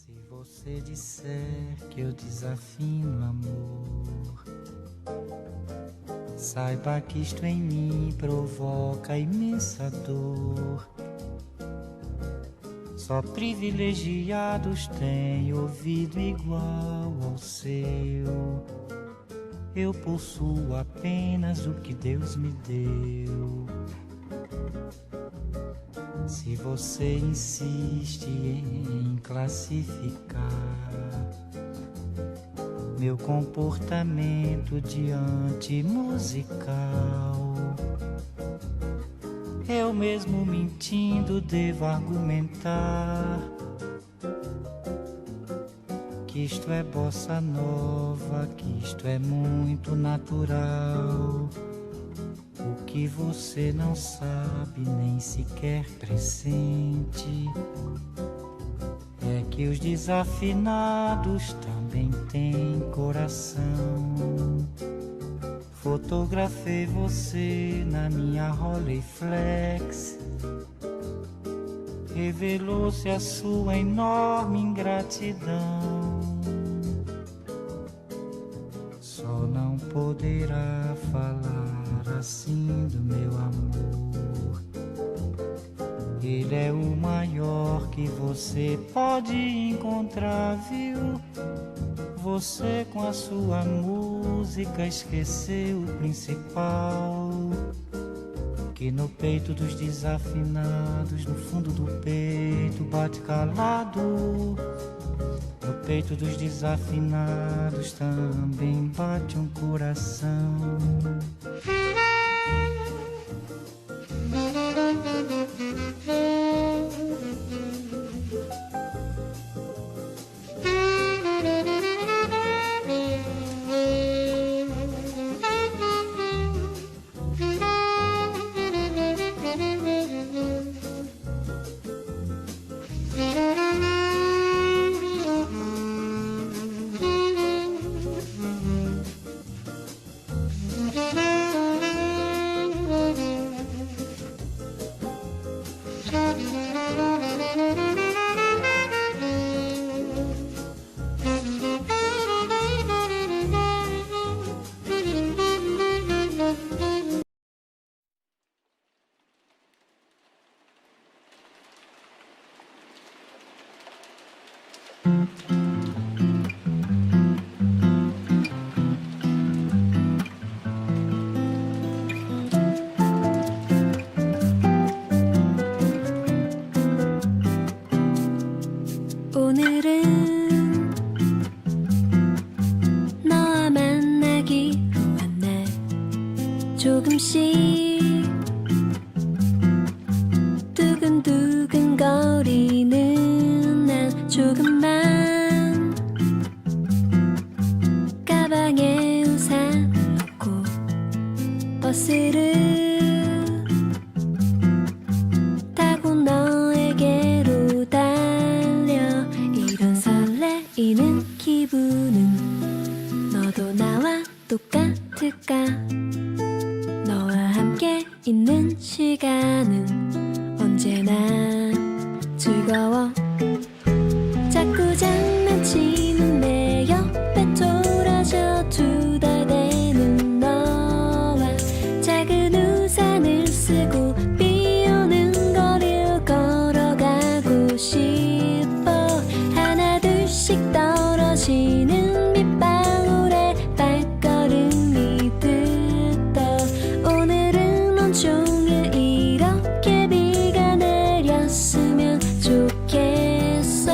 Se você disser que eu desafino amor, saiba que isto em mim provoca imensa dor. Só privilegiados têm ouvido igual ao seu. Eu possuo apenas o que Deus me deu. Se você insiste em classificar meu comportamento diante musical, eu mesmo mentindo devo argumentar que isto é bossa nova, que isto é muito natural. O que você não sabe nem sequer pressente é que os desafinados também têm coração. Fotografei você na minha Rolleiflex, revelou-se a sua enorme ingratidão. Só não poderá falar assim do meu amor. Ele é o maior que você pode encontrar, viu? Você com a sua música esqueceu o principal, que no peito dos desafinados, no fundo do peito bate calado. No peito dos desafinados também bate um coração. 오늘은 너와 만나기로 한 날 조금씩 두근두근 거리는 난 조금만 가방에 우산을 넣고 버스를 타고 너에게로 달려. 이런 설레이는 기분은 너도 나와 똑같을까? 너와 함께 있는 시간은 언제나 즐거워. 자꾸 장난치는 내 옆에 돌아져 두 달 되는 너와 작은 우산을 쓰고 비 오는 거리를 걸어가고 싶어. 하나 둘씩 떨어지는 빗방울에 발걸음이 들떠. 오늘은 온종일 이렇게 비가 내렸으면 좋겠어.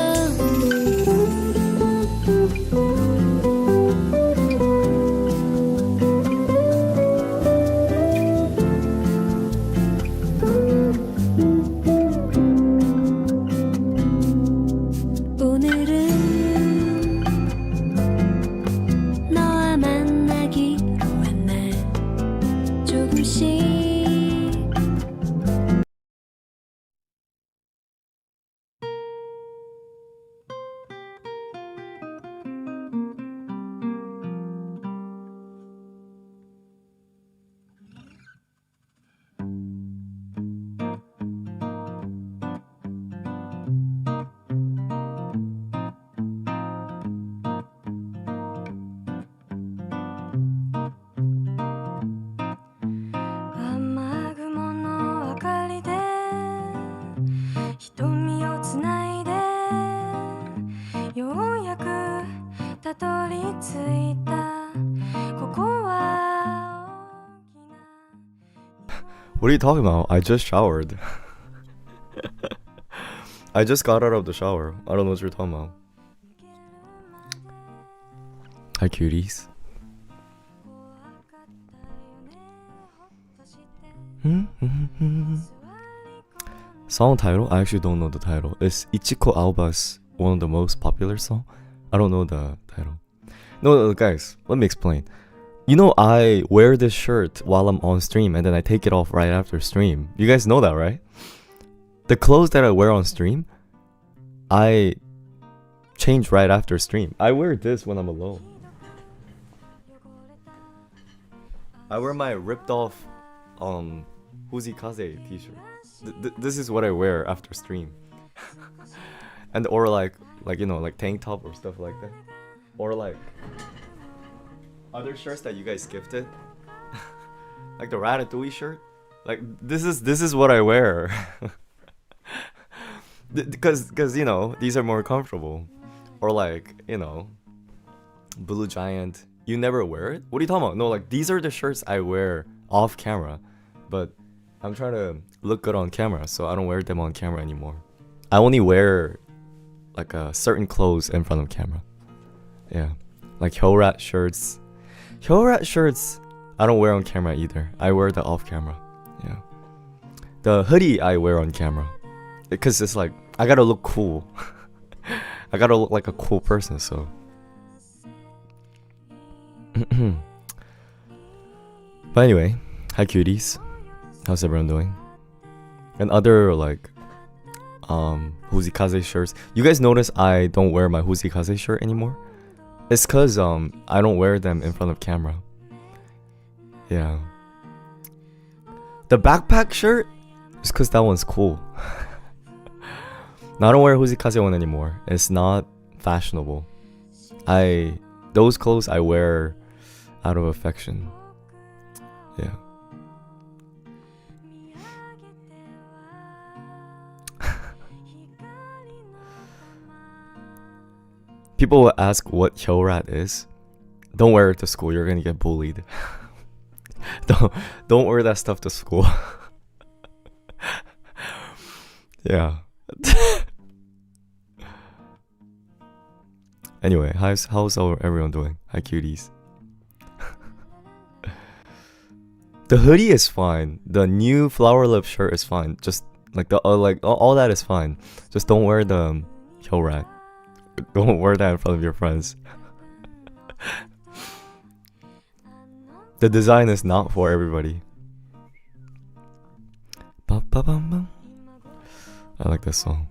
What are you talking about? I just showered. I just got out of the shower. I don't know what you're talking about. Hi, cuties. Song title? I actually don't know the title. Is Ichiko Aoba's one of the most popular song? I don't know the title. No, guys, let me explain. You know, I wear this shirt while I'm on stream and then I take it off right after stream. You guys know that, right? The clothes that I wear on stream, I change right after stream. I wear this when I'm alone. I wear my ripped off Huzikaze t-shirt. This is what I wear after stream. And or like you know, like tank top or stuff like that. Or like other shirts that you guys gifted. Like the Ratatouille shirt. Like this is what I wear. Because you know, these are more comfortable. Or like, you know, Blue Giant. You never wear it? What are you talking about? No, like these are the shirts I wear off camera, but I'm trying to look good on camera, so I don't wear them on camera anymore. I only wear like certain clothes in front of camera. Yeah, like Hyorat shirts. Hyorat shirts I don't wear on camera either. I wear that off camera. Yeah, the hoodie I wear on camera because it's like I gotta look cool. I gotta look like a cool person, so. But anyway, hi cuties. How's everyone doing? And other like Huzikaze shirts. You guys notice I don't wear my Huzikaze shirt anymore? It's cause I don't wear them in front of camera. Yeah. The backpack shirt is cause that one's cool. Now I don't wear Huzikaze one anymore. It's not fashionable. Those clothes I wear out of affection. Yeah. People will ask what Hyorat is. Don't wear it to school. You're gonna get bullied. Don't wear that stuff to school. Yeah. Anyway, how's everyone doing? Hi cuties. The hoodie is fine. The new flower lip shirt is fine. Just like all that is fine. Just don't wear the Hyorat. Don't wear that in front of your friends. The design is not for everybody. I like this song.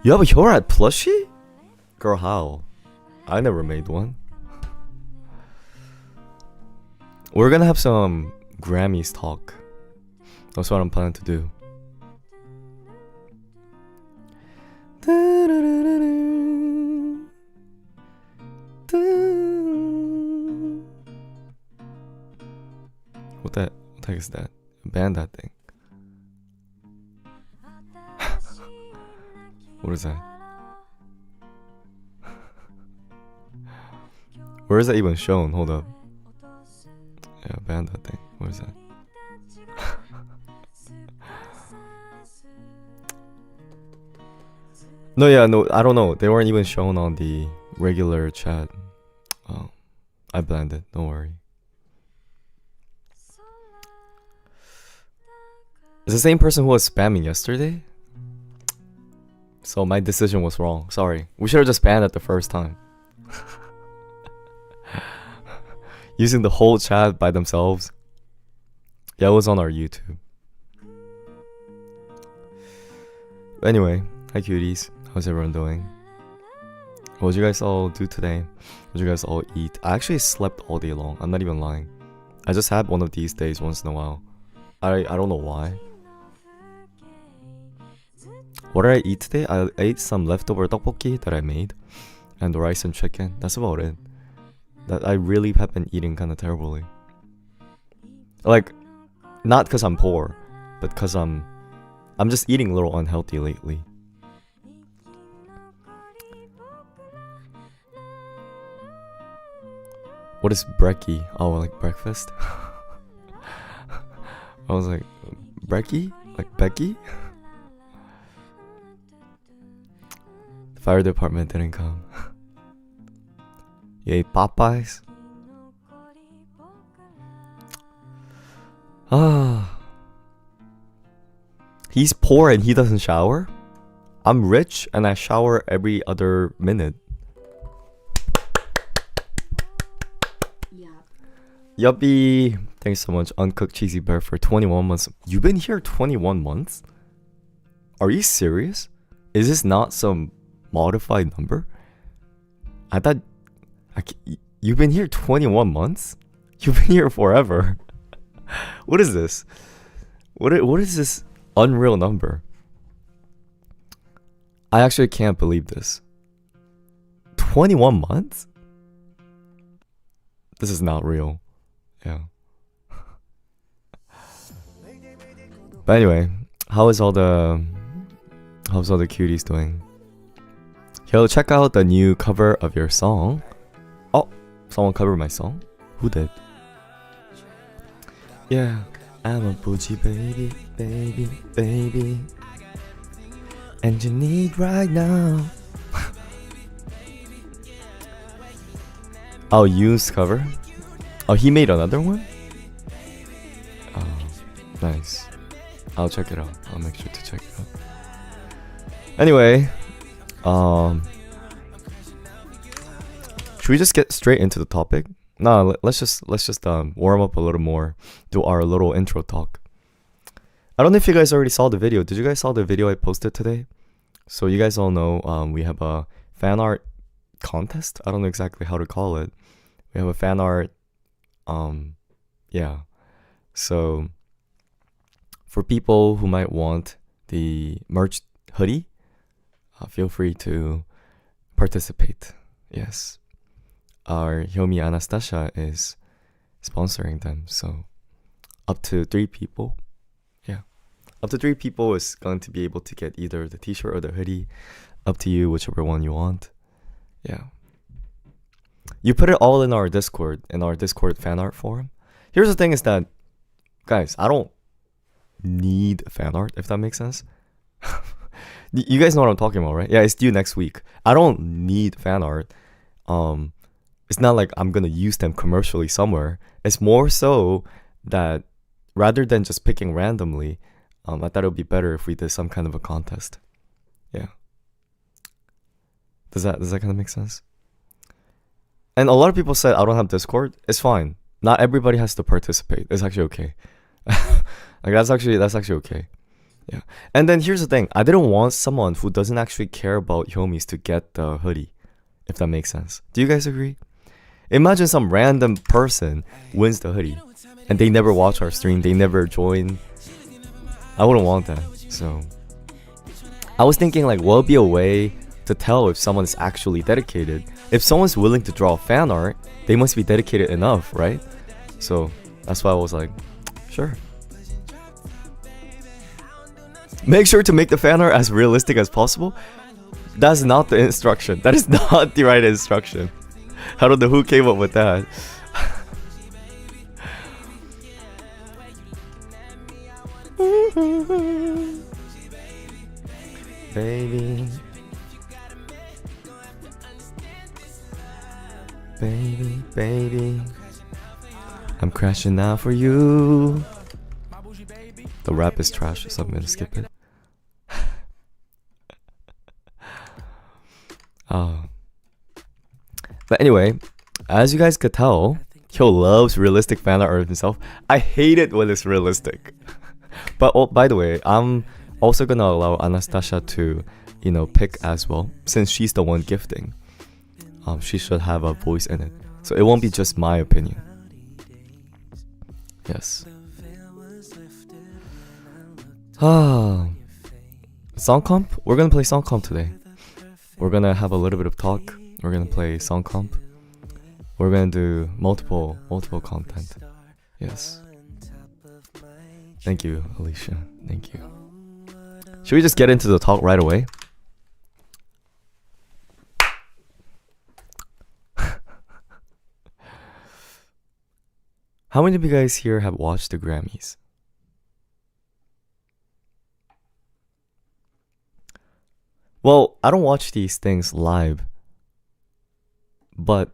You have a Hyorat plushie? Girl, how? I never made one. We're gonna have some Grammys talk. That's what I'm planning to do. What the heck is that? Ban that thing. What is that? Where is that even shown? Hold up. Yeah, ban that thing. What is that? No, I don't know. They weren't even shown on the regular chat. Oh, I banned it. Don't worry. It's the same person who was spamming yesterday. So my decision was wrong. Sorry. We should have just banned it the first time. Using the whole chat by themselves. Yeah, it was on our YouTube. Anyway, hi cuties. How's everyone doing? What did you guys all do today? What did you guys all eat? I actually slept all day long. I'm not even lying. I just had one of these days once in a while. I don't know why. What did I eat today? I ate some leftover tteokbokki that I made. And the rice and chicken. That's about it. That I really have been eating kind of terribly. Like, not because I'm poor, but because I'm just eating a little unhealthy lately. What is brekkie? Oh, like breakfast? I was like, Becky? Like Becky? The fire department didn't come. You ate Popeyes? Ah. He's poor and he doesn't shower? I'm rich and I shower every other minute. Yuppie. Thanks so much. Uncooked cheesy bear for 21 months. You've been here 21 months? Are you serious? Is this not some modified number? I thought... You've been here 21 months? You've been here forever. What is this? What is this unreal number? I actually can't believe this. 21 months? This is not real. Yeah. But anyway, how's all the cuties doing? Yo, check out the new cover of your song. Oh, someone covered my song? Who did? Yeah, I'm a bougie baby, baby, baby. And you need right now. Oh, Yu's cover? Oh, he made another one? Oh, nice. I'll check it out. I'll make sure to check it out. Anyway, should we just get straight into the topic? No, let's just warm up a little more, do our little intro talk. I don't know if you guys already saw the video. Did you guys saw the video I posted today? So you guys all know we have a fan art contest. I don't know exactly how to call it. We have a fan art. Yeah. So for people who might want the merch hoodie, feel free to participate. Yes. Our Hyomi Anastasia is sponsoring them. So up to 3 people. Yeah. Up to 3 people is going to be able to get either the t-shirt or the hoodie. Up to you, whichever one you want. Yeah. You put it all in our Discord fan art forum. Here's the thing is that, guys, I don't need fan art, if that makes sense. You guys know what I'm talking about, right? Yeah, it's due next week. I don't need fan art. It's not like I'm gonna use them commercially somewhere. It's more so that rather than just picking randomly, I thought it would be better if we did some kind of a contest. Yeah. Does that kind of make sense? And a lot of people said I don't have Discord. It's fine. Not everybody has to participate. It's actually okay. Like that's actually okay. Yeah. And then here's the thing. I didn't want someone who doesn't actually care about Hyomis to get the hoodie, if that makes sense. Do you guys agree? Imagine some random person wins the hoodie and they never watch our stream. They never join. I wouldn't want that. So I was thinking like, what would be a way to tell if someone is actually dedicated? If someone's willing to draw fan art, they must be dedicated enough, right? So that's why I was like, sure. Make sure to make the fan art as realistic as possible. That's not the instruction. That is not the right instruction. I don't know who came up with that. Baby. Baby, baby, I'm crashing out for you. The rap is trash, so I'm gonna skip it. But anyway, as you guys could tell, Hyo loves realistic fan art of himself. I hate it when it's realistic. But oh, by the way, I'm also gonna allow Anastasia to, pick as well, since she's the one gifting. She should have a voice in it, so it won't be just my opinion. Yes. Song comp? We're gonna play song comp today. We're gonna have a little bit of talk. We're gonna play song comp. We're gonna do multiple content. Yes. Thank you, Alicia. Thank you. Should we just get into the talk right away? How many of you guys here have watched the Grammys? Well, I don't watch these things live, but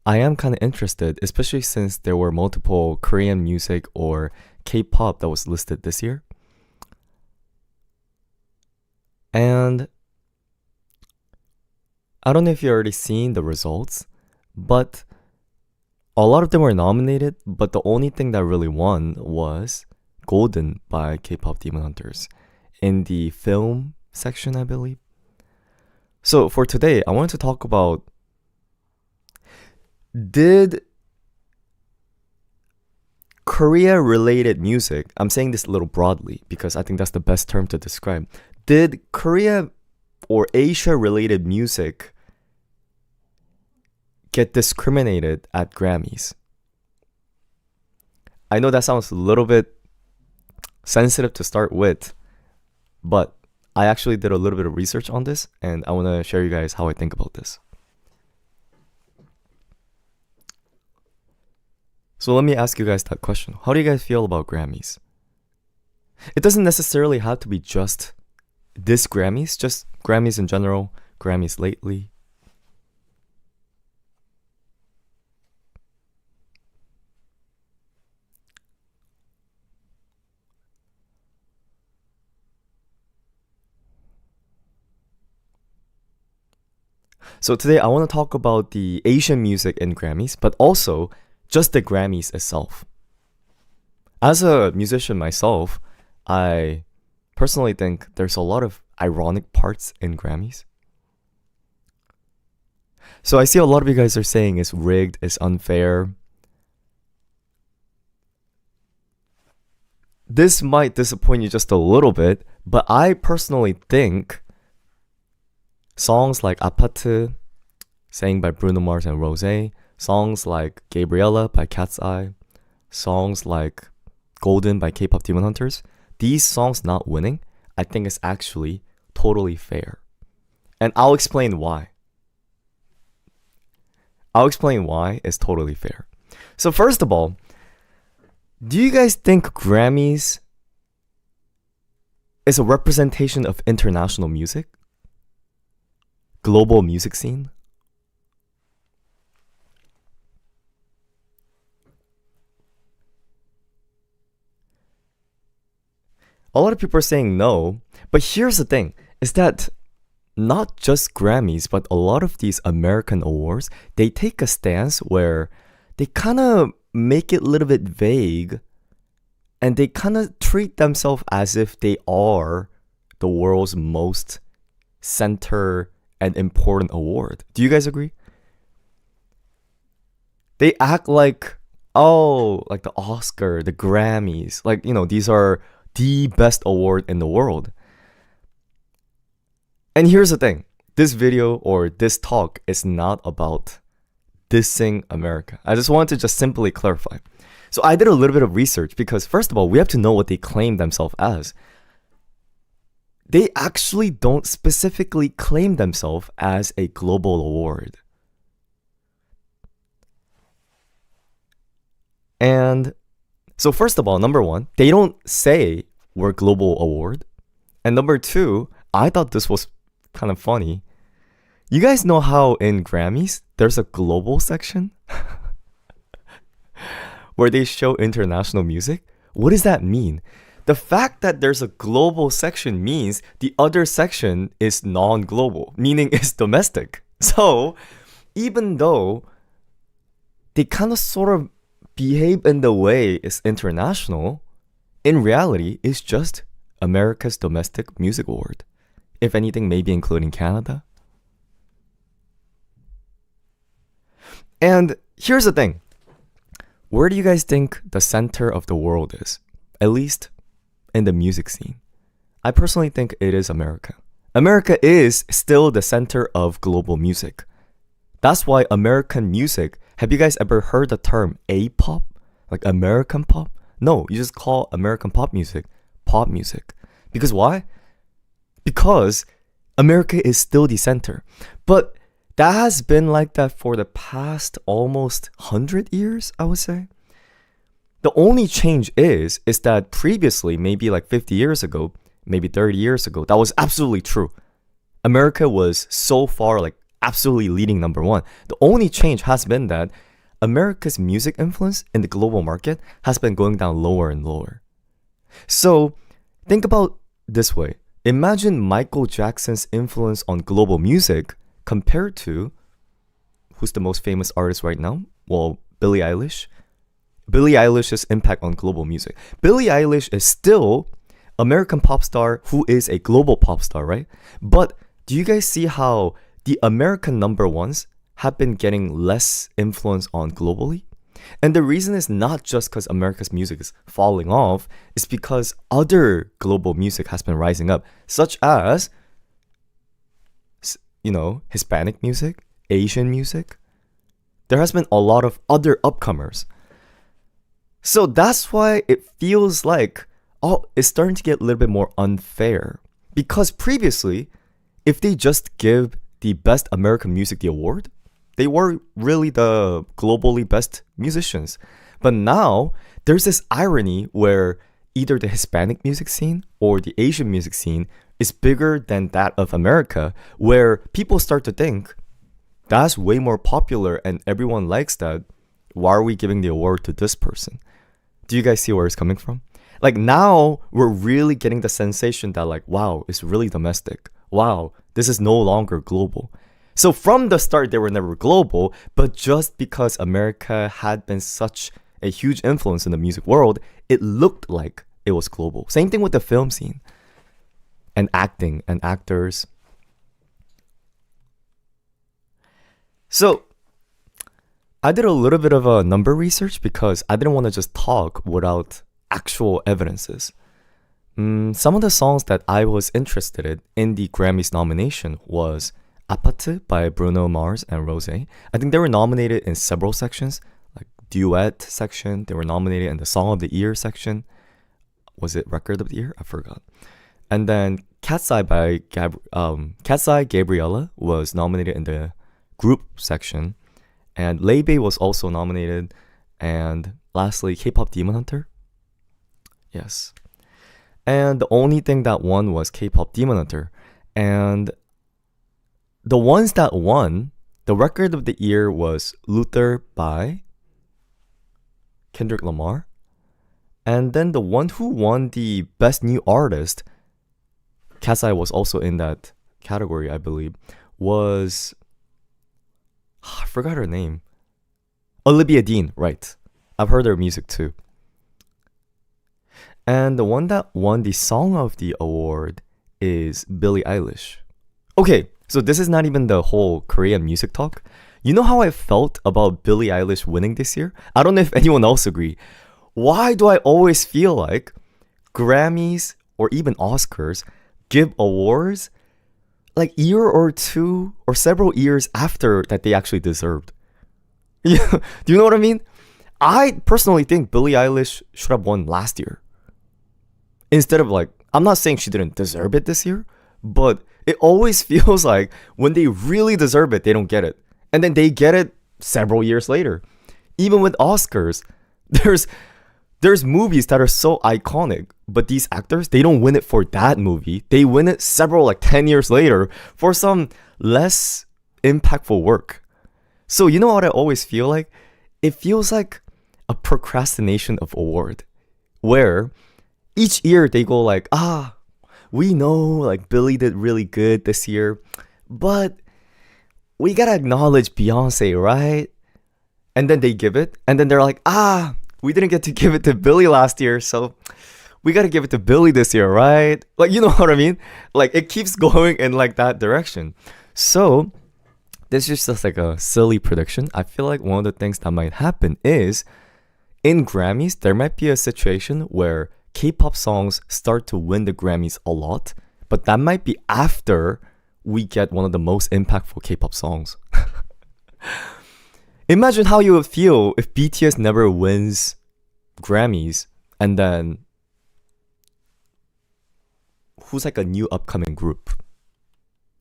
I am kind of interested, especially since there were multiple Korean music or K-pop that was listed this year. And I don't know if you've already seen the results, but a lot of them were nominated, but the only thing that really won was Golden by K-pop Demon Hunters in the film section, I believe. So for today, I wanted to talk about, did Korea-related music, I'm saying this a little broadly because I think that's the best term to describe, did Korea or Asia-related music get discriminated at Grammys? I know that sounds a little bit sensitive to start with, but I actually did a little bit of research on this, and I want to share you guys how I think about this. So let me ask you guys that question. How do you guys feel about Grammys? It doesn't necessarily have to be just this Grammys, just Grammys in general, Grammys lately. So today I want to talk about the Asian music in Grammys, but also just the Grammys itself. As a musician myself, I personally think there's a lot of ironic parts in Grammys. So I see a lot of you guys are saying it's rigged, it's unfair. This might disappoint you just a little bit, but I personally think songs like 아파트, sang by Bruno Mars and Rosé, songs like Gabriella by Cat's Eye, songs like Golden by K-pop Demon Hunters, these songs not winning, I think is actually totally fair. And I'll explain why. I'll explain why it's totally fair. So first of all, do you guys think Grammys is a representation of international music? Global music scene? A lot of people are saying no, but here's the thing, is that not just Grammys, but a lot of these American awards, they take a stance where they kind of make it a little bit vague and they kind of treat themselves as if they are the world's most center and important award. Do you guys agree? They act like, oh, like the Oscar, the Grammys, like, these are the best award in the world. And here's the thing. This video or this talk is not about dissing America. I just wanted to just simply clarify. So I did a little bit of research because first of all, we have to know what they claim themselves as. They actually don't specifically claim themselves as a global award. And so first of all, number one, they don't say we're global award. And number two, I thought this was kind of funny. You guys know how in Grammys, there's a global section where they show international music? What does that mean? The fact that there's a global section means the other section is non-global, meaning it's domestic. So even though they kind of sort of behave in the way it's international, in reality, it's just America's domestic music award. If anything, maybe including Canada. And here's the thing. Where do you guys think the center of the world is? At least in the music scene. I personally think it is America. America is still the center of global music. That's why American music, have you guys ever heard the term A-pop? Like American pop? No, you just call American pop music. Because why? Because America is still the center. But that has been like that for the past almost 100 years, I would say. The only change is that previously, maybe like 50 years ago, maybe 30 years ago, that was absolutely true. America was so far like absolutely leading number one. The only change has been that America's music influence in the global market has been going down lower and lower. So think about this way. Imagine Michael Jackson's influence on global music compared to who's the most famous artist right now? Well, Billie Eilish. Billie Eilish's impact on global music. Billie Eilish is still American pop star who is a global pop star, right? But do you guys see how the American number ones have been getting less influence on globally? And the reason is not just because America's music is falling off, it's because other global music has been rising up, such as, Hispanic music, Asian music. There has been a lot of other upcomers. So that's why it feels like, it's starting to get a little bit more unfair. Because previously, if they just give the Best American Music the award, they were really the globally best musicians. But now, there's this irony where either the Hispanic music scene or the Asian music scene is bigger than that of America, where people start to think, that's way more popular and everyone likes that. Why are we giving the award to this person? Do you guys see where it's coming from? Like now, we're really getting the sensation that like, wow, it's really domestic. Wow, this is no longer global. So from the start, they were never global, but just because America had been such a huge influence in the music world, it looked like it was global. Same thing with the film scene and acting and actors. So I did a little bit of a number research because I didn't want to just talk without actual evidences. Some of the songs that I was interested in the Grammys nomination was Aparte by Bruno Mars and Rosé. I think they were nominated in several sections, like duet section. They were nominated in the Song of the Year section. Was it Record of the Year? I forgot. And then Cat's Eye by Cat's Eye Gabriella was nominated in the group section. And Lei Bei was also nominated. And lastly, K-pop Demon Hunter. Yes. And the only thing that won was K-pop Demon Hunter. And the ones that won, the record of the year was Luther by Kendrick Lamar. And then the one who won the Best New Artist, Kasai was also in that category, I believe, was... I forgot her name. Olivia Dean, right. I've heard her music too. And the one that won the Song of the Award is Billie Eilish. Okay, so this is not even the whole Korean music talk. You know how I felt about Billie Eilish winning this year? I don't know if anyone else agree. Why do I always feel like Grammys or even Oscars give awards like year or two or several years after that they actually deserved? Yeah, do you know what I mean? I personally think Billie Eilish should have won last year. Instead of like, I'm not saying she didn't deserve it this year, but it always feels like when they really deserve it, they don't get it. And then they get it several years later. Even with Oscars, there's movies that are so iconic, but these actors, they don't win it for that movie. They win it several, like 10 years later for some less impactful work. So you know what I always feel like? It feels like a procrastination of award, where each year they go like, we know like Billie did really good this year, but we gotta acknowledge Beyonce, right? And then they give it, and then they're like, we didn't get to give it to Billie last year, so we gotta give it to Billie this year, right? Like, you know what I mean? Like, it keeps going in like that direction. So this is just like a silly prediction. I feel like one of the things that might happen is in Grammys, there might be a situation where K-pop songs start to win the Grammys a lot, but that might be after we get one of the most impactful K-pop songs. Imagine how you would feel if BTS never wins Grammys and then who's like a new upcoming group?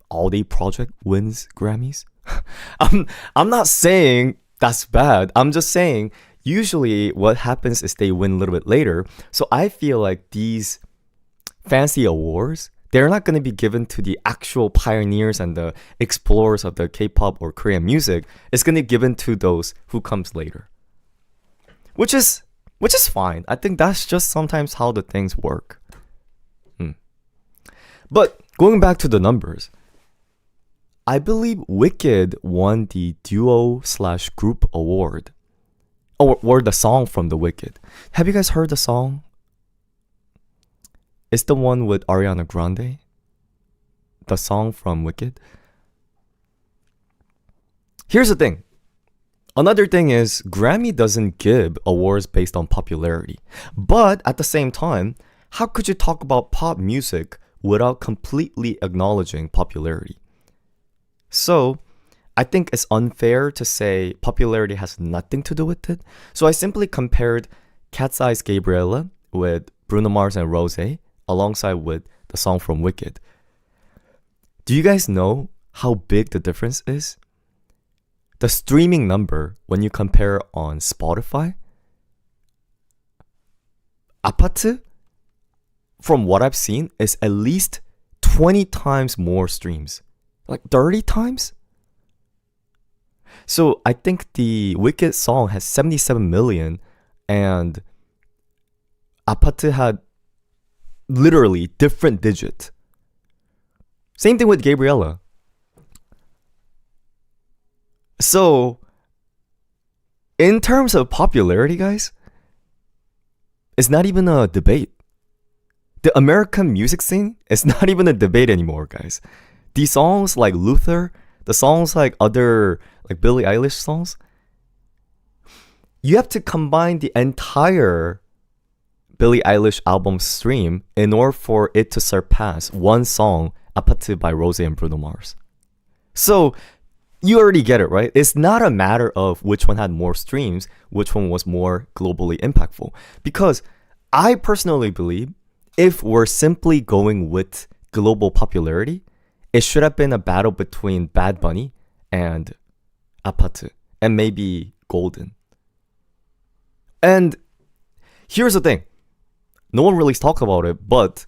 All Day Project wins Grammys? I'm not saying that's bad. I'm just saying usually what happens is they win a little bit later. So I feel like these fancy awards, they're not going to be given to the actual pioneers and the explorers of the K-pop or Korean music. It's going to be given to those who comes later. Which is fine. I think that's just sometimes how the things work. But going back to the numbers, I believe Wicked won the duo/group award. Or the song from the Wicked. Have you guys heard the song? It's the one with Ariana Grande. The song from Wicked. Here's the thing. Another thing is Grammy doesn't give awards based on popularity. But at the same time, how could you talk about pop music without completely acknowledging popularity? So, I think it's unfair to say popularity has nothing to do with it. So I simply compared Cat's Eyes Gabriella with Bruno Mars and Rosé alongside with the song from Wicked. Do you guys know how big the difference is? The streaming number when you compare on Spotify, 아파트, from what I've seen, is at least 20 times more streams. Like 30 times? So I think the Wicked song has 77 million and 아파트 had literally different digit. Same thing with Gabriella. So in terms of popularity, guys, it's not even a debate. The American music scene is not even a debate anymore, guys. These songs like Luther, the songs like other like Billie Eilish songs, you have to combine the entire Billie Eilish album stream in order for it to surpass one song, 아파트 by Rosé and Bruno Mars. So you already get it, right? It's not a matter of which one had more streams, which one was more globally impactful. Because I personally believe if we're simply going with global popularity, it should have been a battle between Bad Bunny and 아파트 and maybe Golden. And here's the thing. No one really talks about it, but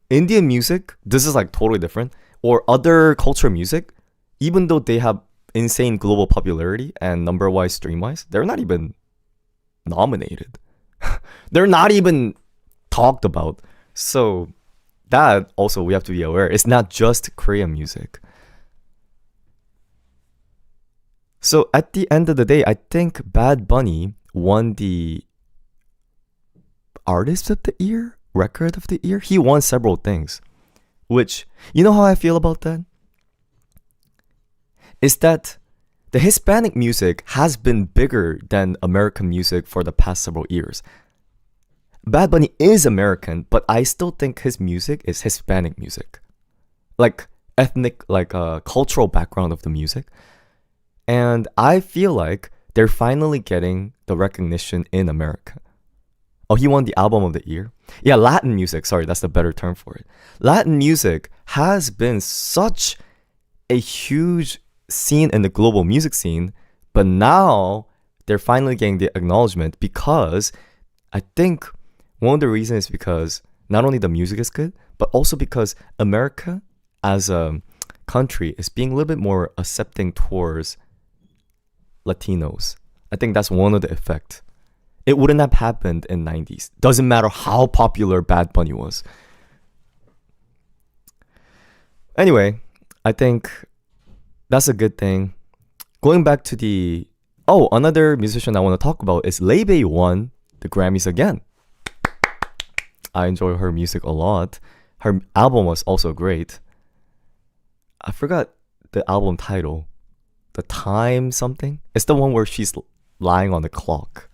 Indian music, this is like totally different, or other culture music, even though they have insane global popularity and number-wise, stream-wise, they're not even nominated. They're not even talked about. So that also we have to be aware. It's not just Korean music. So at the end of the day, I think Bad Bunny won the Artist of the Year, Record of the Year. He won several things, which, you know how I feel about that? Is that the Hispanic music has been bigger than American music for the past several years. Bad Bunny is American, but I still think his music is Hispanic music. Like ethnic, like cultural background of the music. And I feel like they're finally getting the recognition in America. Oh, he won the Album of the Year? Yeah, Latin music. Sorry, that's the better term for it. Latin music has been such a huge scene in the global music scene, but now they're finally getting the acknowledgement because I think one of the reasons is because not only the music is good, but also because America as a country is being a little bit more accepting towards Latinos. I think that's one of the effects. It wouldn't have happened in 90s. Doesn't matter how popular Bad Bunny was. Anyway, I think that's a good thing. Going back to the... Oh, another musician I want to talk about is Leibei won the Grammys again. I enjoy her music a lot. Her album was also great. I forgot the album title. The Time something? It's the one where she's lying on the clock.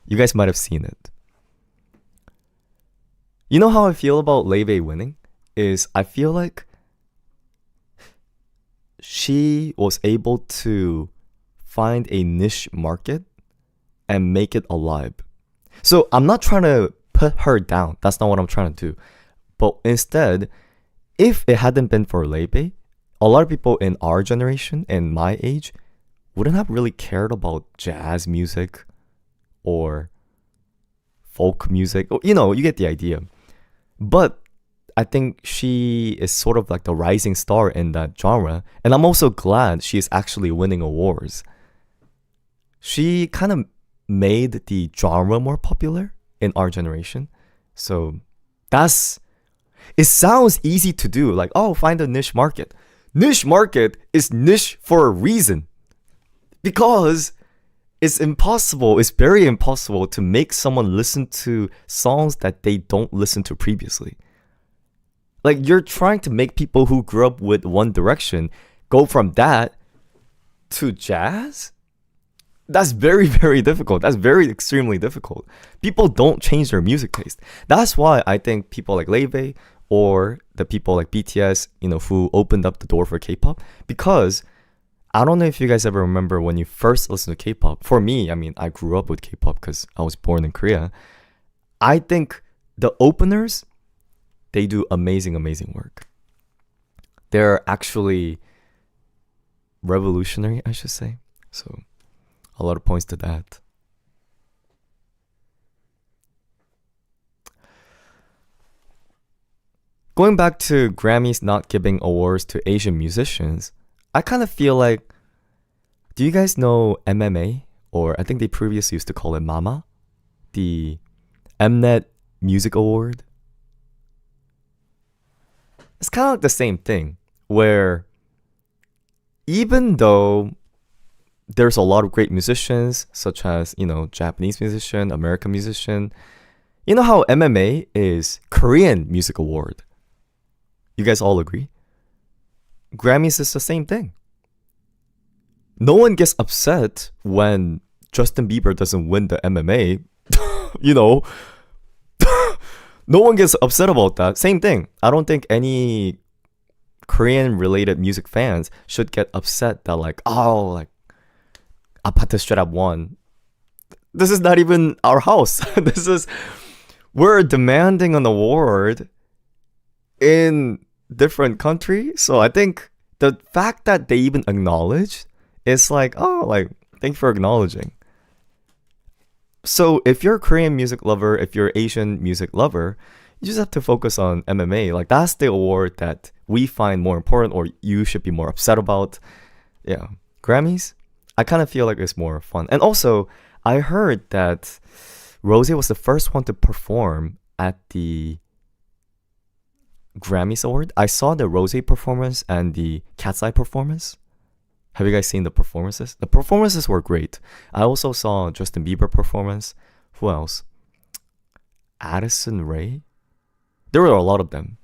You guys might have seen it. You know how I feel about Leibei winning? Is I feel like she was able to find a niche market and make it alive. So I'm not trying to put her down. That's not what I'm trying to do. But instead, if it hadn't been for Leibei, a lot of people in our generation and my age wouldn't have really cared about jazz music or folk music. You know, you get the idea. But I think she is sort of like the rising star in that genre. And I'm also glad she's actually winning awards. She kind of made the genre more popular in our generation. So that's, it sounds easy to do. Like, oh, find a niche market. Niche market is niche for a reason. Because it's impossible, it's very impossible to make someone listen to songs that they don't listen to previously. Like, you're trying to make people who grew up with One Direction go from that to jazz? That's very, very difficult. That's very extremely difficult. People don't change their music taste. That's why I think people like Leve or the people like BTS, who opened up the door for K-pop, because I don't know if you guys ever remember when you first listened to K-pop. For me, I mean, I grew up with K-pop because I was born in Korea. I think the openers, they do amazing, amazing work. They're actually revolutionary, I should say. So, a lot of points to that. Going back to Grammys not giving awards to Asian musicians, I kind of feel like, do you guys know MMA? Or I think they previously used to call it MAMA? The Mnet Music Award? It's kind of like the same thing, where even though there's a lot of great musicians, such as, Japanese musician, American musician, you know how MMA is Korean Music Award? You guys all agree? Grammys is the same thing. No one gets upset when Justin Bieber doesn't win the MMA. No one gets upset about that. Same thing. I don't think any Korean related music fans should get upset that Apache Strap won. This is not even our house. We're demanding an award in different country. So I think the fact that they even acknowledge is thank you for acknowledging. So if you're a Korean music lover, if you're Asian music lover, you just have to focus on MMA. That's the award that we find more important, or you should be more upset about. Yeah. Grammys, I kind of feel like it's more fun. And also, I heard that Rosé was the first one to perform at the Grammys Award. I saw the Rosé performance and the Cat's Eye performance. Have you guys seen the performances? The performances were great. I also saw Justin Bieber performance. Who else? Addison Rae? There were a lot of them.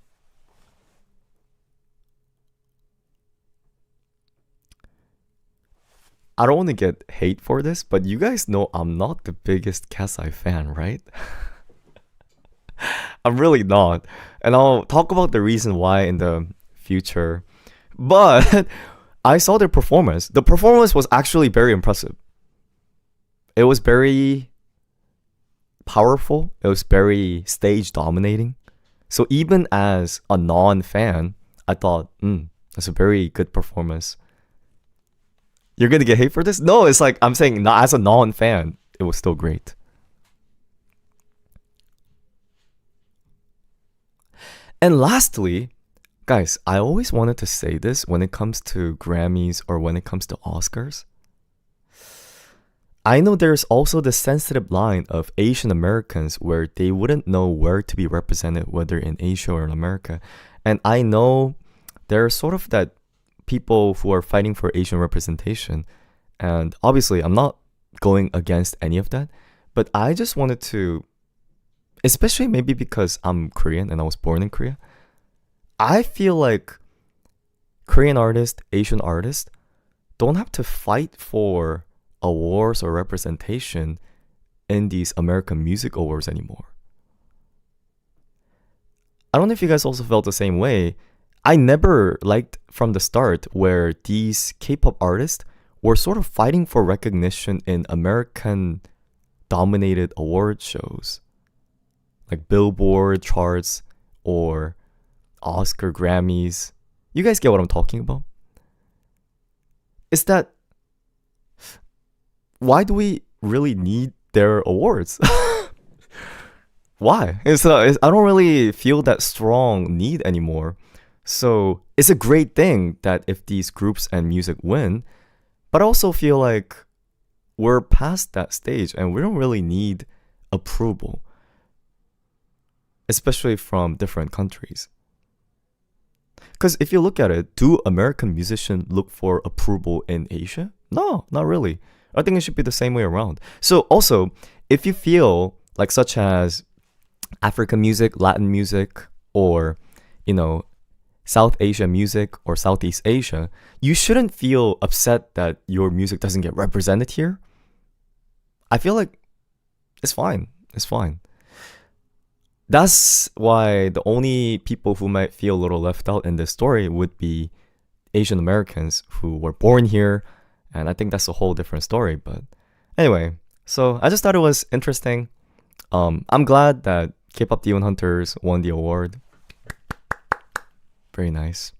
I don't want to get hate for this, but you guys know I'm not the biggest Cat's Eye fan, right? I'm really not. And I'll talk about the reason why in the future. But I saw their performance. The performance was actually very impressive. It was very powerful. It was very stage dominating. So even as a non-fan, I thought, that's a very good performance. You're gonna get hate for this? No, it's like I'm saying, not as a non-fan, it was still great. And lastly, guys, I always wanted to say this when it comes to Grammys or when it comes to Oscars. I know there's also the sensitive line of Asian Americans where they wouldn't know where to be represented, whether in Asia or in America. And I know there are sort of that people who are fighting for Asian representation. And obviously, I'm not going against any of that. But I just wanted to, especially maybe because I'm Korean and I was born in Korea, I feel like Korean artists, Asian artists don't have to fight for awards or representation in these American Music Awards anymore. I don't know if you guys also felt the same way. I never liked from the start where these K-pop artists were sort of fighting for recognition in American dominated award shows like Billboard charts or Oscar, Grammys. You guys get what I'm talking about? Is that why do we really need their awards? why? I don't really feel that strong need anymore. So it's a great thing that if these groups and music win, but I also feel like we're past that stage and we don't really need approval, especially from different countries. Because if you look at it, do American musicians look for approval in Asia? No, not really. I think it should be the same way around. So also, if you feel like such as African music, Latin music, or, you know, South Asia music or Southeast Asia, you shouldn't feel upset that your music doesn't get represented here. I feel like it's fine. It's fine. That's why the only people who might feel a little left out in this story would be Asian Americans who were born here. And I think that's a whole different story. But anyway, so I just thought it was interesting. I'm glad that K-pop Demon Hunters won the award. Very nice.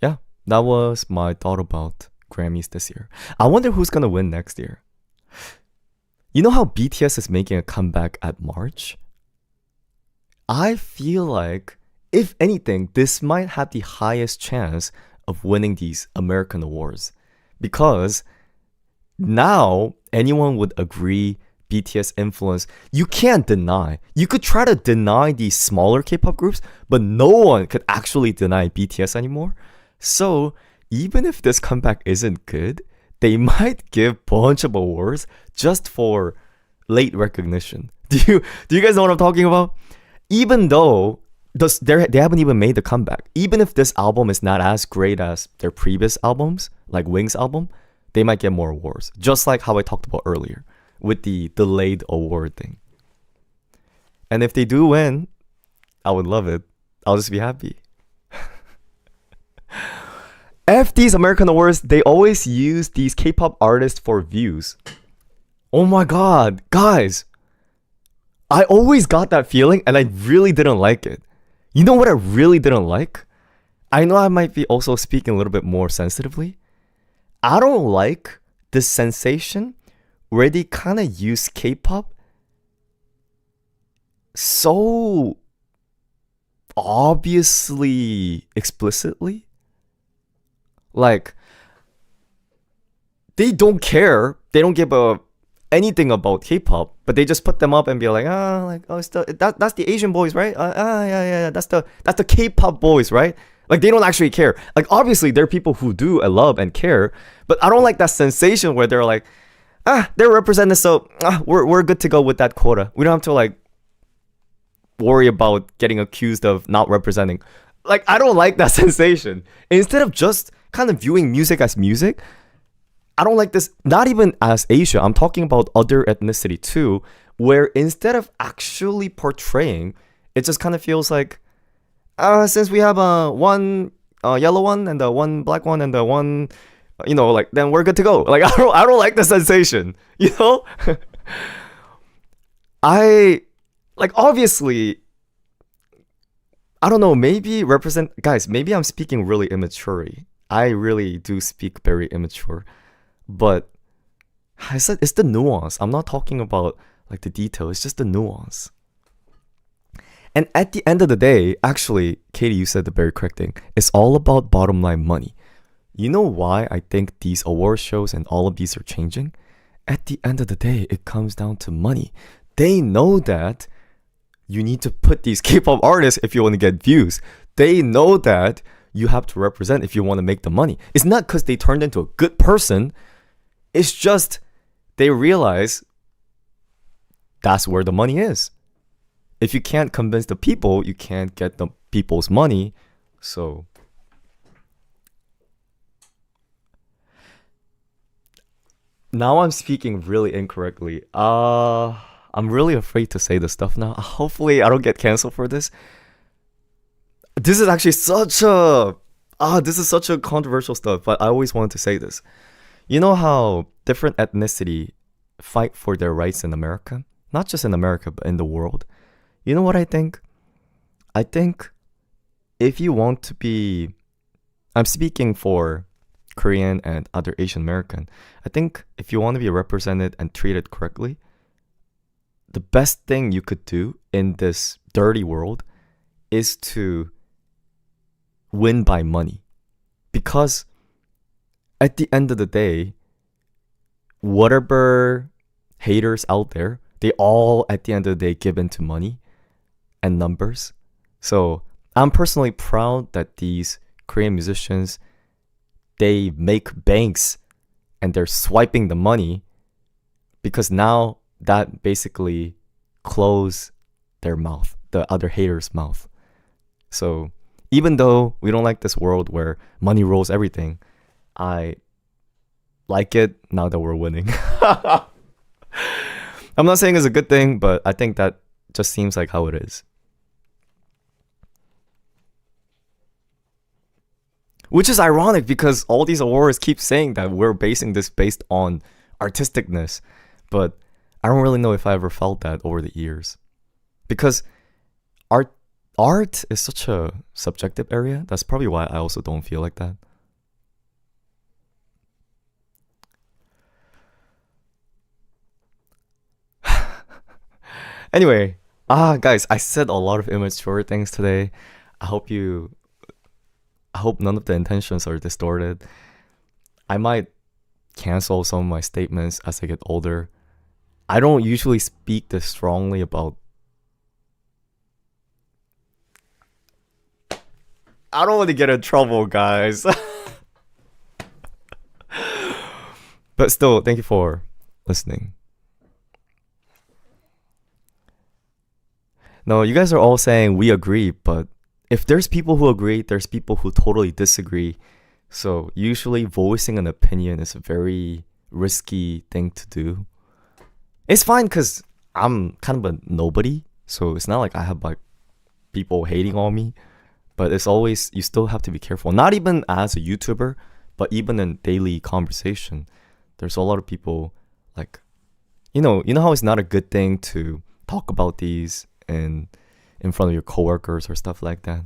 Yeah, that was my thought about Grammys this year. I wonder who's gonna win next year. You know how BTS is making a comeback at March? I feel like, if anything, this might have the highest chance of winning these American awards. Because now anyone would agree BTS influence. You can't deny. You could try to deny these smaller K-pop groups, but no one could actually deny BTS anymore. So even if this comeback isn't good, they might give bunch of awards just for late recognition. Do you guys know what I'm talking about? Even though they haven't even made the comeback, even if this album is not as great as their previous albums, like Wings album, they might get more awards. Just like how I talked about earlier with the delayed award thing. And if they do win, I would love it. I'll just be happy. F these American awards, they always use these K-pop artists for views. Oh my god, guys. I always got that feeling and I really didn't like it. You know what I really didn't like? I know I might be also speaking a little bit more sensitively. I don't like this sensation where they kind of use K-pop so obviously explicitly. Like, they don't care. They don't give anything about K-pop, but they just put them up and be like, that's the Asian boys, right? Yeah, that's the K-pop boys, right? Like, they don't actually care. Like, obviously, there are people who do love and care, but I don't like that sensation where they're like, they're represented, so we're good to go with that quota. We don't have to like worry about getting accused of not representing. Like, I don't like that sensation. Instead of just kind of viewing music as music, I don't like this, not even as Asia, I'm talking about other ethnicity too, where instead of actually portraying, it just kind of feels like, since we have one yellow one and the one black one and the one, like, then we're good to go. Like, I don't like the sensation, I, like, obviously, I don't know, maybe guys, maybe I'm speaking really immaturely. I really do speak very immature. But I said it's the nuance. I'm not talking about like the detail. It's just the nuance. And at the end of the day, actually, Katie, you said the very correct thing. It's all about bottom line money. You know why I think these award shows and all of these are changing? At the end of the day, it comes down to money. They know that you need to put these K-pop artists if you want to get views. They know that you have to represent if you want to make the money. It's not because they turned into a good person. It's just they realize that's where the money is. If you can't convince the people, you can't get the people's money. So now I'm speaking really incorrectly. I'm really afraid to say this stuff now. Hopefully I don't get canceled for this. This is actually such a controversial stuff, but I always wanted to say this. You know how different ethnicity fight for their rights in America? Not just in America, but in the world. You know what I think? I think if you want to be I'm speaking for Korean and other Asian American. I think if you want to be represented and treated correctly, the best thing you could do in this dirty world is to win by money. Because at the end of the day, whatever haters out there, they all at the end of the day give into money and numbers. So I'm personally proud that these Korean musicians, they make banks and they're swiping the money, because now that basically close their mouth, the other haters' mouth. So even though we don't like this world where money rules everything, I like it now that we're winning. I'm not saying it's a good thing, but I think that just seems like how it is. Which is ironic because all these awards keep saying that we're basing this based on artisticness. But I don't really know if I ever felt that over the years. Because art is such a subjective area. That's probably why I also don't feel like that. Anyway, guys, I said a lot of immature things today. I hope none of the intentions are distorted. I might cancel some of my statements as I get older. I don't usually speak this strongly about. I don't want to get in trouble, guys. But still, thank you for listening. No, you guys are all saying we agree, but if there's people who agree, there's people who totally disagree. So usually voicing an opinion is a very risky thing to do. It's fine because I'm kind of a nobody, so it's not like I have like people hating on me. But it's always, you still have to be careful. Not even as a YouTuber, but even in daily conversation. There's a lot of people like, you know how it's not a good thing to talk about these in front of your coworkers or stuff like that.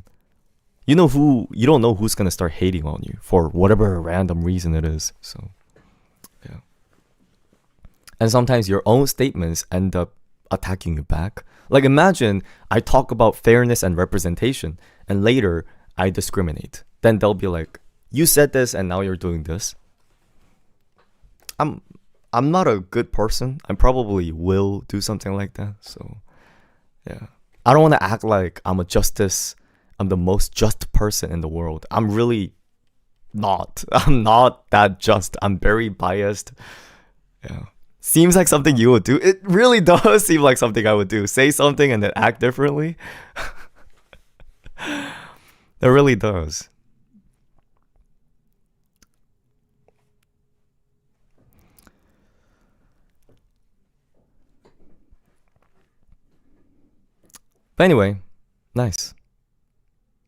You don't know who's gonna start hating on you for whatever random reason it is. So yeah. And sometimes your own statements end up attacking you back. Like imagine I talk about fairness and representation and later I discriminate. Then they'll be like, you said this and now you're doing this. I'm not a good person. I probably will do something like that. So yeah. I don't want to act like I'm the most just person in the world. I'm really not. I'm not that just. I'm very biased. Yeah. Seems like something you would do. It really does seem like something I would do. Say something and then act differently. It really does. But anyway, nice.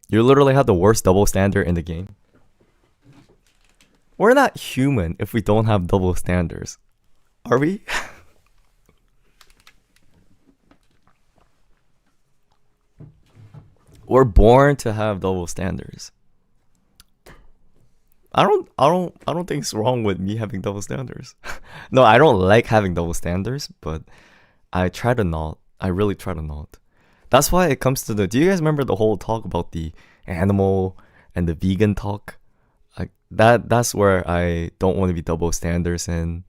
You literally have the worst double standard in the game. We're not human if we don't have double standards. Are we? We're born to have double standards. I don't think it's wrong with me having double standards. No, I don't like having double standards, but I try to not. I really try to not. That's why it comes to do you guys remember the whole talk about the animal and the vegan talk? Like that's where I don't want to be double standards in.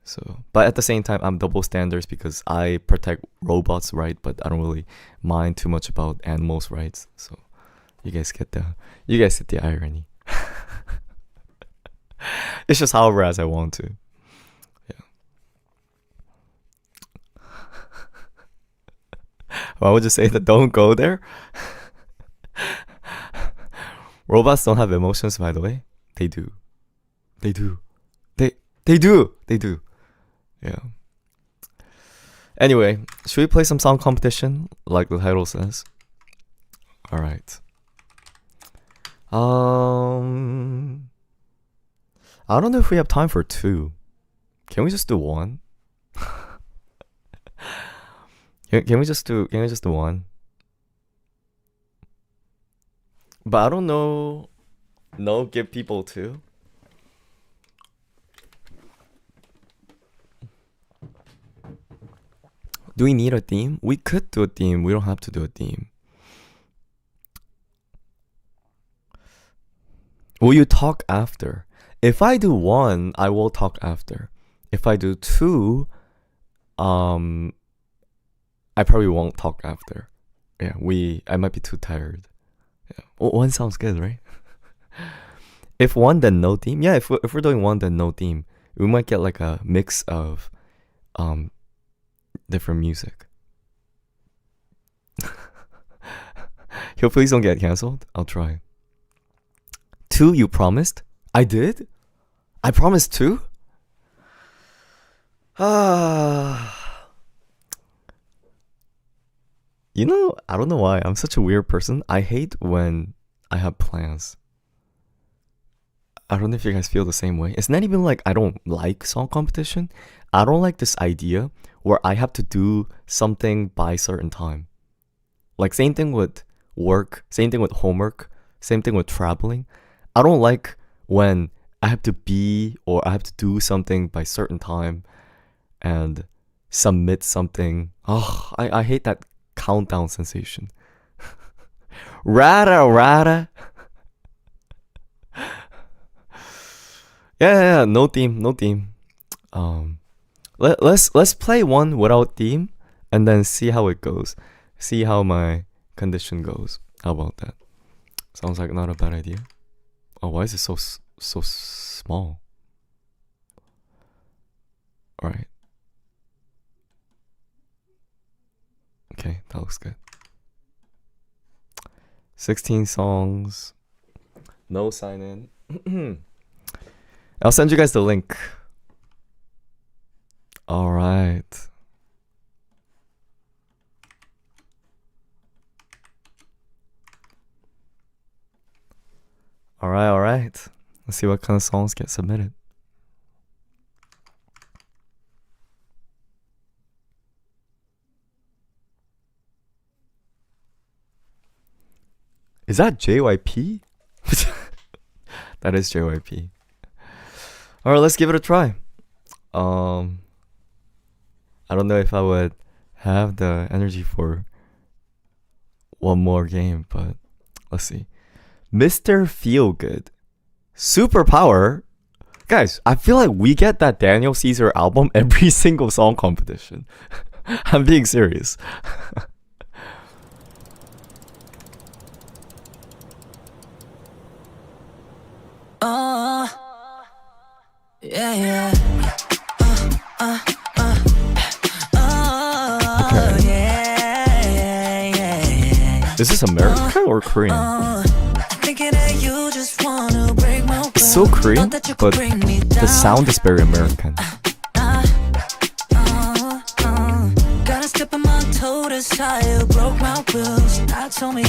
So, but at the same time, I'm double standards because I protect robots' right, but I don't really mind too much about animals' rights. So, you guys get the irony. It's just however as I want to. Yeah. Well, I would just say that don't go there. Robots don't have emotions, by the way. They do. They do. They do. They do. Yeah. Anyway, should we play some song competition like the title says? All right. I don't know if we have time for two. Can we just do one? Can we just do one? But I don't know No, give people two. Do we need a theme? We could do a theme. We don't have to do a theme. Will you talk after? If I do one, I will talk after. If I do two, I probably won't talk after. Yeah, I might be too tired. Yeah. Well, one sounds good, right? If one, then no theme. Yeah, if we're doing one, then no theme. We might get like a mix of different music. Yo, please don't get canceled. I'll try. Two, you promised? I did? I promised two? You know, I don't know why. I'm such a weird person. I hate when I have plans. I don't know if you guys feel the same way. It's not even like I don't like song competition. I don't like this idea where I have to do something by a certain time. Like same thing with work, same thing with homework, same thing with traveling. I don't like when I have to be or I have to do something by a certain time and submit something. Oh, I hate that countdown sensation. Rada. Yeah, no theme. Let's play one without theme and then see how it goes. See how my condition goes. How about that? Sounds like not a bad idea. Oh, why is it so small? All right. Okay, that looks good. 16 songs. No sign in. I'll send you guys the link. All right. All right. Let's see what kind of songs get submitted. Is that JYP? That is JYP. All right, let's give it a try. I don't know if I would have the energy for one more game, but let's see. Mr. Feelgood. Superpower. Guys, I feel like we get that Daniel Caesar album every single song competition. I'm being serious. Yeah. Is this American or Korean? It's so Korean, but the sound is very American.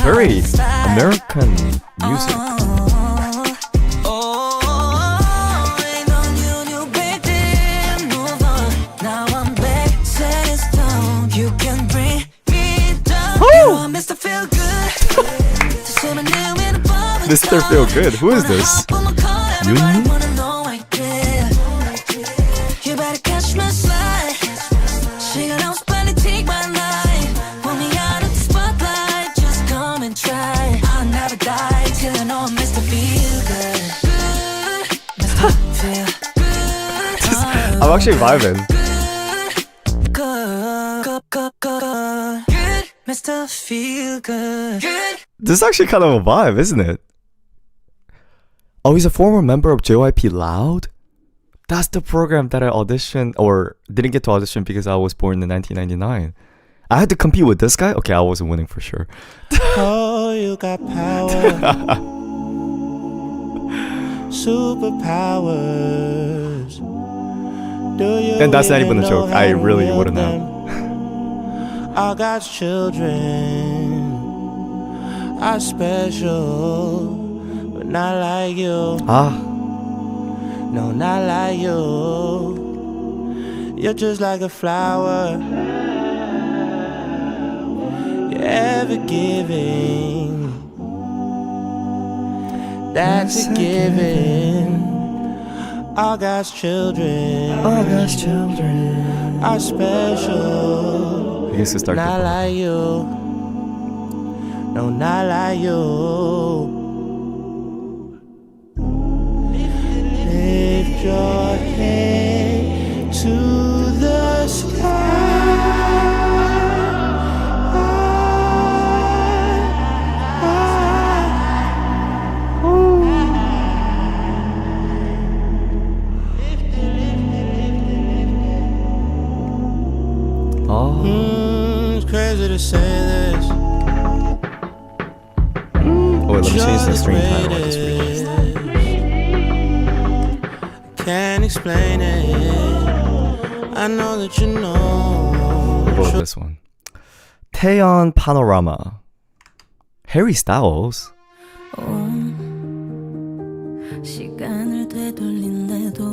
Very American music. Mr. Feel Good. Who is this? Yun? I'm actually vibing. Mr. Feel Good. This is actually kind of a vibe, isn't it? Oh, he's a former member of JYP Loud? That's the program that I auditioned or didn't get to audition because I was born in 1999. I had to compete with this guy? Okay, I wasn't winning for sure. Oh, you got power. Superpowers. And that's not even a joke. I really wouldn't have. All God's children are special, but not like you. No, not like you. You're just like a flower. You're ever giving. that's a given. All God's children are special. I guess to start Not the like you. No, not like you. Lift your head to the It's crazy to say this. Oh, wait, let me change the screen time on this request. Can't explain it. I know that you know. What about this one? 태연 Panorama. Harry Styles. 시간을 되돌린대도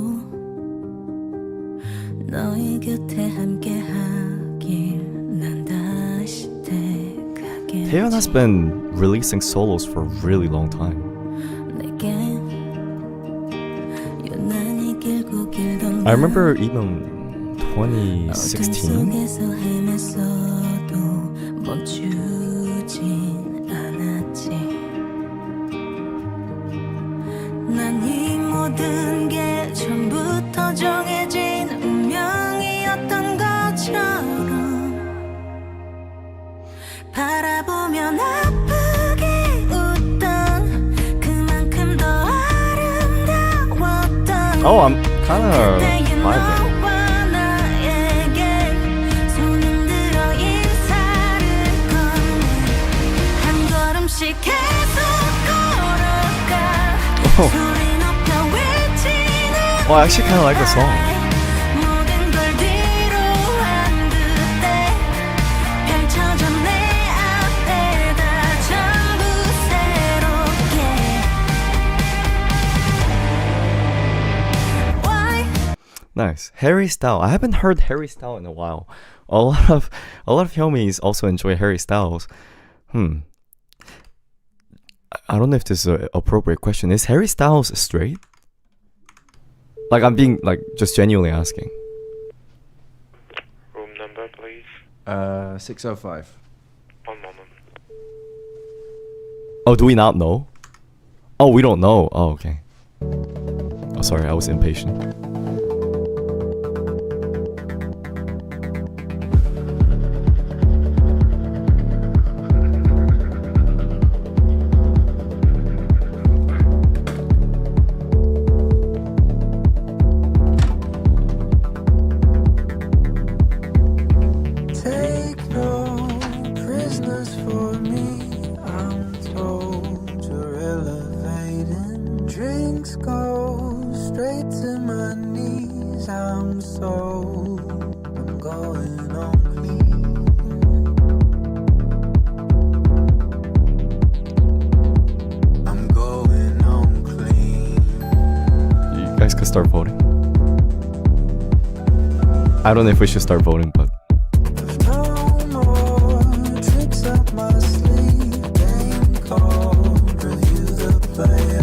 너의 곁에 함께하길 난 다시 택하게. Taeyeon has been releasing solos for a really long time. I remember even 2016. 난 이 모든 게 처음부터 정해진 운명이었던 것처럼 바라보면 아프게 웃던 그만큼 더 아름다웠던 Oh, I'm kind of vibing. 너와 나에게 손을 들어 인사를 건네 한 걸음씩 계속 걸어가 소리 높여 외치는 Oh, I actually kind of like the song. 모든 걸 뒤로 한 그때 펼쳐져 내 앞에다 전부 새롭게 Why? Nice. Harry Styles. I haven't heard Harry Styles in a while. A lot of homies also enjoy Harry Styles. I don't know if this is an appropriate question. Is Harry Styles straight? Like, I'm being, like, just genuinely asking. Room number, please. 605. One moment. Oh, do we not know? Oh, we don't know. Oh, okay. Oh, sorry, I was impatient. Take no prisoners for me. I'm told you're elevating. Drinks go straight to my knees. I'm sold. I'm going on clean. I'm going on clean. You guys could start voting. I don't know if we should start voting, but No more tricks up my sleeve. Game called, review the player.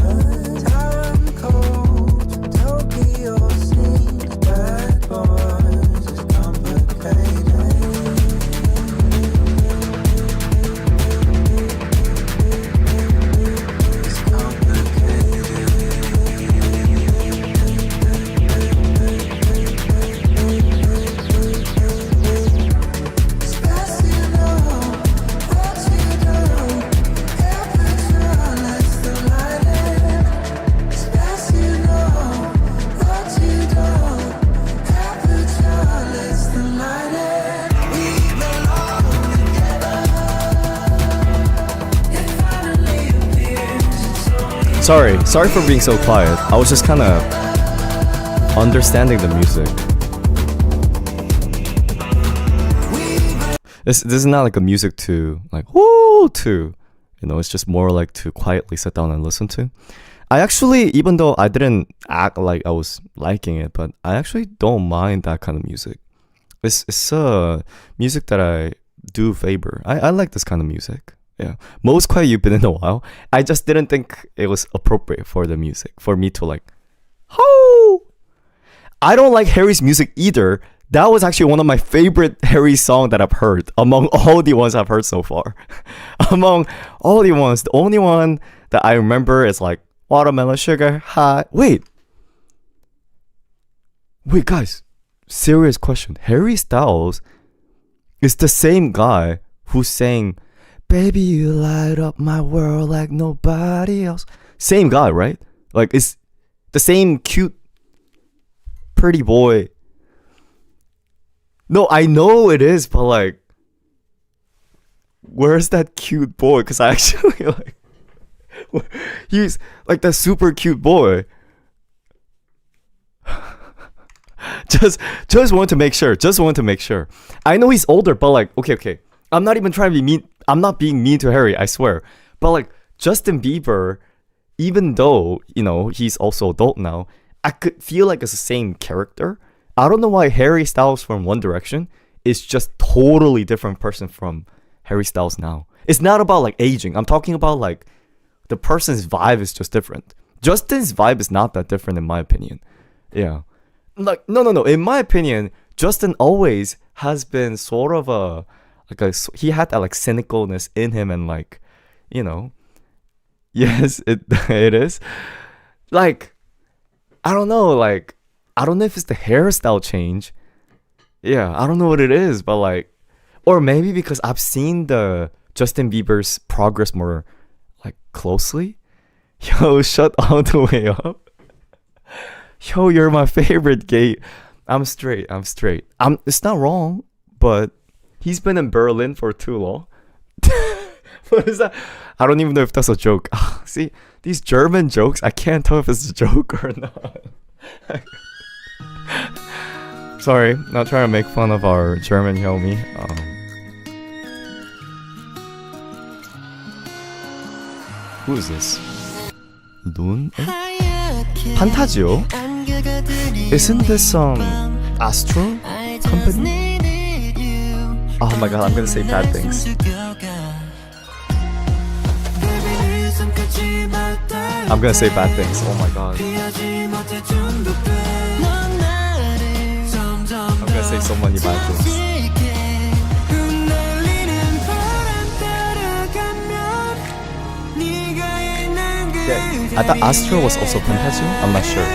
Time code, Tokyo scenes. Bad boys, it's complicated. It's Sorry for being so quiet. I was just kind of understanding the music. This is not like a music to like woo to, you know. It's just more like to quietly sit down and listen to. I actually, even though I didn't act like I was liking it, but I actually don't mind that kind of music. It's music that I do favor. I like this kind of music. Yeah. Most quiet you've been in a while. I just didn't think it was appropriate for the music. For me to like, oh! I don't like Harry's music either. That was actually one of my favorite Harry songs that I've heard among all the ones I've heard so far. Among all the ones, the only one that I remember is like Watermelon Sugar High. Wait, guys. Serious question. Harry Styles is the same guy who sang "Baby, you light up my world like nobody else." Same guy, right? Like, it's the same cute, pretty boy. No, I know it is, but like, where's that cute boy? Because I actually like, he's like that super cute boy. just want to make sure. Just want to make sure. I know he's older, but like, okay. I'm not even trying to be mean. I'm not being mean to Harry, I swear. But like, Justin Bieber, even though, you know, he's also adult now, I could feel like it's the same character. I don't know why Harry Styles from One Direction is just totally different person from Harry Styles now. It's not about like aging. I'm talking about like the person's vibe is just different. Justin's vibe is not that different in my opinion. Yeah. Like, no. In my opinion, Justin always has been sort of he had that like cynicalness in him and like, you know, yes, it is. Like, I don't know, like, I don't know if it's the hairstyle change. Yeah, I don't know what it is, but like, or maybe because I've seen the Justin Bieber's progress more like closely. Yo, shut all the way up. Yo, you're my favorite gay. I'm straight. It's not wrong, but he's been in Berlin for too long. What is that? I don't even know if that's a joke. See, these German jokes, I can't tell if it's a joke or not. Sorry, not trying to make fun of our German homie. Who is this? Loon? Fantagio? Isn't this Astro company? Oh my god, I'm gonna say bad things. I'm gonna say bad things. Oh my god. I'm gonna say so many bad things. Yeah, I thought Astro was also Fantagio. I'm not sure.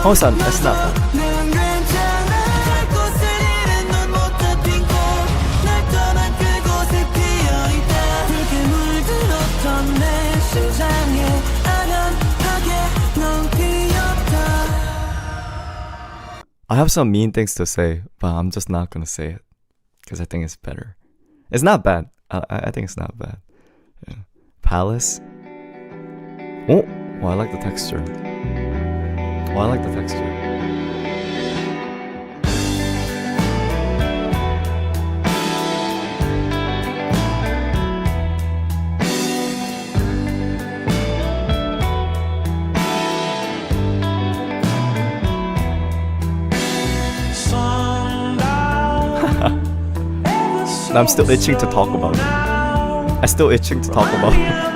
Oh, it's not that. I have some mean things to say, but I'm just not gonna say it because I think it's better. It's not bad. I think it's not bad. Yeah. Palace. Oh, I like the texture. I like the texture. I'm still itching to talk about it. I'm still itching to talk about it.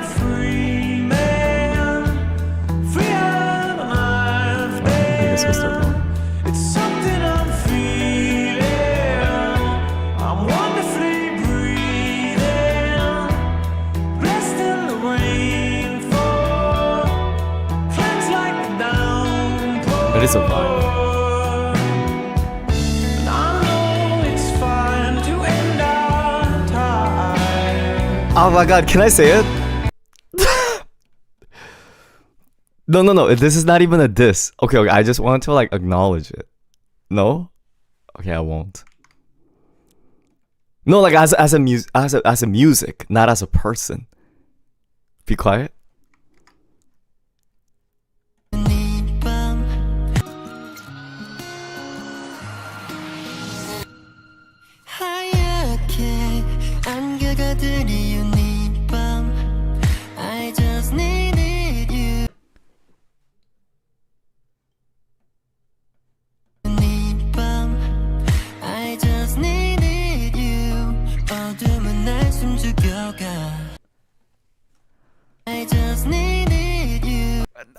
I guess we'll start going. It's something I'm feeling. I'm wonderfully breathing. Blessed in the rainfall. Cleanse like the downpour. It is a vibe. And I know it's fine to end our time. Oh my god, can I say it? No. This is not even a diss. Okay. I just want to like acknowledge it. No? Okay, I won't. No, like as a music, not as a person. Be quiet.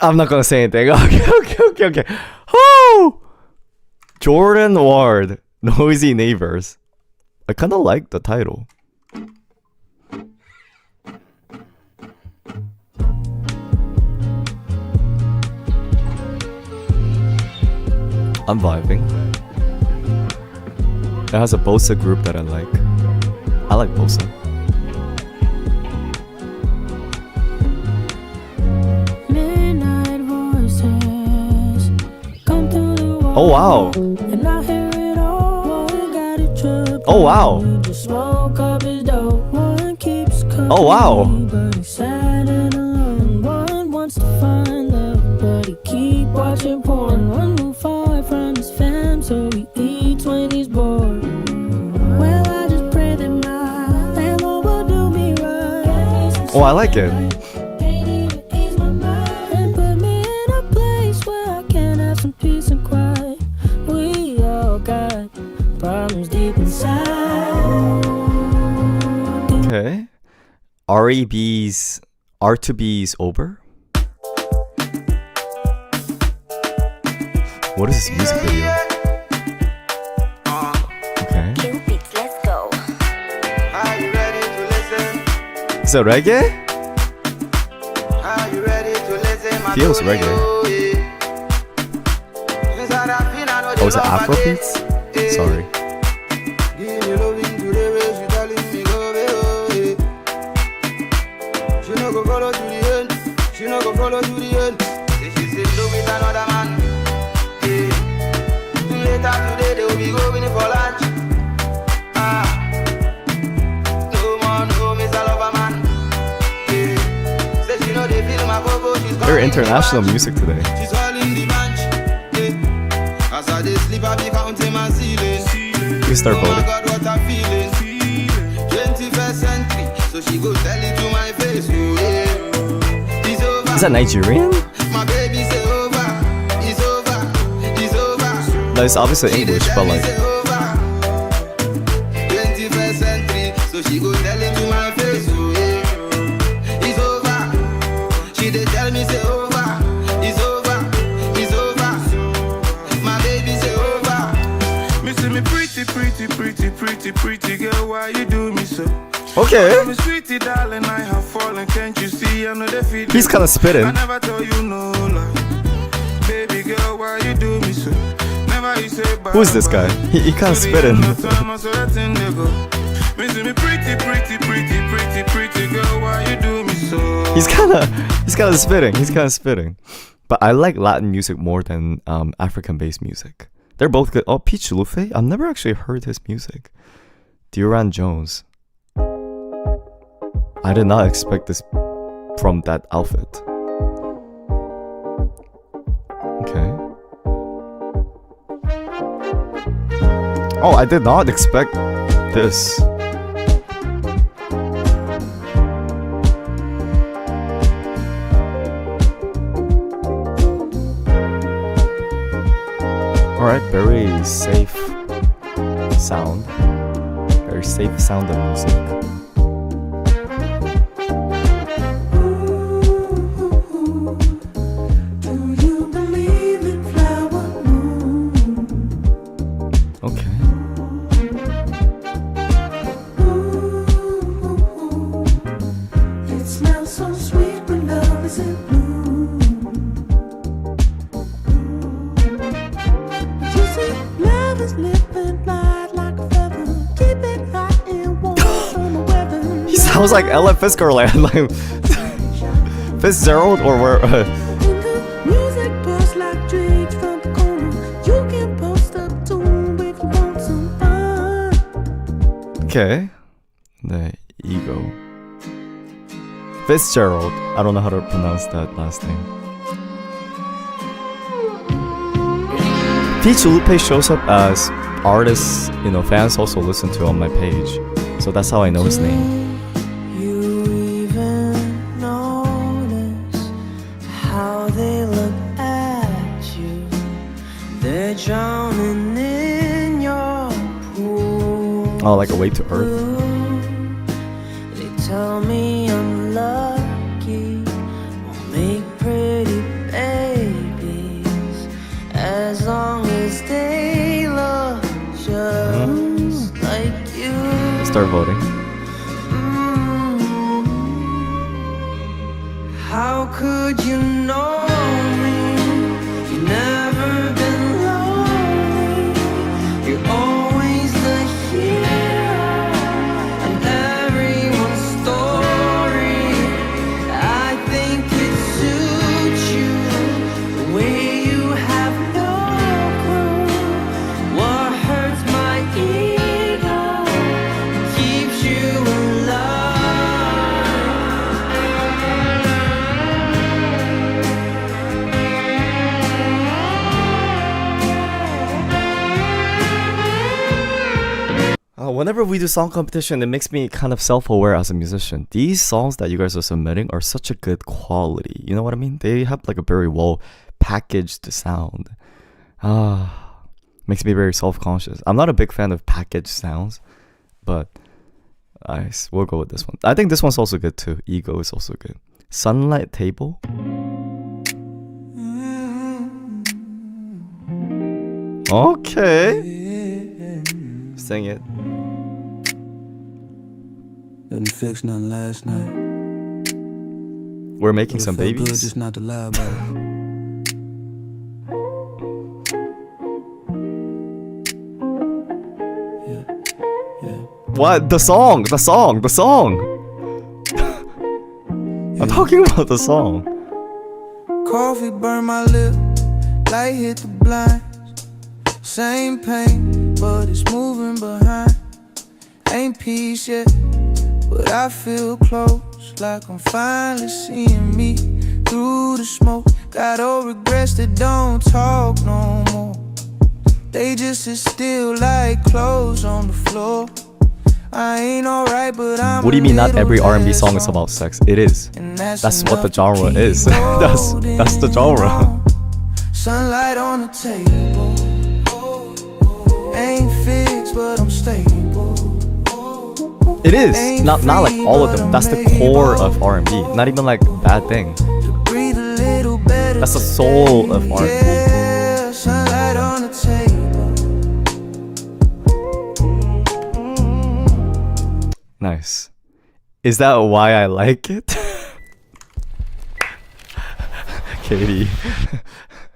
I'm not gonna say anything. Okay. Oh! Jordan Ward, Noisy Neighbors. I kind of like the title. I'm vibing. It has a bossa group that I like. I like bossa. Midnight voices come through the wall. Oh wow. And I hear it all. One got it tripped. Oh wow. Just smoke up his dope. One keeps coming. Oh wow. But he's sad and alone. One wants to find love, but he keep watching porn. One move far from his fam, so he eats when he's bored. Well, I just pray that my landlord will do me right. Oh, I like it. Can't even ease my mind and put me in a place where I can have some peace and quiet. We all got problems deep inside. Okay. R2B's Ober? What is this music video? Okay. Let's go. Are you ready to listen? Is that reggae? Are you ready to listen? My Feels story, reggae. oh, yeah. Inside I feel I know the Oh, is it love I Afrobeats? get, eh. Sorry. Give me loving to the way she telling me go, oh, yeah. She no go follow to the end. She no go follow to the end. Say she's in love with another man. Yeah. Later today they will be going for lunch. Ah. No more, no Mr. Lover man. Yeah. Say she know they feel my go. She's Very calling international the bunch. music today. She's all in the bunch. Yeah. As I dey sleep, I be counting my ceiling. You start Oh my voting. God, what I'm feeling. 21st century, so she go tell it to my face. Oh yeah, it's over. Is that Nigerian? My baby say over. It's over. It's over. No, it's obviously She dey English, tell but me like, say over. 21st century, so she go tell it to my face. Oh yeah, it's over. She dey tell me say over. It's over. It's over. My baby say over. Missing me pretty girl, why you do me so? okay. I'm a sweetie darling, I have fallen, can't you see? I know the feeling. He's kind of spitting. I never tell you no lie. Baby girl, why you do me so? Never you say bye. Who's this guy? He kind of spitting. Missing me pretty girl, why you do me so? He's kind of spitting. But I like Latin music more than African-based music. They're both good. Oh, Peach Luffy? I've never actually heard his music. Duran Jones. I did not expect this from that outfit. Okay. Oh, I did not expect this. Alright, very safe sound. Very safe sound of music. Okay. It smells so sweet when love is in bloom. You see, love is living light like a feather. Keep it hot and warm from the weather. He sounds like Ella Fitzgerald. Like Fitzgerald or where? Music bursts like drinks from the corner. You can post up to if you want some fun. Okay. The ego. Fitzgerald. I don't know how to pronounce that last name. Peach Lupe shows up as artists, fans also listen to on my page. So that's how I know his name. You even notice how they look at you. They're drowning in your pool. Oh, like a way to Earth. They tell me I'm lucky. Won't make pretty as long as they love just like you. Start voting. How could you know me? You've never been lonely. You're always the hero in everyone's story. I think it suits you the way you have no clue. What hurts my ego keeps you alive. Whenever we do song competition, it makes me kind of self-aware as a musician. These songs that you guys are submitting are such a good quality. You know what I mean? They have like a very well packaged sound. Makes me very self-conscious. I'm not a big fan of packaged sounds, but we'll go with this one. I think this one's also good too. Ego is also good. Sunlight Table. Okay. Sing it. Didn't fix nothing last night. We're making some Felt good babies. just not to lie about it. What? The song! I'm talking about the song. Coffee burned my lip, light hit the blinds. Same pain, but it's moving behind. Ain't peace yet, but I feel close, like I'm finally seeing me through the smoke. Got old regrets that don't talk no more. They just sit still like clothes on the floor. I ain't alright, but I'm What do you mean not every little R&B song less is about sex? on. It is. And That's what the enough to genre keep is. That's the genre. holding on. Sunlight on the table. Ain't fixed, but I'm stable. It is. Not like all of them. That's the core of R&B. Not even like bad thing. Breathe a little better. That's the soul of R&B. Yeah, sunlight on the table. Nice. Is that why I like it? Katie.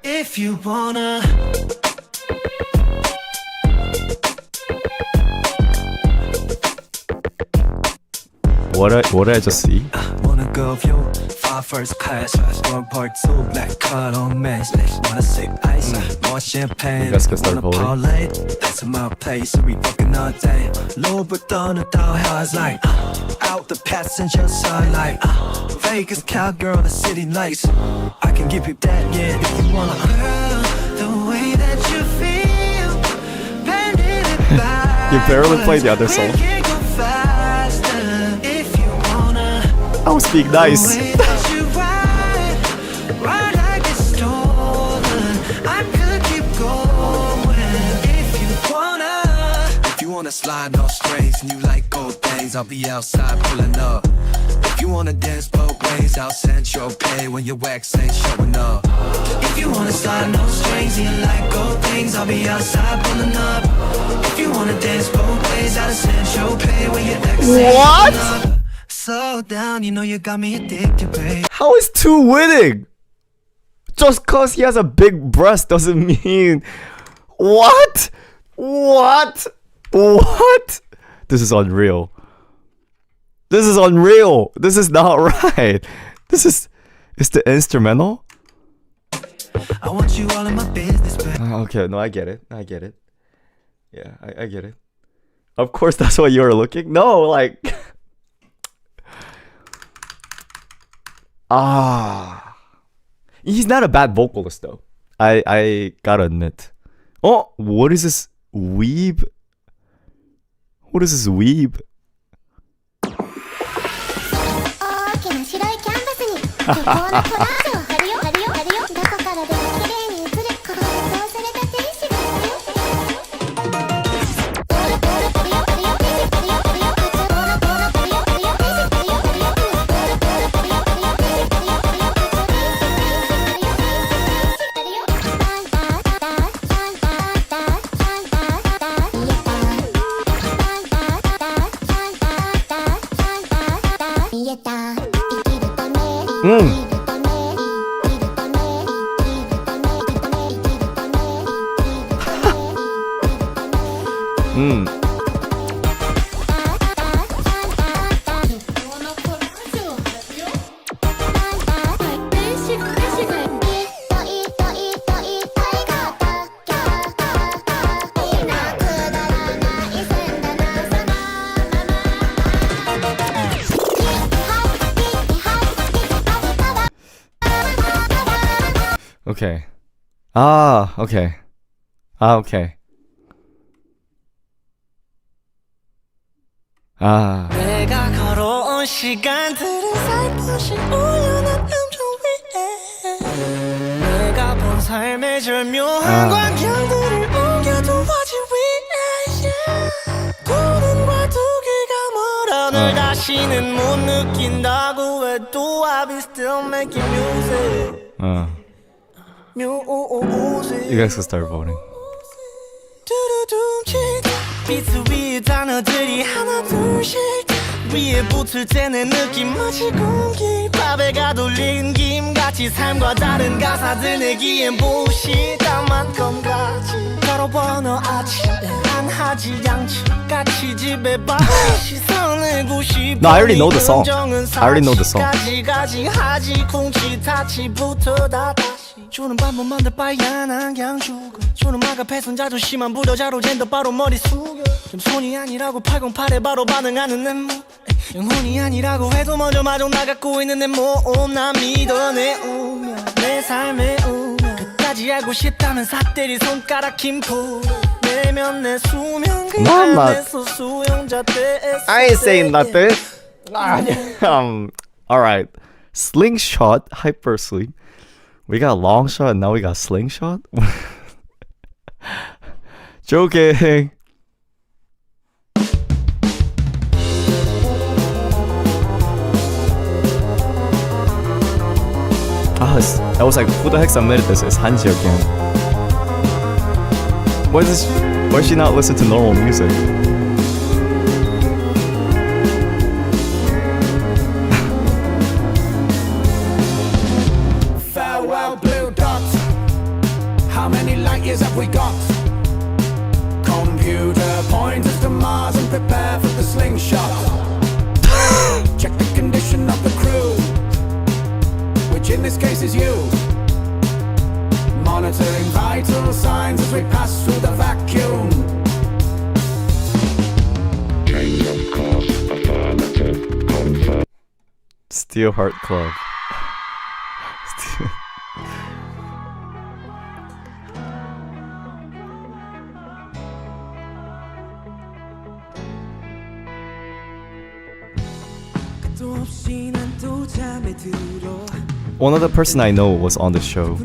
If you wanna. What did I just see? Wanna go view, fly first class. One part two, black card on mask. Wanna sip ice, more champagne. You guys can start Wanna voting. parlay, that's my place. So we fucking all day. Louboutin, the dollhouse like out the passenger side like Vegas cowgirl, the city lights. I can give you that, yeah, if you wanna. Girl, the way that you feel, bending it back. You barely played the other song. We can go faster if you wanna. I will speak nice. The way that you ride like it's stolen. I could keep going if you wanna. If you wanna slide no strings and you like gold things, I'll be outside pulling up. If you wanna dance both ways, I'll send your pay when your wax ain't showing up. If you wanna slide no strings and you like gold things, I'll be outside pulling up. If you wanna dance both ways, I'll send your pay when your ex ain't What? showing up. Slow down, you know you got me addicted, babe. How is 2 winning? Just cause he has a big breast doesn't mean... What? What? What? This is unreal. This is unreal. This is not right. This is... Is the instrumental? I want you all in my business, babe. Okay, no, I get it. I get it. Yeah, I get it. Of course, that's what you were looking. No, like... He's not a bad vocalist though. I gotta admit. Oh, what is this weeb? What is this weeb? 大きな白いキャンバスに巨峰のコラージュを貼るよ貼るよ貼るよどこからでも綺麗に映る乾燥された天使が貼るよ貼るよ貼るよ貼るよ天使貼るよ貼るよ貼るよ貼るよ貼るよ天使貼るよ貼るよ貼るよ貼るよ貼るよ天使貼るよ Okay. Ah, okay. Ah, okay. Ah. 내가 걸어온 시간들은 살포시 올려놓은 음정 위에 내가 본 삶의 절묘한 광경들을 옮겨두어진 위에 구름과 두 귀가 멀어 널 다시는 못 느낀다고 해도 I be still making music You guys can start voting. 비트 위에 단어들이 하나 둘씩 위에 붙을 때 내 느낌 마치 공기 밥에 가돌린 김같이 삶과 다른 가사들 내기엔 부시 다만 건가지 바로 번호 아침에 안 하지 양치 같이 집에 봐 시선을 90 No, I already know the song. I already know the song. 가지 하지 콩치 타치부터 다 다시 주는 반복만 더 빠얀한 양주가 주는 막 앞에선 자존심만 부려자로 젠더 바로 머리 숙여 좀 손이 아니라고 808에 바로 반응하는 내 몸 영혼이 아니라고 해도 먼저 마중 나갖고 있는 내 몸 나 믿어 내 운명 내 삶의 운명 끝까지 알고 싶다면 삿대리 손가락 김포 내면 내 수명 그 안에서 수용자 때 I ain't saying nothing. Alright. Slingshot, hyper sleep. We got long shot and now we got slingshot? Joking. I was like, who the heck submitted this? It's Hanji again. Why does she not listen to normal music? Farewell, blue dot. How many light years have we got? Computer point us to Mars and prepare for the slingshot. Check the condition of the crew, which in this case is you. Monitoring vital signs as we pass through the vacuum. Steel Heart Club. One other person I know was on the show,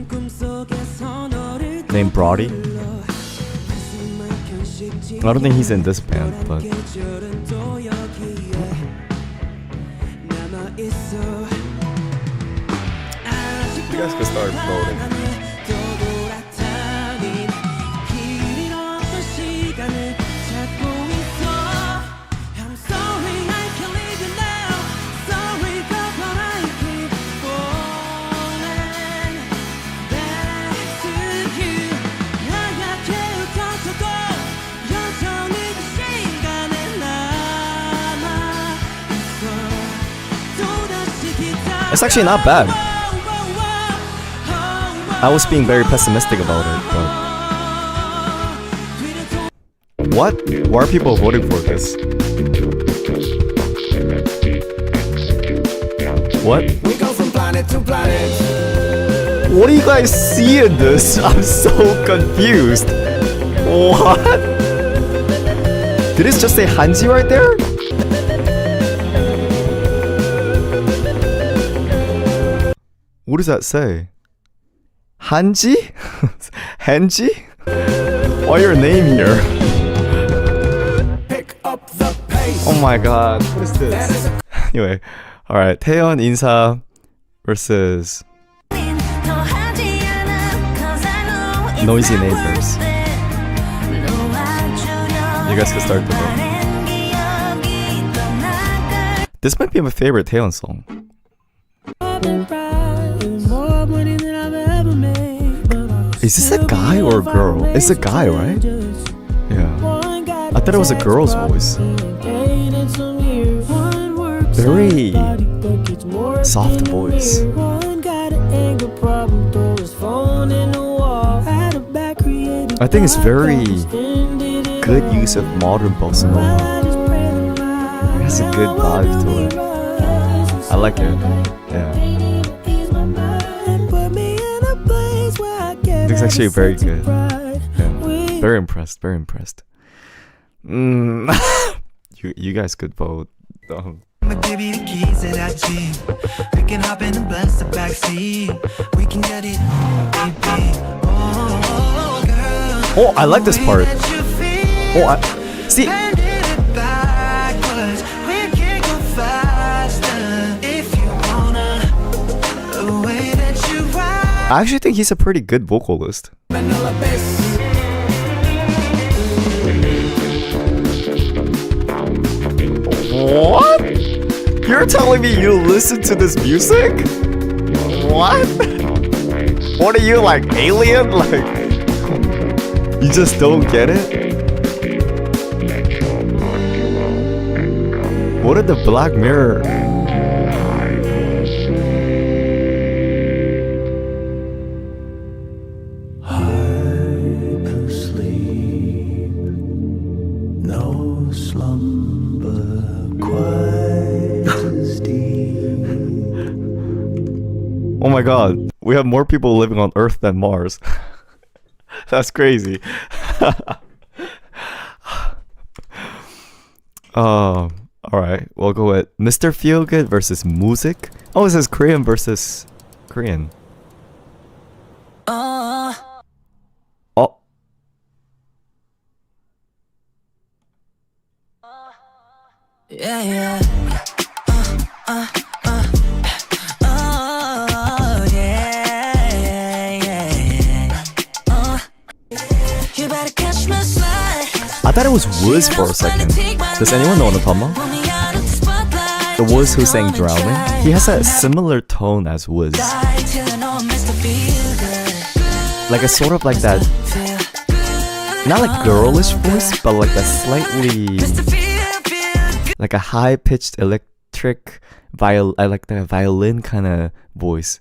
named Brody. I don't think he's in this band, but you guys can start voting. It's actually not bad. I was being very pessimistic about it, but what? Why are people voting for this? What? We go from planet to planet. What do you guys see in this? I'm so confused. What? Did it just say Hanji right there? What does that say? Hanji? Hanji? Why your name here? Pick up the pace. Oh my god, what is this? Anyway, alright, 태연 인사 versus Noisy Neighbors. You guys can start the vote. This might be my favorite 태연 song. Is this a guy or a girl? It's a guy, right? Yeah. I thought it was a girl's voice. Very soft voice. I think it's very good use of modern bossa nova. It has a good vibe to it. I like it. Yeah. It's actually very good. Yeah. Very impressed. Very impressed. You guys could vote. I'ma give you the keys to that Jeep. We can hop in and bless the backseat. We can get it, baby. Oh, girl. Oh, I like this part. Oh, I see. I actually think he's a pretty good vocalist. What? You're telling me you listen to this music? What? What are you, like, alien? Like, you just don't get it? What are the Black Mirror? Oh my god, we have more people living on Earth than Mars. That's crazy. Alright, we'll go with Mr. Feelgood versus Music. Oh, it says Korean versus Korean. Oh. Yeah, yeah. I thought it was Wiz for a second. Does anyone know what I'm talking about? The Wiz who sang Drowning? He has a similar tone as Wiz. Like a sort of like that, not like girlish voice, but like a slightly, like a high-pitched electric violin, I like the violin kind of voice.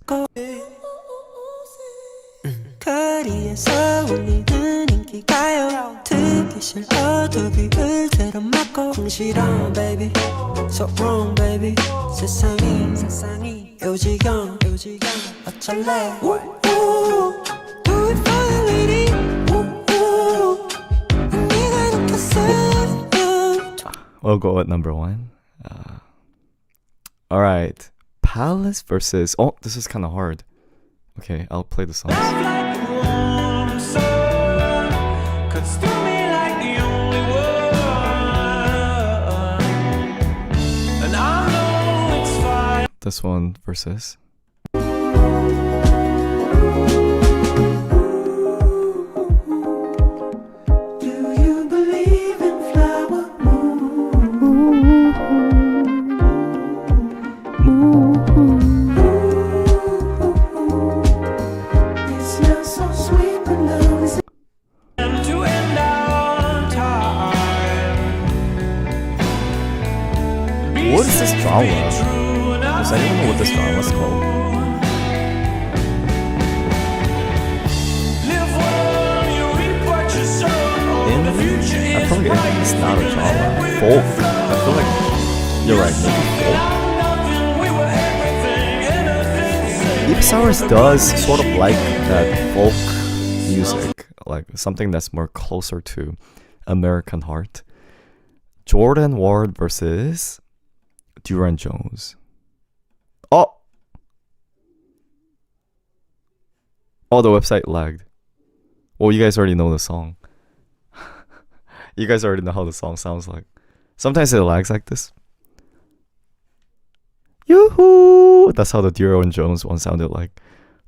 We'll go at number one. Alright. Palace versus... Oh, this is kind of hard. Okay, I'll play the songs. This one versus... What is this genre? Does anyone know what this genre is called? I feel like it's not a genre. Folk. I feel like you're right, maybe folk. Ipsaurus does sort of like that folk music, like something that's more closer to American heart. Jordan Ward versus Duran Jones. Oh, the website lagged. Well, you guys already know the song. You guys already know how the song sounds like. Sometimes it lags like this. Yoo-hoo! That's how the Duran Jones one sounded like.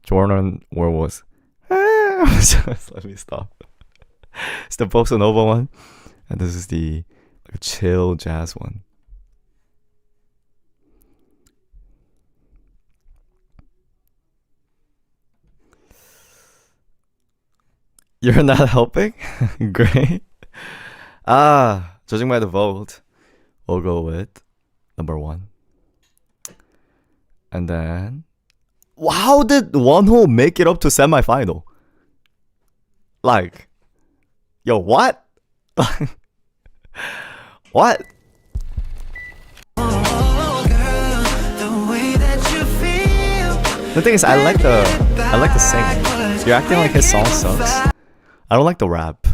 Jordan Ward was. Let me stop. It's the bossa nova one, and this is the like, chill jazz one. You're not helping? Great. Judging by the vote, we'll go with number 1. And then, how did Wonho make it up to semifinal? Like, yo, what? What? The thing is, I like the singing. You're acting like his song sucks. I don't like the rap.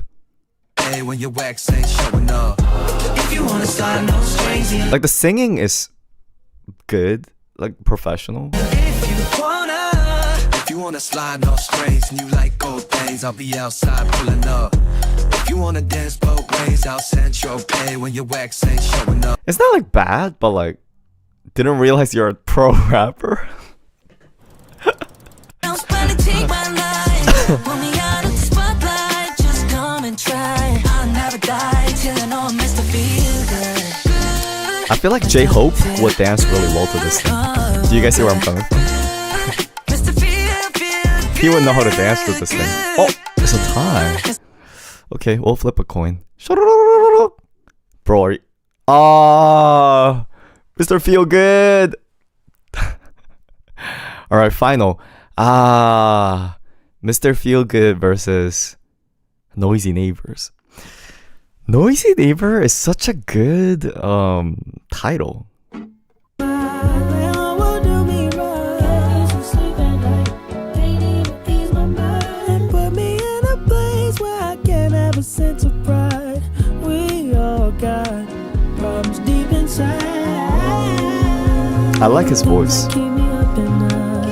Like the singing is good, like professional. If you wanna slide no strings and you like gold things, I'll be outside pulling up. If you wanna dance both ways, I'll send your pay when your wax ain't showing up. It's not like bad, but like, didn't realize you're a pro rapper. I feel like J-Hope would dance really well to this thing. Do you guys see where I'm coming from? He would know how to dance to this thing. Oh, it's a tie. Okay, we'll flip a coin. Bro, are you... Mr. Feel Good. Alright, final. Mr. Feel Good versus Noisy Neighbors. Noisy Neighbor is such a good title. I like his voice.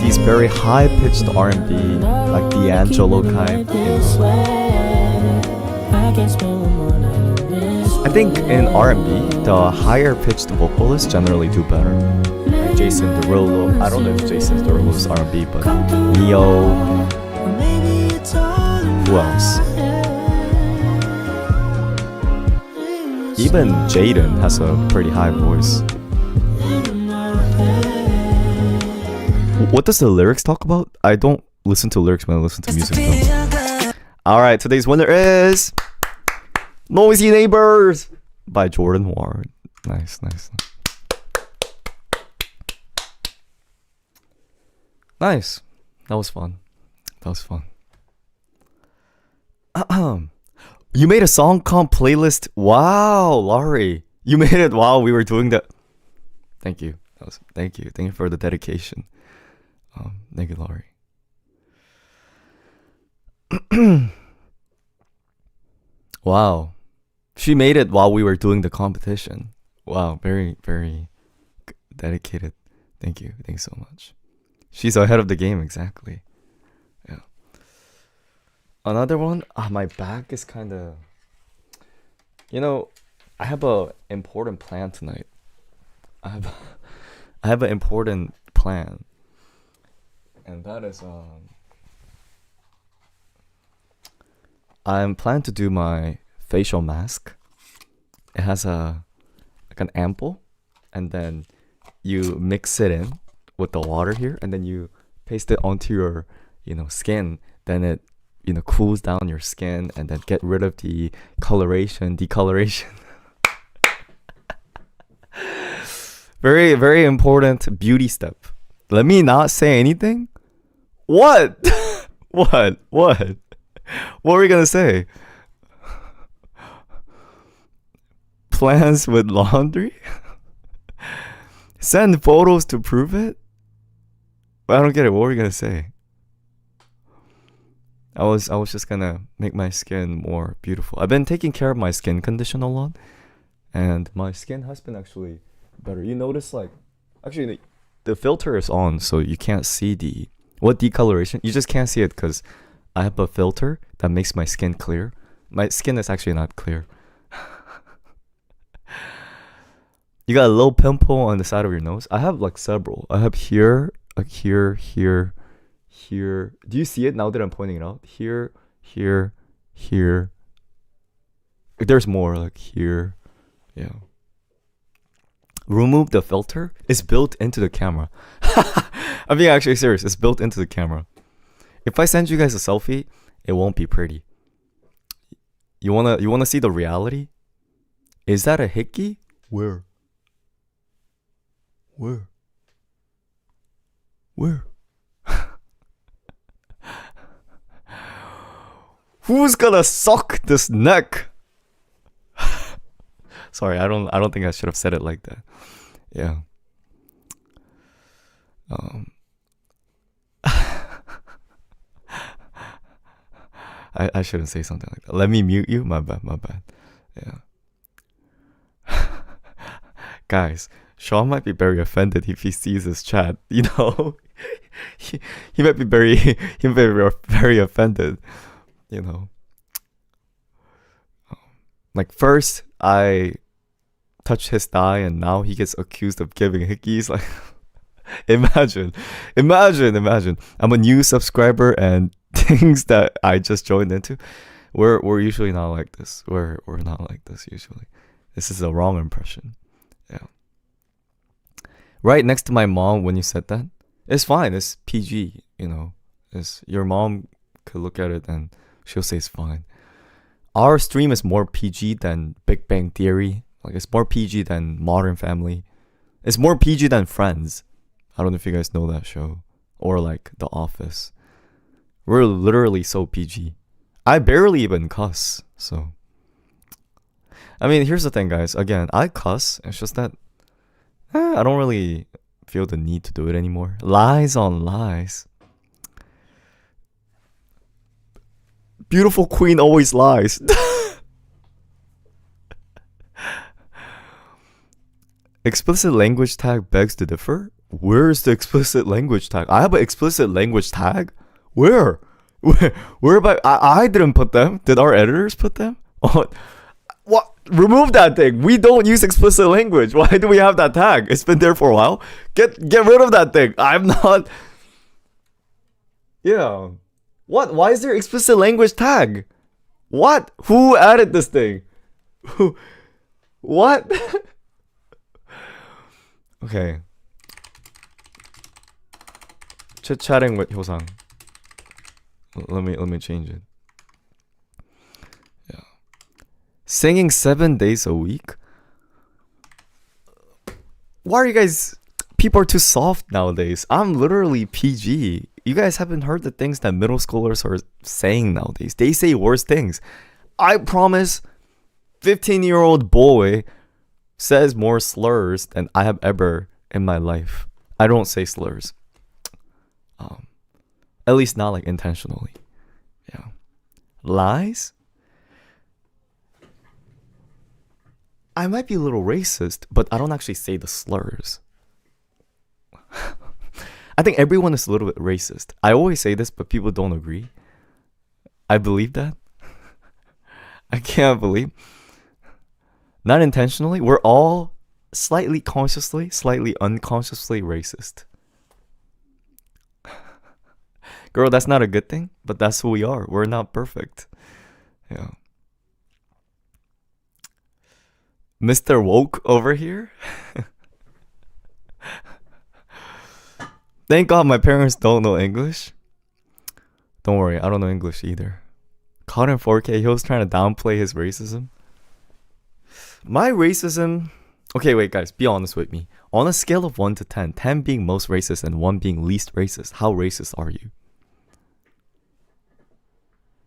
He's very high-pitched R&B, like D'Angelo kind. I think in R&B, the higher-pitched vocalists generally do better. Like Jason Derulo. I don't know if Jason Derulo's R&B, but Neo. Who else? Even Jaden has a pretty high voice. What does the lyrics talk about? I don't listen to lyrics when I listen to music though. Alright, today's winner is Noisy Neighbors by Jordan Ward. Nice. Nice. That was fun. You made a song comp playlist. Wow, Laurie. You made it while we were doing that. Thank you. Thank you for the dedication. Thank you, Laurie. Wow. She made it while we were doing the competition. Wow, very, very dedicated. Thank you. Thanks so much. She's ahead of the game, exactly. Yeah. Another one, my back is kind of... I have a important plan tonight. I have an important plan. And that is I'm planning to do my facial mask. It has an ampoule, and then you mix it in with the water here, and then you paste it onto your skin. Then it cools down your skin, and then get rid of the decoloration. Very, very important beauty step. Let me not say anything. What? What were we gonna say? Plans with laundry? Send photos to prove it? I don't get it. What were we gonna say? I was just gonna make my skin more beautiful. I've been taking care of my skin condition a lot, and my skin has been actually better. You notice actually the filter is on, so you can't see what decoloration. You just can't see it because I have a filter that makes my skin clear. My skin is actually not clear. You got a little pimple on the side of your nose. I have several. I have here, here. Do you see it now that I'm pointing it out? Here. There's more here. Yeah. Remove the filter. It's built into the camera. I'm being actually serious. It's built into the camera. If I send you guys a selfie, it won't be pretty. You wanna see the reality? Is that a hickey? Where? Where? Where? Who's gonna suck this neck? Sorry, I don't think I should have said it like that. Yeah. I shouldn't say something like that. Let me mute you. My bad. Yeah. Guys, Sean might be very offended if he sees this chat. You know, he might be very very offended. You know, like first I touched his thigh and now he gets accused of giving hickeys. Like, imagine. I'm a new subscriber and things that I just joined into. We're usually not like this. We're not like this usually. This is a wrong impression. Yeah. Right next to my mom when you said that. It's fine. It's PG, you know. It's your mom could look at it and she'll say it's fine. Our stream is more PG than Big Bang Theory. Like it's more PG than Modern Family. It's more PG than Friends. I don't know if you guys know that show. Or like The Office. We're literally so PG. I barely even cuss. So I mean, here's the thing, guys. Again, I cuss. It's just that I don't really feel the need to do it anymore. Lies on lies. Beautiful queen always lies. Explicit language tag begs to differ. Where's the explicit language tag? I have an explicit language tag. Where? I didn't put them. Did our editors put them? Oh, what? Remove that thing. We don't use explicit language. Why do we have that tag? It's been there for a while. Get rid of that thing. I'm not. Yeah. What? Why is there explicit language tag? What? Who added this thing? What? Okay. Chit-chatting with Hyosang. Let me change it. Yeah. Singing 7 days a week? Why are you guys... People are too soft nowadays. I'm literally PG. You guys haven't heard the things that middle schoolers are saying nowadays. They say worse things. I promise 15-year-old boy says more slurs than I have ever in my life. I don't say slurs. At least not like intentionally. Yeah. Lies? I might be a little racist, but I don't actually say the slurs. I think everyone is a little bit racist. I always say this, but people don't agree. I believe that. I can't believe. Not intentionally. We're all slightly consciously, slightly unconsciously racist. Girl, that's not a good thing, but that's who we are. We're not perfect. Yeah. Mr. Woke over here. Thank God my parents don't know English. Don't worry, I don't know English either. Caught in 4K, he was trying to downplay his racism. My racism... Okay, wait guys, be honest with me. On a scale of 1 to 10, 10 being most racist and 1 being least racist, how racist are you?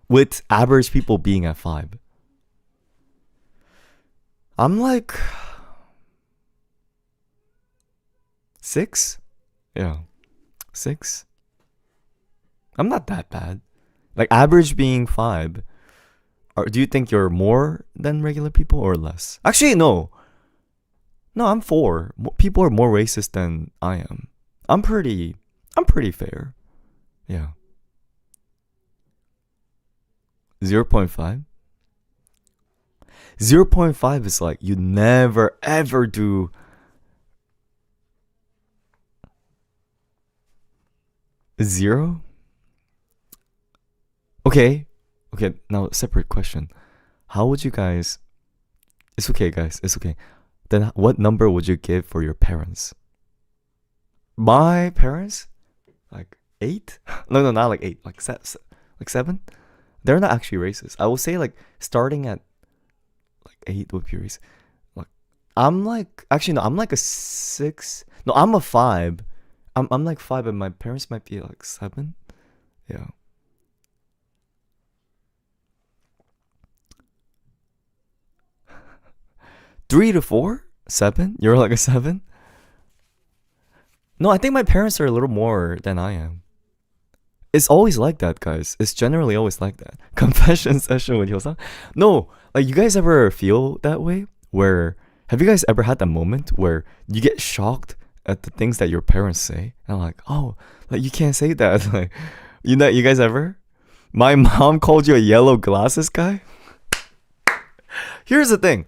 With average people being at 5. I'm like... 6? Yeah. 6? I'm not that bad. Like average being 5. Or do you think you're more than regular people or less? Actually, no. No, I'm 4. People are more racist than I am. I'm pretty fair. Yeah. 0.5? 0.5 is like you never ever do. Zero? Okay, now separate question. How would you guys... It's okay guys, it's okay. Then what number would you give for your parents? My parents? Like 8? No, not like 8, like 7? They're not actually racist. I will say like starting at like 8 would be racist. Like I'm like actually no, I'm like a 6. No, I'm a 5. I'm like 5 and my parents might be like 7. Yeah. Three to 4? 7? You're like a 7? No, I think my parents are a little more than I am. It's always like that, guys. It's generally always like that. Confession session with Hyosang. No, like you guys ever feel that way? Where have you guys ever had that moment where you get shocked at the things that your parents say? And I'm like, oh, like you can't say that. Like, you guys ever? My mom called you a yellow glasses guy. Here's the thing.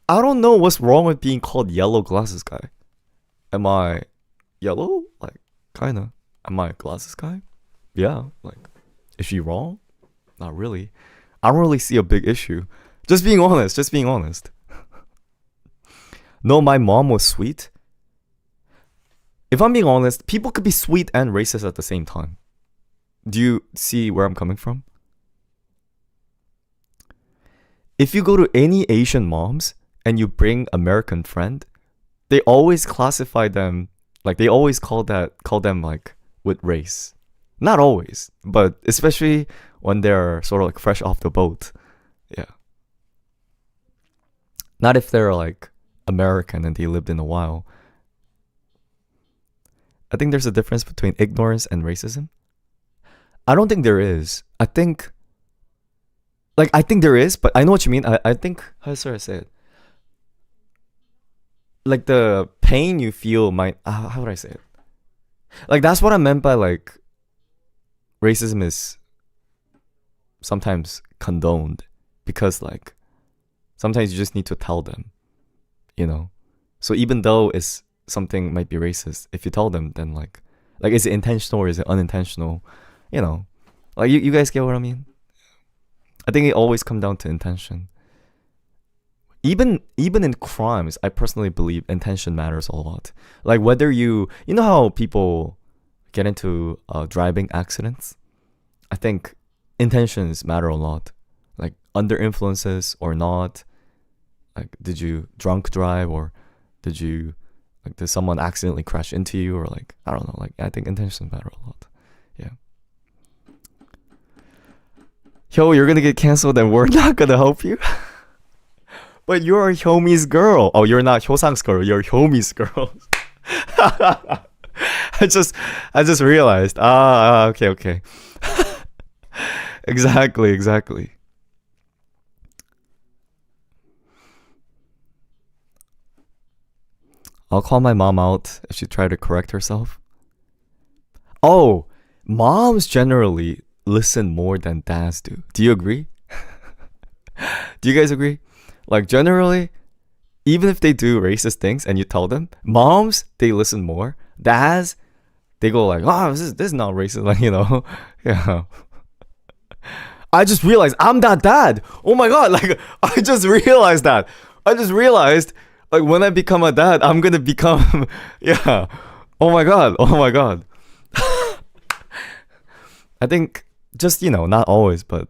I don't know what's wrong with being called yellow glasses guy. Am I yellow? Like, kinda. Am I a glasses guy? Yeah. Like, is she wrong? Not really. I don't really see a big issue. Just being honest. No, my mom was sweet. If I'm being honest, people could be sweet and racist at the same time. Do you see where I'm coming from? If you go to any Asian moms and you bring American friend, they always classify them like they always call them like with race. Not always, but especially when they're sort of like fresh off the boat. Yeah. Not if they're like American and they lived in a while. I think there's a difference between ignorance and racism. I don't think there is. I think there is, but I know what you mean. I think, how should I say it? Like the pain you feel might, how would I say it? Like that's what I meant by like racism is sometimes condoned because like sometimes you just need to tell them, you know? So even though it's something might be racist, if you tell them, then like is it intentional or is it unintentional? You know, like you guys get what I mean? I think it always comes down to intention. Even in crimes, I personally believe intention matters a lot. Like whether you know how people get into driving accidents? I think intentions matter a lot. Like under influences or not. Like did you drunk drive or did someone accidentally crash into you or like I don't know. Like I think intentions matter a lot. Yeah. Yo, you're gonna get canceled and we're not gonna help you. But you're Hyomi's girl. Oh, you're not Hyosang's girl. You're Hyomi's girl. I just realized. Okay. Exactly. I'll call my mom out if she tried to correct herself. Oh, moms generally listen more than dads do. Do you agree? Do you guys agree? Like generally, even if they do racist things and you tell them, moms, they listen more. Dads, they go like, oh, this is not racist. Like, you know, yeah. I just realized I'm that dad. Oh my God. Like, I just realized that. Like when I become a dad, I'm going to become, yeah. Oh my God. I think just, you know, not always, but,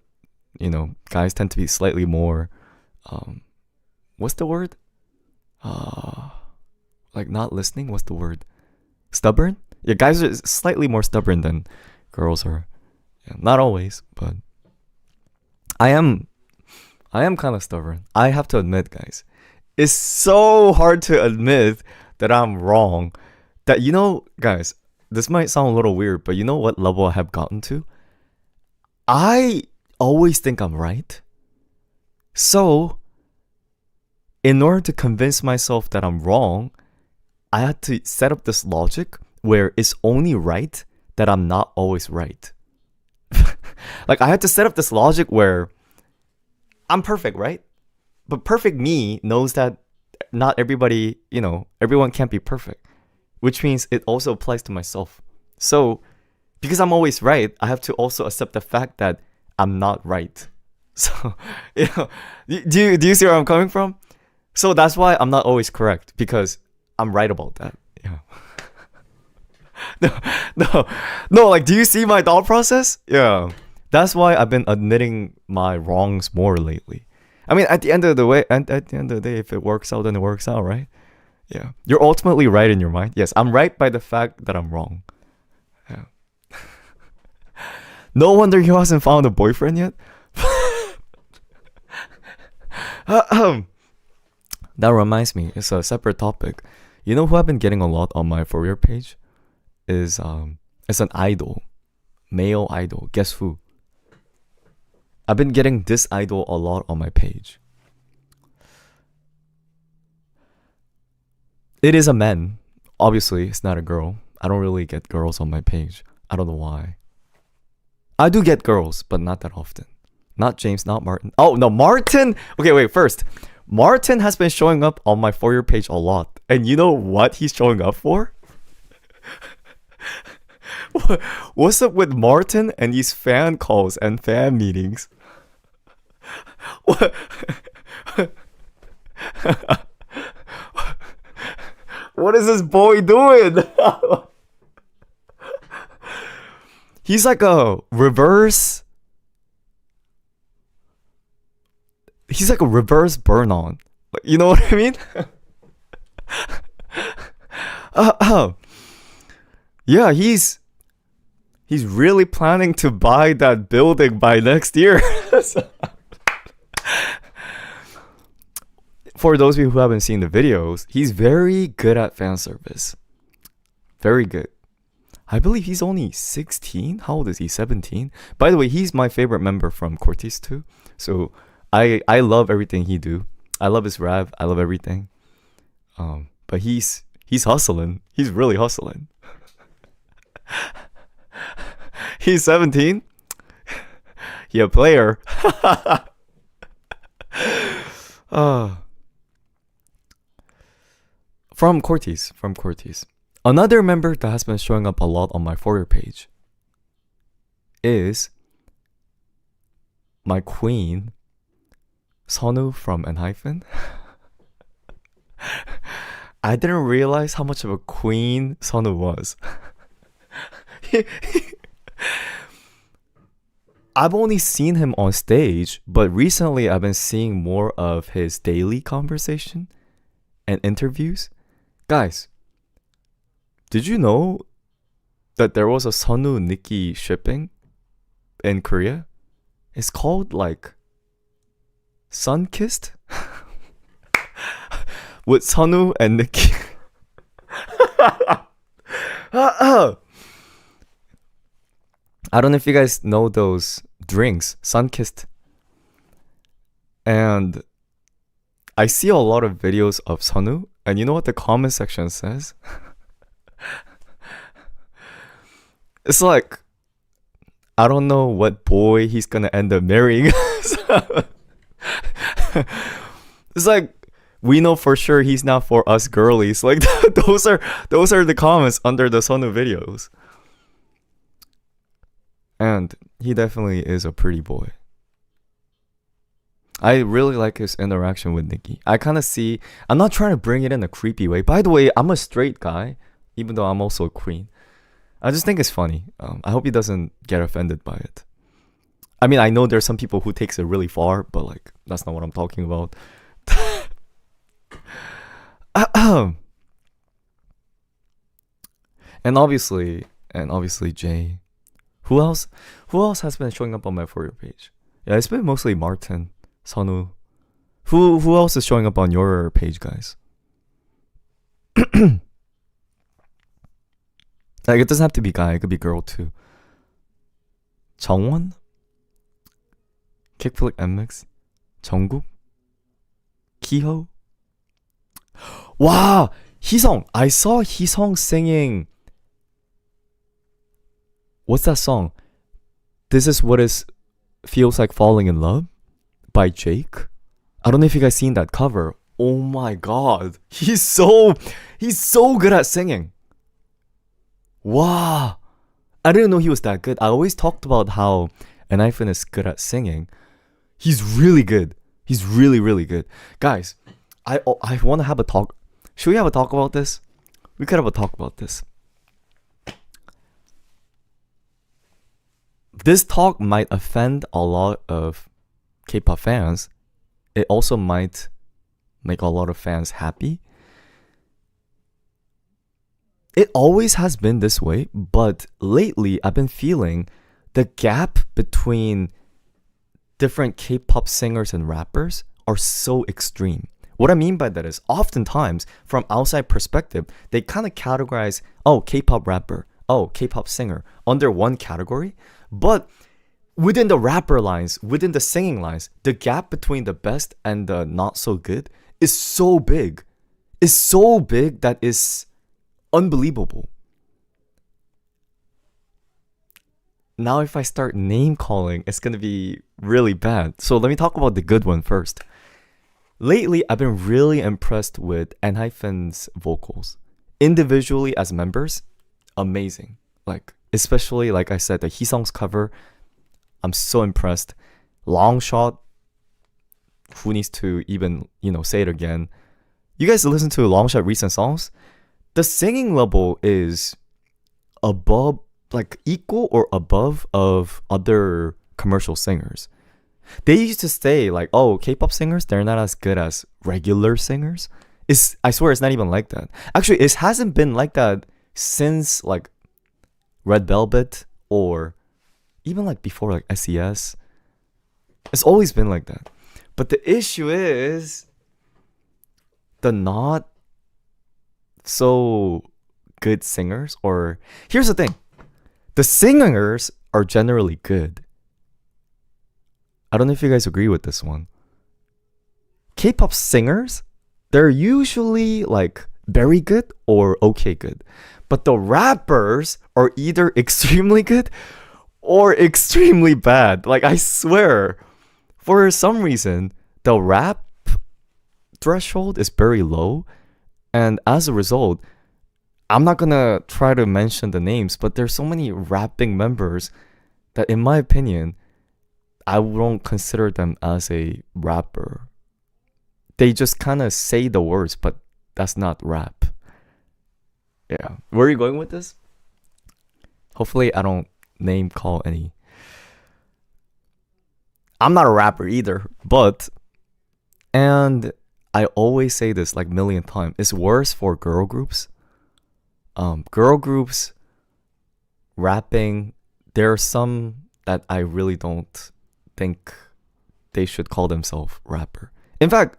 you know, guys tend to be slightly more, what's the word? Like not listening. What's the word? Stubborn? Yeah, guys are slightly more stubborn than girls are. Yeah, not always, but I am kind of stubborn. I have to admit, guys, it's so hard to admit that I'm wrong. That, you know, guys, this might sound a little weird, but you know what level I have gotten to? I always think I'm right. So, in order to convince myself that I'm wrong, I had to set up this logic where it's only right that I'm not always right. Like, I had to set up this logic where I'm perfect, right? But perfect me knows that not everybody, you know, everyone can't be perfect, which means it also applies to myself. So, because I'm always right, I have to also accept the fact that I'm not right. So, you know, do you see where I'm coming from? So that's why I'm not always correct, because I'm right about that. Yeah. No, like, do you see my thought process? Yeah. That's why I've been admitting my wrongs more lately. I mean, at the end of the way, and at the end of the day, if it works out, then it works out, right? Yeah. You're ultimately right in your mind. Yes, I'm right by the fact that I'm wrong. Yeah. No wonder he hasn't found a boyfriend yet. That reminds me, it's a separate topic. You know who I've been getting a lot on my For You page? It's an idol. Male idol. Guess who? I've been getting this idol a lot on my page. It is a man. Obviously, it's not a girl. I don't really get girls on my page. I don't know why. I do get girls, but not that often. Not James, not Martin. Oh, no, Martin! Okay, wait, first. Martin has been showing up on my For You page a lot. And you know what he's showing up for? What's up with Martin and these fan calls and fan meetings? What is this boy doing? He's like a reverse. He's like a reverse burn on. You know what I mean? Yeah, he's really planning to buy that building by next year. For those of you who haven't seen the videos, he's very good at fan service. Very good. I believe he's only 16. How old is he? 17. By the way, he's my favorite member from Cortez too. So I love everything he do. I love his rap. I love everything. But he's hustling. He's really hustling. He's 17. He a player. From Cortez. Another member that has been showing up a lot on my For You page is my queen, Sonu from Enhypen. I didn't realize how much of a queen Sonu was. I've only seen him on stage, but recently I've been seeing more of his daily conversation and interviews. Guys, did you know that there was a Sonu Nikki shipping in Korea? It's called like Sun-Kissed with Sonu and Nikki. I don't know if you guys know those drinks, Sun-Kissed. And I see a lot of videos of Sonu, and you know what the comment section says? It's like, I don't know what boy he's gonna end up marrying. It's like, we know for sure he's not for us girlies. Like those are the comments under the Sonu videos. And he definitely is a pretty boy. I really like his interaction with Nikki. I kind of see, I'm not trying to bring it in a creepy way. By the way, I'm a straight guy, even though I'm also a queen. I just think it's funny. I hope he doesn't get offended by it. I mean, I know there's some people who takes it really far, but like, that's not what I'm talking about. And obviously Jay. Who else has been showing up on my For You page? Yeah, it's been mostly Martin, Sonu. Who else is showing up on your page, guys? Like, it doesn't have to be guy, it could be girl too. 정원? Kickflip MX? 정국? Kiho? Wow! Hyosang! I saw Hyosang singing. What's that song? This is what it feels like falling in love by Jake. I don't know if you guys seen that cover. Oh my god. He's so good at singing. Wow. I didn't know he was that good. I always talked about how Enhypen is good at singing. He's really good. He's really, really good. Guys, I want to have a talk. Should we have a talk about this? We could have a talk about this. this talk might offend a lot of K-pop fans. It also might make a lot of fans happy. It always has been this way, but lately I've been feeling the gap between different K-pop singers and rappers are so extreme. What I mean by that is oftentimes from outside perspective, they kind of categorize, oh, K-pop rapper, oh, K-pop singer under one category, but within the rapper lines, within the singing lines, the gap between the best and the not so good is so big. It's so big that is unbelievable. Now if I start name calling, it's gonna be really bad. So let me talk about the good one first. Lately, I've been really impressed with ENHYPEN's vocals. Individually as members, amazing. Like, especially like I said, the Hyosang's cover, I'm so impressed. Long Shot, who needs to even, say it again? You guys listen to Long Shot recent songs? The singing level is above, like equal or above of other commercial singers. They used to say like, oh, K-pop singers, they're not as good as regular singers. I swear it's not even like that. Actually, it hasn't been like that since like Red Velvet or even like before like SES. It's always been like that. But the issue is the not so good singers, or here's the thing. The singers are generally good. I don't know if you guys agree with this one. K-pop singers, they're usually like very good or okay good. But the rappers are either extremely good or extremely bad. Like I swear, for some reason, the rap threshold is very low. And as a result, I'm not gonna try to mention the names, but there's so many rapping members that in my opinion, I won't consider them as a rapper. They just kind of say the words, but that's not rap. Yeah. Where are you going with this? Hopefully I don't name call any. I'm not a rapper either, but, and I always say this like a million times, it's worse for girl groups. Girl groups rapping, there are some that I really don't think they should call themselves rapper. In fact,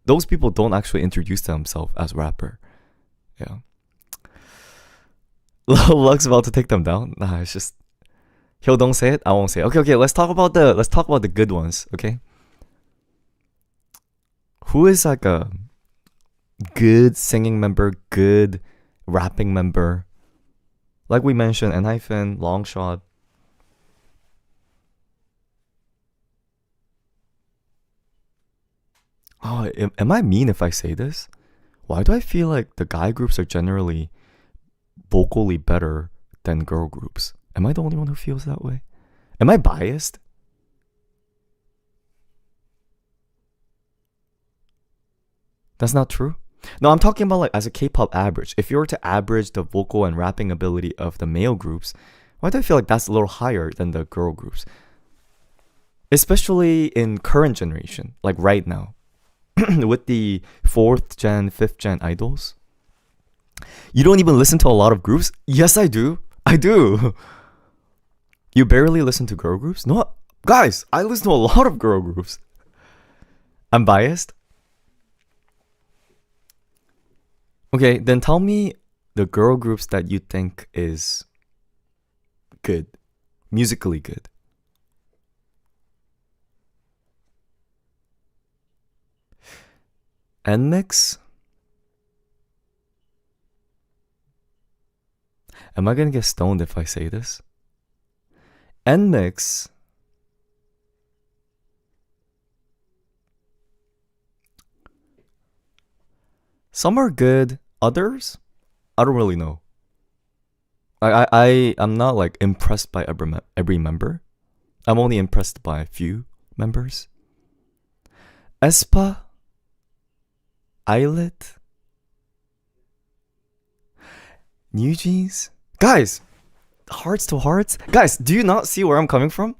those people don't actually introduce themselves as rapper. Yeah. Luck's about to take them down. Nah, it's just Hyo, don't say it. I won't say it. Okay. Let's talk about the good ones. Okay. Who is like a good singing member, good rapping member? Like we mentioned, ENHYPEN, Long Shot. Oh, am I mean if I say this? Why do I feel like the guy groups are generally vocally better than girl groups? Am I the only one who feels that way? Am I biased? That's not true? No, I'm talking about like as a K-pop average. If you were to average the vocal and rapping ability of the male groups, why do I feel like that's a little higher than the girl groups? Especially in current generation, like right now. With the 4th gen, 5th gen idols. You don't even listen to a lot of groups? Yes, I do. I do. You barely listen to girl groups? No, guys, I listen to a lot of girl groups. I'm biased. Okay, then tell me the girl groups that you think is good, musically good. NMIX? Am I gonna get stoned if I say this? NMIX some are good, others I don't really know. I'm not like impressed by every member. I'm only impressed by a few members. aespa, Islet, New Jeans. Guys, hearts to hearts. Guys, do you not see where I'm coming from?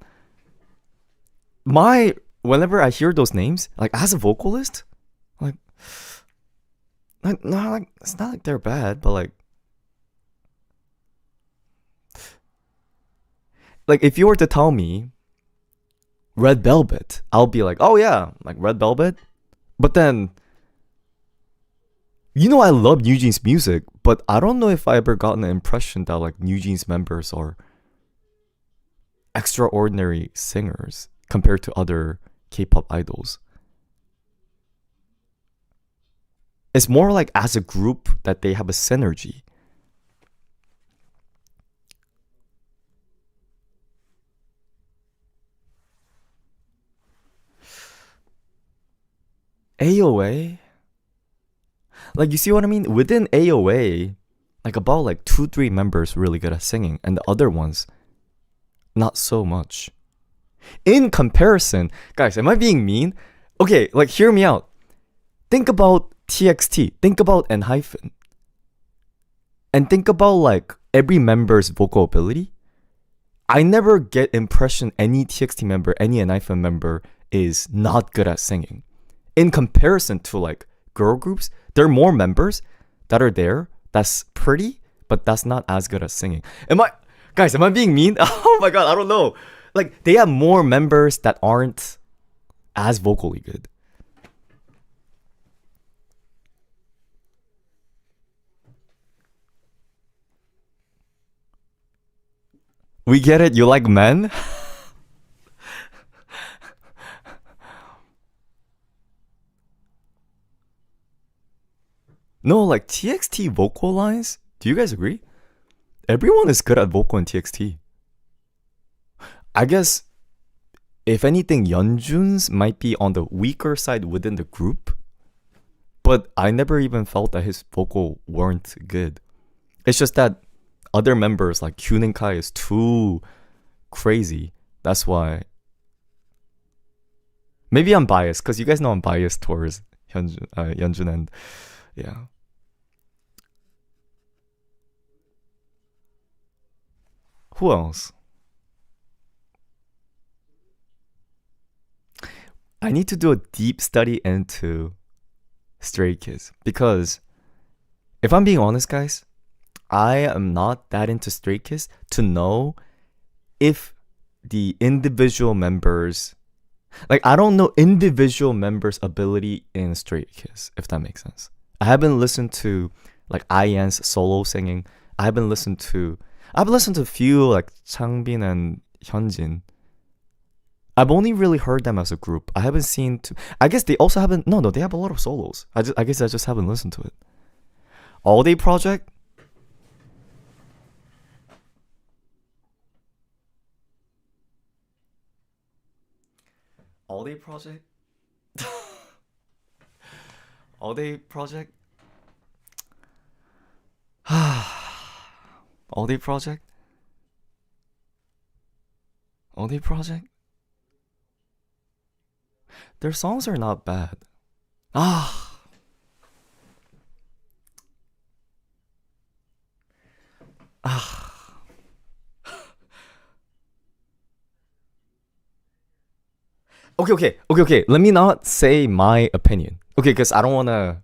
Whenever I hear those names, like as a vocalist, like no, like it's not like they're bad, but like if you were to tell me Red Velvet, I'll be like, oh yeah, like Red Velvet. But then, I love New Jeans music, but I don't know if I ever gotten the impression that like New Jeans members are extraordinary singers compared to other K-pop idols. It's more like as a group that they have a synergy. AOA? Like, you see what I mean? Within AOA, like about like 2-3 members really good at singing, and the other ones, not so much. In comparison, guys, am I being mean? Okay, like hear me out. Think about TXT, think about ENHYPEN, and think about like every member's vocal ability. I never get impression any TXT member, any ENHYPEN member is not good at singing. In comparison to like girl groups, there are more members that are there that's pretty, but that's not as good at singing. Am I being mean? Oh my god, I don't know. Like they have more members that aren't as vocally good. We get it, you like men? No, like TXT vocal lines, do you guys agree? Everyone is good at vocal in TXT. I guess, if anything, Yeonjun's might be on the weaker side within the group. But I never even felt that his vocal weren't good. It's just that other members like Hyun and Kai is too crazy. That's why. Maybe I'm biased, because you guys know I'm biased towards Yeonjun and yeah. Who else? I need to do a deep study into Stray Kids, because if I'm being honest, guys, I am not that into Stray Kids to know if the individual members, like I don't know individual members' ability in Stray Kids, if that makes sense. I haven't listened to like IN's solo singing. I've listened to a few like Changbin and Hyunjin. I've only really heard them as a group. I haven't seen I guess they also haven't. No, they have a lot of solos. I guess I just haven't listened to it. All Day Project. All Day Project. All Day Project. All Day Project. All Day Project. Their songs are not bad. Okay. Let me not say my opinion. Okay, because I don't want to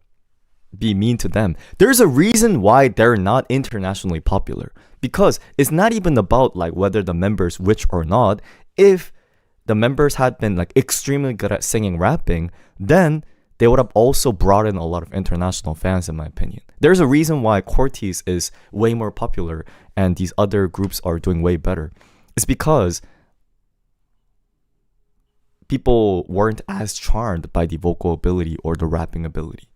be mean to them. There's a reason why they're not internationally popular. Because it's not even about like whether the members rich or not. If the members had been like extremely good at singing, rapping, then they would have also brought in a lot of international fans, in my opinion. There's a reason why Cortez is way more popular and these other groups are doing way better. It's because people weren't as charmed by the vocal ability or the rapping ability.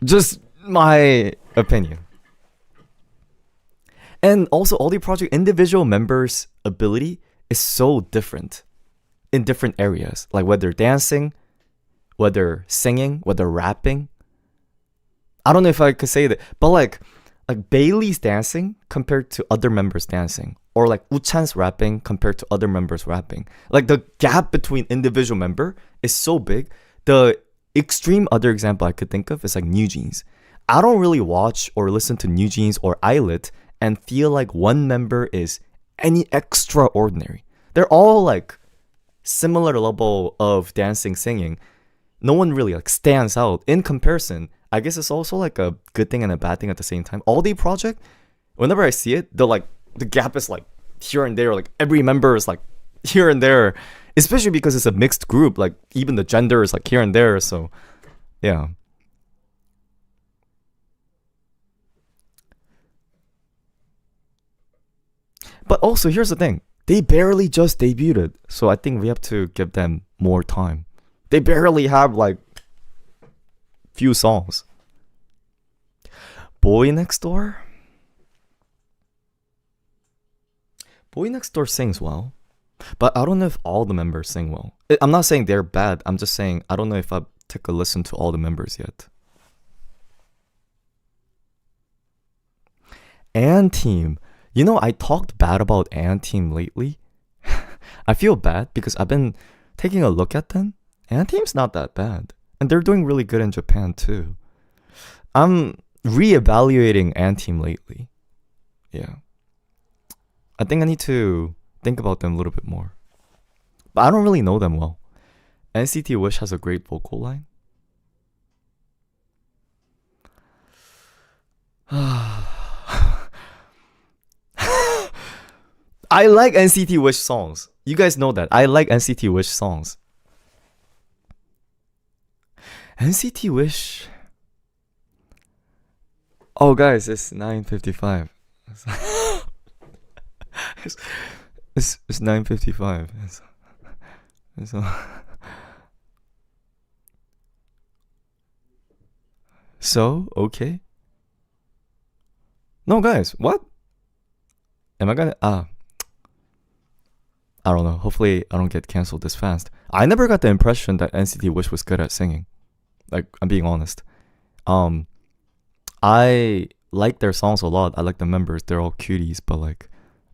Just my opinion. And also, all the project individual members' ability is so different in different areas, like whether dancing, whether singing, whether rapping. I don't know if I could say that, but like Bailey's dancing compared to other members dancing, or like Uchan's rapping compared to other members rapping. Like the gap between individual member is so big. The extreme other example I could think of is like New Jeans. I don't really watch or listen to New Jeans or Islet and feel like one member is any extraordinary. They're all like similar level of dancing, singing. No one really like stands out in comparison. I guess it's also like a good thing and a bad thing at the same time. All Day Project, whenever I see it, the gap is like here and there. Like every member is like here and there, especially because it's a mixed group. Like even the gender is like here and there. So yeah. But also, here's the thing. They barely just debuted. So I think we have to give them more time. They barely have like few songs. Boy Next Door? Boy Next Door sings well. But I don't know if all the members sing well. I'm not saying they're bad. I'm just saying I don't know if I've taken a listen to all the members yet. And Team. You know, I talked bad about Ant Team lately. I feel bad because I've been taking a look at them. Ant Team's not that bad. And they're doing really good in Japan too. I'm reevaluating Ant Team lately. Yeah. I think I need to think about them a little bit more. But I don't really know them well. NCT Wish has a great vocal line. I like NCT Wish songs. You guys know that. I like NCT Wish songs. NCT Wish. Oh, guys, it's 9:55. It's 9:55. So, okay. No, guys, what? Am I gonna... I don't know. Hopefully I don't get cancelled this fast. I never got the impression that NCT Wish was good at singing. Like, I'm being honest. I like their songs a lot. I like the members. They're all cuties. But like,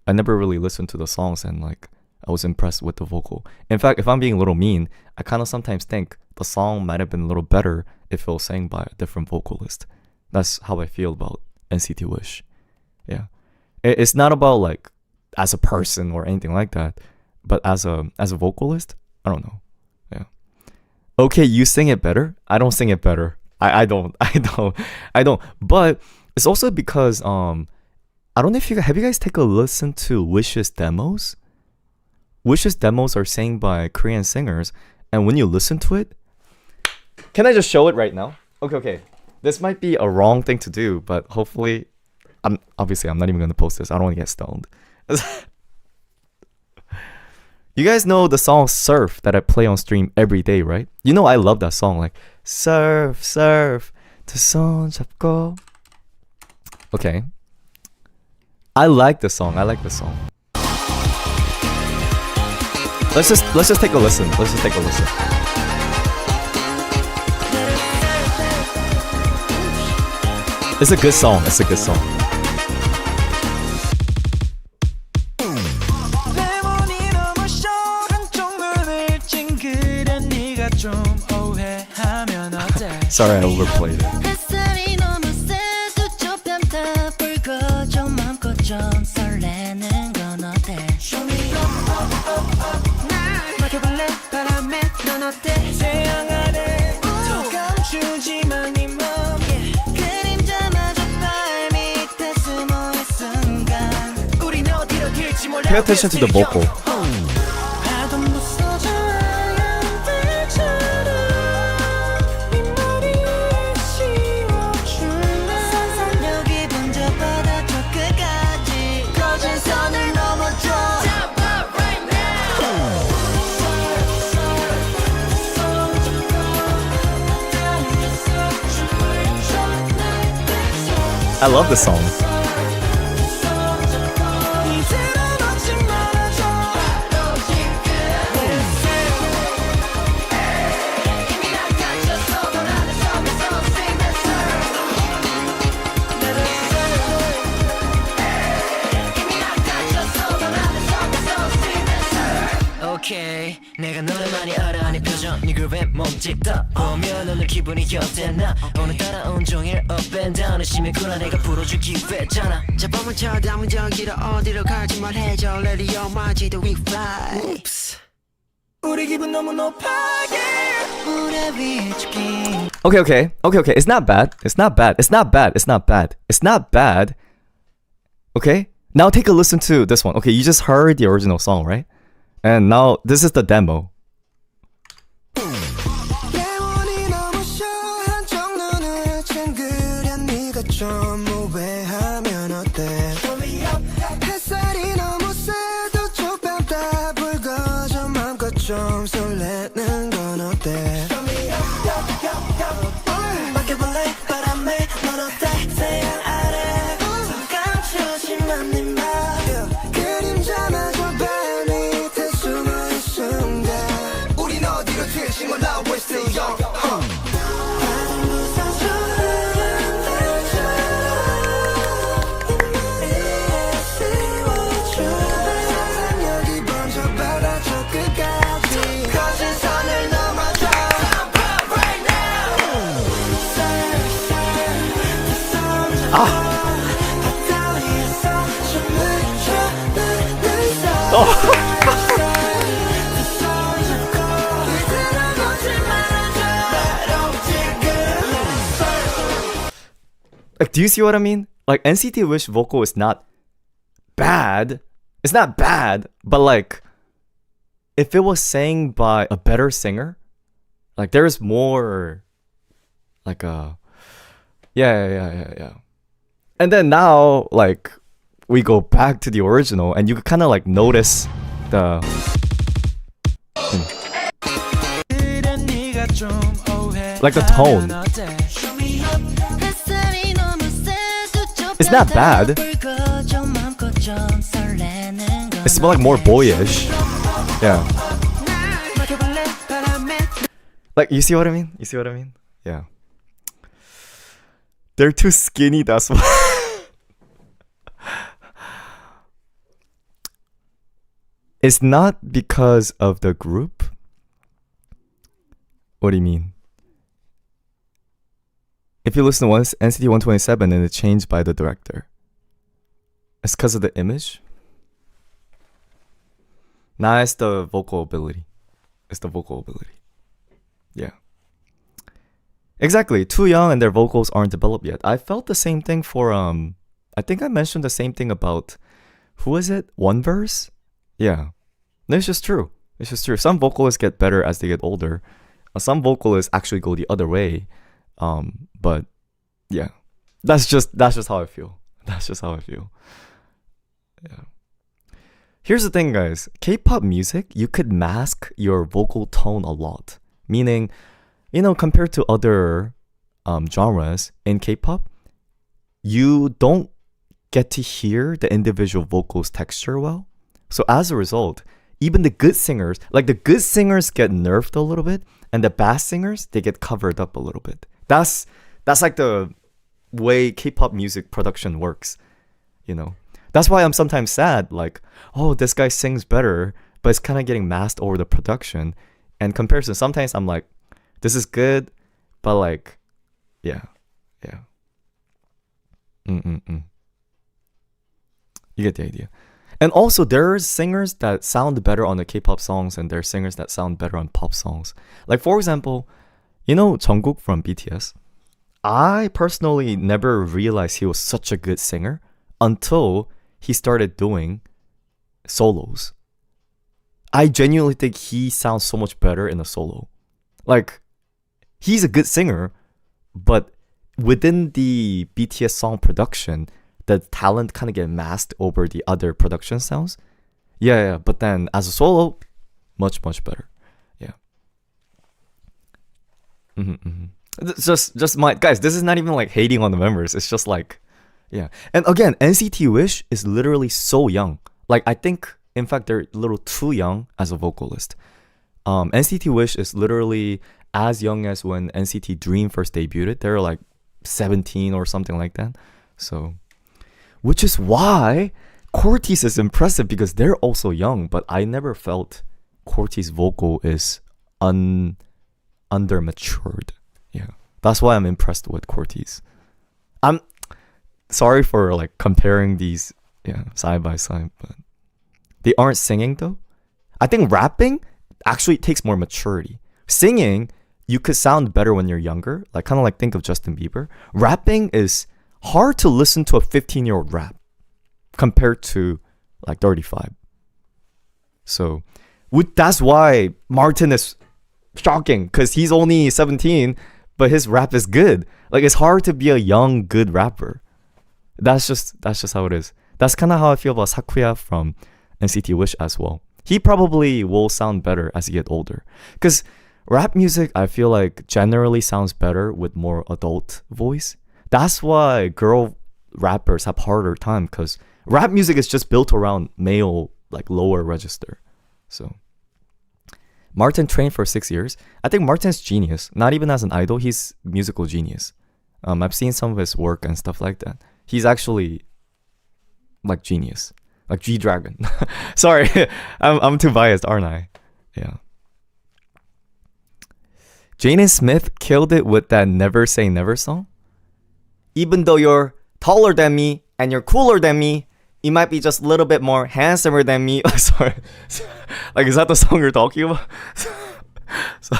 I never really listened to the songs and like, I was impressed with the vocal. In fact, if I'm being a little mean, I kind of sometimes think the song might have been a little better if it was sang by a different vocalist. That's how I feel about NCT Wish. Yeah. It's not about like, as a person or anything like that. But as a vocalist, I don't know. Yeah. Okay, you sing it better. I don't sing it better. I don't. But it's also because I don't know if you guys take a listen to Wish's demos. Wish's demos are sang by Korean singers, and when you listen to it, can I just show it right now? Okay. This might be a wrong thing to do, but hopefully, I'm not even gonna post this. I don't want to get stoned. You guys know the song Surf that I play on stream every day, right? You know I love that song, like surf, surf, 두 손 잡고. Okay. I like the song. Let's just take a listen. It's a good song. Sorry, I overplayed it. Pay attention to the vocal. I love the song. 표정 네 그룹에 몸짓다 보면 오늘 기분이 어땠나 오늘따라 온종일 up and down 심했구나 내가 풀어주기 위했잖아 자 뻥을 쳐 담은 저기로 어디로 갈지 말해줘 레디오 마지도 we fly Oops. 우리 기분 너무 높아 yeah. 무대 위에 죽긴 Okay. It's not bad. It's not bad. Okay? Now take a listen to this one. Okay, you just heard the original song, right? And now this is the demo. 영원히 너무 쉬어 한쪽 눈을 찡그려 네가 좀 우회하면 어때 햇살이 너무 세도 쪽밤 다 붉어져 맘껏 좀 설레는 건 어때 맡겨볼래 바람에 넌 어때 태양 아래 감춰진 네 맘 그림자마저 발 밑에 숨어있는 순간 우린 어디로 튈지 몰라 we're still young 바람 부서져는 이마에 씌워줘 상상력이 번져 바다 저 끝까지 거진 선을 넘어져 Jump up right now 바다 위에서 춤을 춰 Like, do you see what I mean? Like, NCT Wish vocal is not bad. It's not bad, but like, if it was sang by a better singer, like, there's more, like, yeah. And then now, like, we go back to the original, and you kind of like notice the. Like the tone. It's not bad. It's more like more boyish. Yeah. Like, you see what I mean? Yeah. They're too skinny, that's why. It's not because of the group. What do you mean? If you listen to NCT 127 and it's changed by the director, it's because of the image? Nah, it's the vocal ability. Yeah. Exactly. Too young and their vocals aren't developed yet. I felt the same thing for I think I mentioned the same thing about who is it? One Verse? Yeah. It's just true. Some vocalists get better as they get older. Some vocalists actually go the other way. But yeah. That's just how I feel. Yeah. Here's the thing, guys. K-pop music, you could mask your vocal tone a lot. Meaning, compared to other genres in K-pop, you don't get to hear the individual vocals texture well. So as a result, even the good singers get nerfed a little bit, and the bad singers, they get covered up a little bit. That's like the way K-pop music production works, That's why I'm sometimes sad, like, oh, this guy sings better, but it's kind of getting masked over the production. And comparison, sometimes I'm like, this is good, but like, yeah. You get the idea. And also, there are singers that sound better on the K-pop songs, and there are singers that sound better on pop songs. Like, for example, Jungkook from BTS? I personally never realized he was such a good singer until he started doing solos. I genuinely think he sounds so much better in a solo. Like, he's a good singer, but within the BTS song production, the talent kind of get masked over the other production sounds. Yeah. But then as a solo, much better. Yeah. Just my guys. This is not even like hating on the members. It's just like, yeah. And again, NCT Wish is literally so young. Like, I think, in fact, they're a little too young as a vocalist. NCT Wish is literally as young as when NCT Dream first debuted. They're like 17 or something like that. So, which is why Cortez is impressive, because they're also young, but I never felt Cortez's vocal is undermatured. Yeah, that's why I'm impressed with Cortez. I'm sorry for like comparing these, side by side, but they aren't singing though. I think rapping actually takes more maturity. Singing, you could sound better when you're younger, like kind of like think of Justin Bieber. Rapping is hard to listen to a 15-year-old rap compared to like 35. So that's why Martin is shocking, because he's only 17, but his rap is good. Like, it's hard to be a young, good rapper. That's just how it is. That's kind of how I feel about Sakuya from NCT Wish as well. He probably will sound better as he get older, because rap music, I feel like, generally sounds better with more adult voice. That's why girl rappers have harder time, because rap music is just built around male, like, lower register. So Martin trained for 6 years. I think Martin's genius. Not even as an idol, he's musical genius. I've seen some of his work and stuff like that. He's actually like genius, like G-Dragon. Sorry, I'm too biased, aren't I? Yeah. Jaden Smith killed it with that Never Say Never song. Even though you're taller than me and you're cooler than me, you might be just a little bit more handsomer than me. Sorry. Like, is that the song you're talking about? So,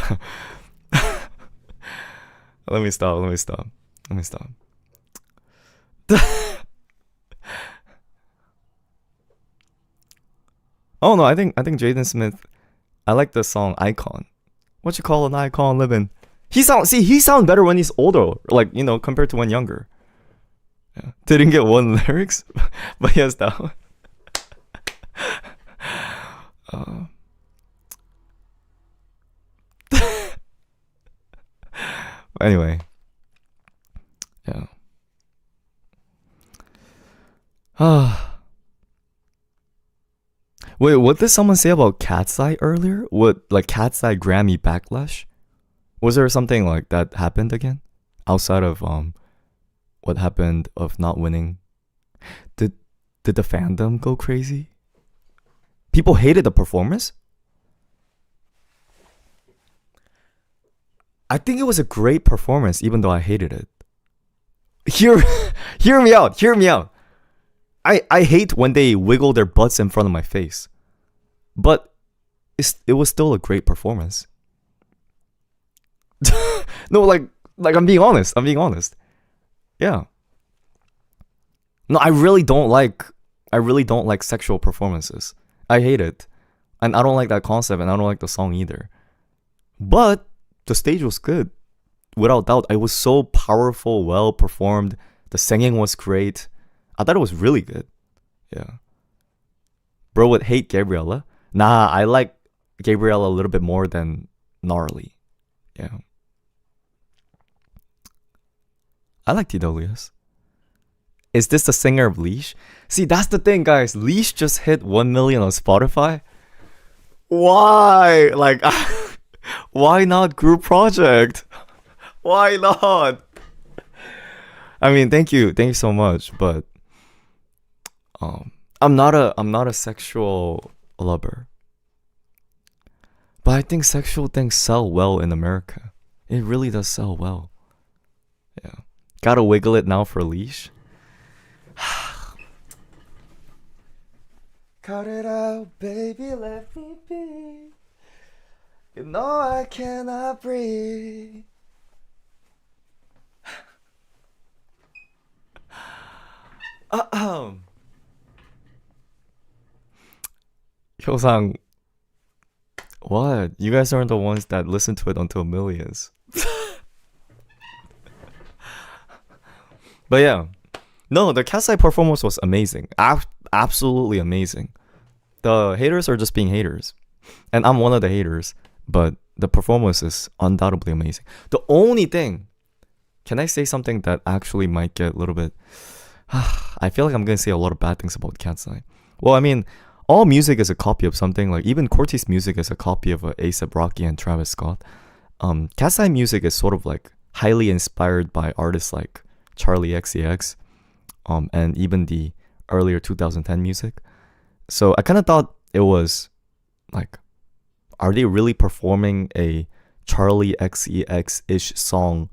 let me stop. Oh no, I think Jaden Smith, I like the song Icon. What you call an icon living? He sounds better when he's older, like, compared to when younger. Yeah. Didn't get one lyrics, but yes, that one. Anyway, yeah. Wait, what did someone say about Cat's Eye earlier? What, like, Cat's Eye Grammy backlash? Was there something like that happened again? Outside of what happened of not winning? Did the fandom go crazy? People hated the performance? I think it was a great performance, even though I hated it. Hear me out. I hate when they wiggle their butts in front of my face. But it was still a great performance. No, like I'm being honest. Yeah. No, I really don't like sexual performances. I hate it. And I don't like that concept, and I don't like the song either. But the stage was good. Without doubt. It was so powerful, well performed. The singing was great. I thought it was really good. Yeah. Bro would hate Gabriella. Nah, I like Gabriella a little bit more than Gnarly. Yeah. I like TWS. Is this the singer of Leash? See, that's the thing, guys. Leash just hit 1 million on Spotify. Why? Like, why not group project? Why not? I mean, thank you so much, but I'm not a sexual lover. But I think sexual things sell well in America. It really does sell well. Yeah. Gotta wiggle it now for Leash. Cut it out, baby, let me be. You know I cannot breathe. Hyosang, what? You guys aren't the ones that listen to it until millions. But yeah, no, the Cat's Eye performance was amazing. Absolutely amazing. The haters are just being haters, and I'm one of the haters. But the performance is undoubtedly amazing. The only thing, can I say something that actually might get a little bit? I feel like I'm gonna say a lot of bad things about Cat's Eye. Well, I mean, all music is a copy of something. Like, even Cortez music is a copy of A$AP Rocky and Travis Scott. Cat's Eye music is sort of like highly inspired by artists like Charlie XCX, and even the earlier 2010 music. So I kind of thought it was like are they really performing a Charlie XEX-ish song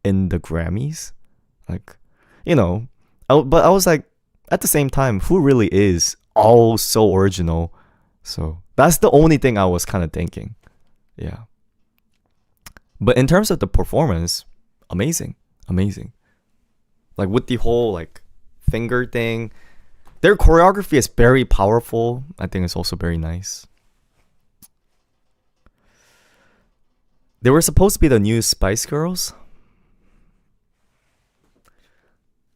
in the Grammys? Like, but I was like, at the same time, who really is all so original? So that's the only thing I was kind of thinking. Yeah. But in terms of the performance, amazing. Like with the whole like finger thing, their choreography is very powerful. I think it's also very nice. They were supposed to be the new Spice Girls.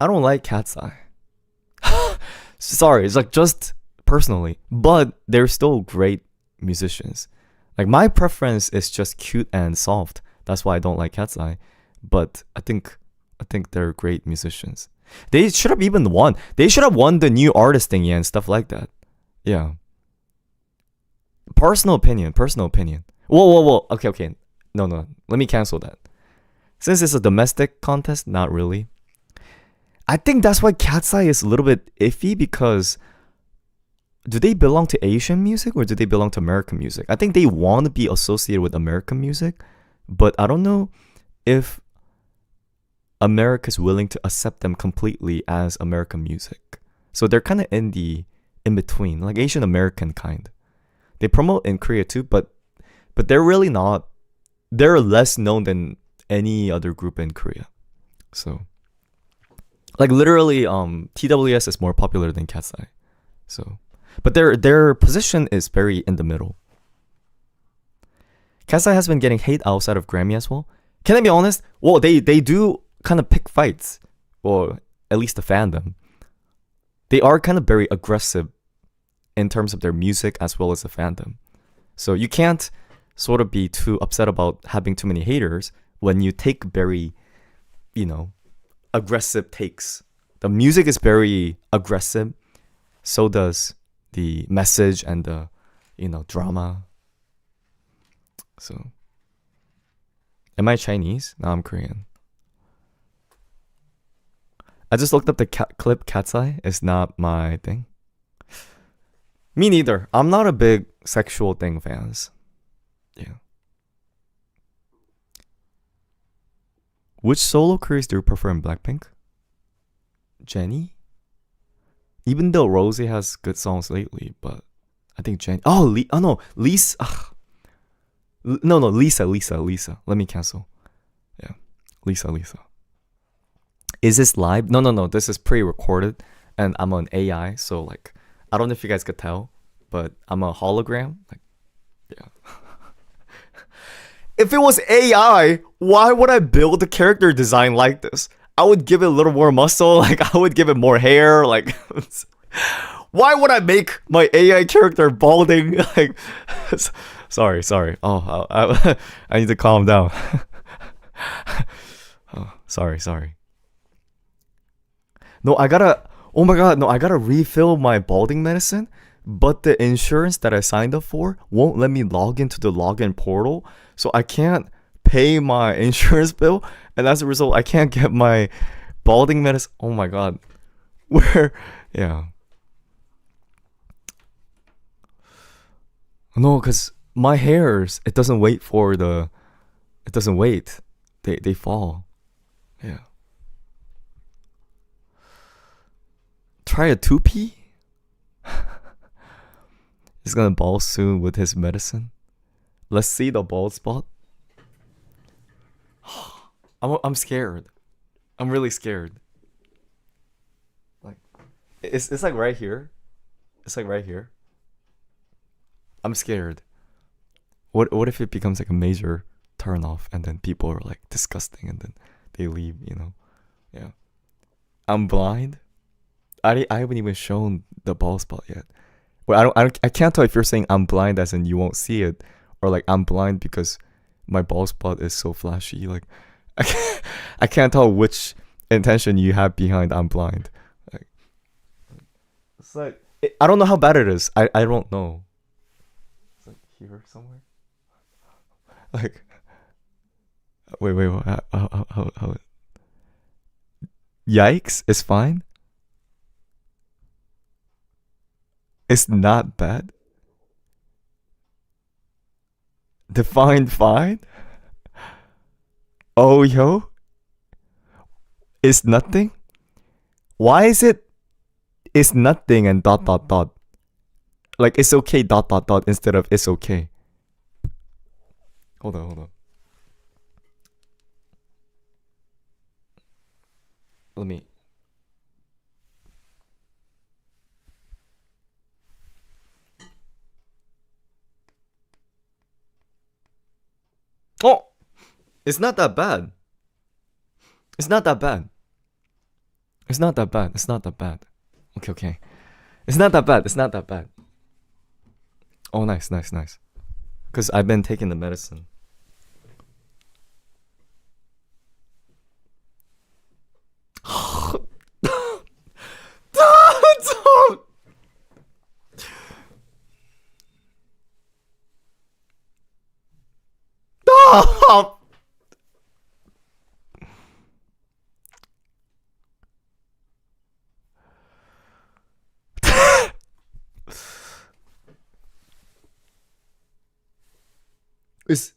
I don't like Cat's Eye. Sorry, it's like just personally, but they're still great musicians. Like my preference is just cute and soft. That's why I don't like Cat's Eye. But I think they're great musicians. They should have even won. They should have won the new artist thingy and stuff like that. Yeah. Personal opinion. Whoa. Okay. No. Let me cancel that. Since it's a domestic contest, not really. I think that's why Cat's Eye is a little bit iffy, because do they belong to Asian music or do they belong to American music? I think they want to be associated with American music, but I don't know if America's willing to accept them completely as American music. So they're kind of in between, like Asian American kind. They promote in Korea too, but they're really not. They're less known than any other group in Korea. So like literally TWS is more popular than Cat's Eye. So but their position is very in the middle. Cat's Eye has been getting hate outside of Grammy as well. Can I be honest? Well, they do kind of pick fights, or at least the fandom. They are kind of very aggressive in terms of their music as well as the fandom. So you can't sort of be too upset about having too many haters when you take very, aggressive takes. The music is very aggressive. So does the message and the, drama. So, am I Chinese? No, I'm Korean. I just looked up the clip Cat's Eye. It's not my thing. Me neither. I'm not a big sexual thing fans. Yeah. Which solo careers do you prefer in Blackpink? Jennie? Even though Rosie has good songs lately, but I think Jennie. No, Lisa. No, Lisa. Let me cancel. Yeah, Lisa. Is this live? No. This is pre-recorded, and I'm on AI, so like, I don't know if you guys could tell, but I'm a hologram. Like, yeah. If it was AI, why would I build a character design like this? I would give it a little more muscle. Like, I would give it more hair. Like, why would I make my AI character balding? Like, sorry. Oh, I need to calm down. Oh, sorry. No, I gotta refill my balding medicine, but the insurance that I signed up for won't let me log into the login portal, so I can't pay my insurance bill, and as a result, I can't get my balding medicine. Oh my god. Yeah. No, because my hairs, it doesn't wait. They fall. Yeah. Try a 2P? He's gonna bald soon with his medicine. Let's see the bald spot. I'm scared. I'm really scared. Like, it's like right here. It's like right here. I'm scared. What if it becomes like a major turn off, and then people are like disgusting, and then they leave, Yeah. I'm blind. I haven't even shown the bald spot yet. Well, I can't tell if you're saying I'm blind as in you won't see it, or like I'm blind because my bald spot is so flashy. Like, I can't tell which intention you have behind I'm blind. Like, it's like, I don't know how bad it is. I don't know. It's like here somewhere. Like, wait. How? Yikes! It's fine. It's not bad. Define fine? Oh yo? Is nothing? Why is it is nothing and dot dot dot? Like it's okay dot dot dot instead of it's okay. Hold on. Let me. Oh! It's not that bad. It's not that bad. It's not that bad. It's not that bad. Okay. It's not that bad. It's not that bad. Oh, nice. Because I've been taking the medicine. Don't. Stop. It's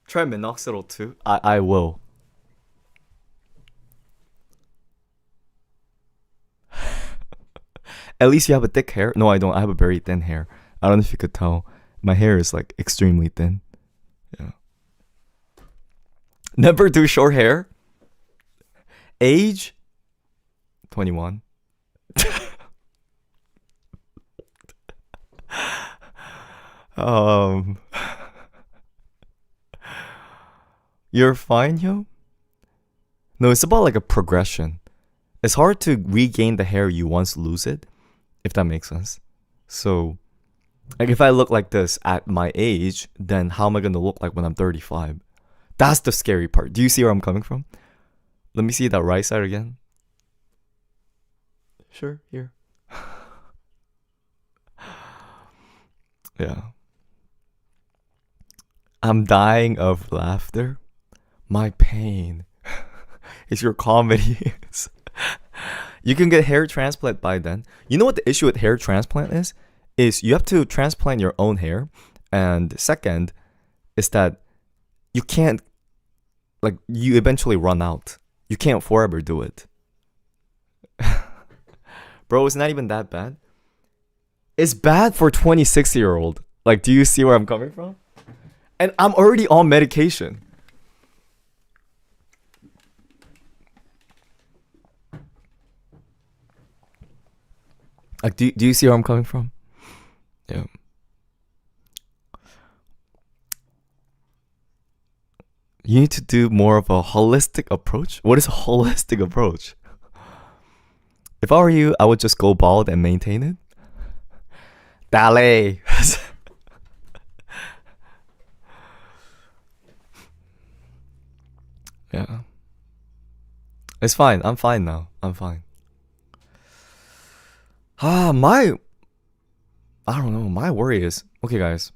try minoxidil too. I will. At least you have a thick hair. No, I don't. I have a very thin hair. I don't know if you could tell. My hair is like extremely thin. Yeah. Never do short hair. Age 21. You're fine, yo? No, it's about like a progression. It's hard to regain the hair you once lose it, if that makes sense. So, like if I look like this at my age, then how am I gonna look like when I'm 35? That's the scary part. Do you see where I'm coming from? Let me see that right side again. Sure, here. Yeah. I'm dying of laughter. My pain is your comedy. You can get hair transplant by then. You know what the issue with hair transplant is? Is you have to transplant your own hair. And second is that you can't, like, you eventually run out. You can't forever do it. Bro, it's not even that bad. It's bad for 26-year-old. Like, do you see where I'm coming from? And I'm already on medication. Like, do you see where I'm coming from? Yeah. You need to do more of a holistic approach. What is a holistic approach? If I were you, I would just go bald and maintain it. Ballet. Yeah. It's fine. I'm fine now. I'm fine. I don't know. My worry is, okay, guys.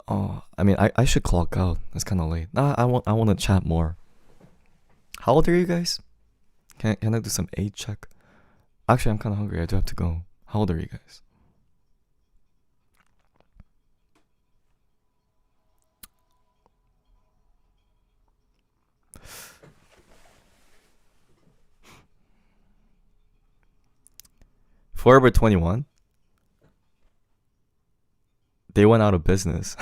Oh, I mean, I should clock out. It's kind of late. Nah, I want to chat more. How old are you guys? Can I do some age check? Actually, I'm kind of hungry. I do have to go. How old are you guys? Forever 21. They went out of business.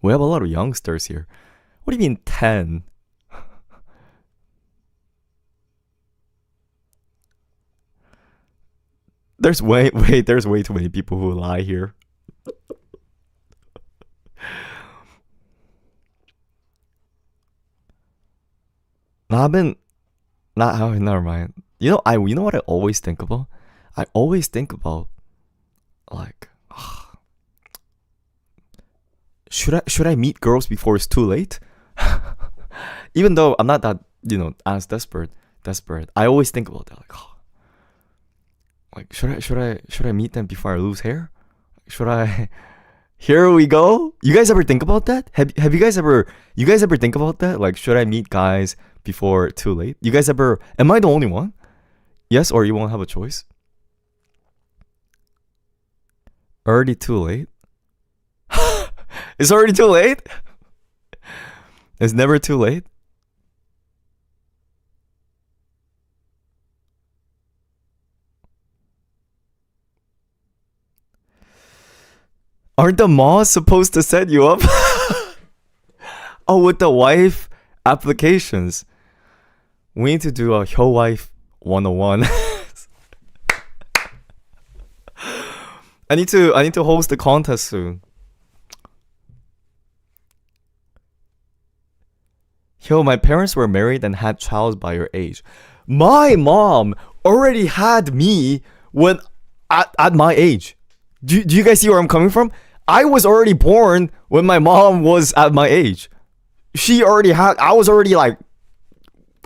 We have a lot of youngsters here. What do you mean 10? There's way too many people who lie here. Never mind. You know what I always think about? I always think about, like, should I meet girls before it's too late? Even though I'm not that, as desperate. I always think about that, like should I meet them before I lose hair? Should I? Here we go. You guys ever think about that? Have you guys ever think about that? Like, should I meet guys before too late? You guys ever? Am I the only one? Yes, or you won't have a choice? Already too late? It's already too late? It's never too late? Aren't the moms supposed to set you up? Oh, with the wife applications. We need to do a Hyo Wife 101. I need to host the contest soon. Yo, my parents were married and had child by your age. My mom already had me when at my age. Do you guys see where I'm coming from? I was already born when my mom was at my age. She already had. I was already like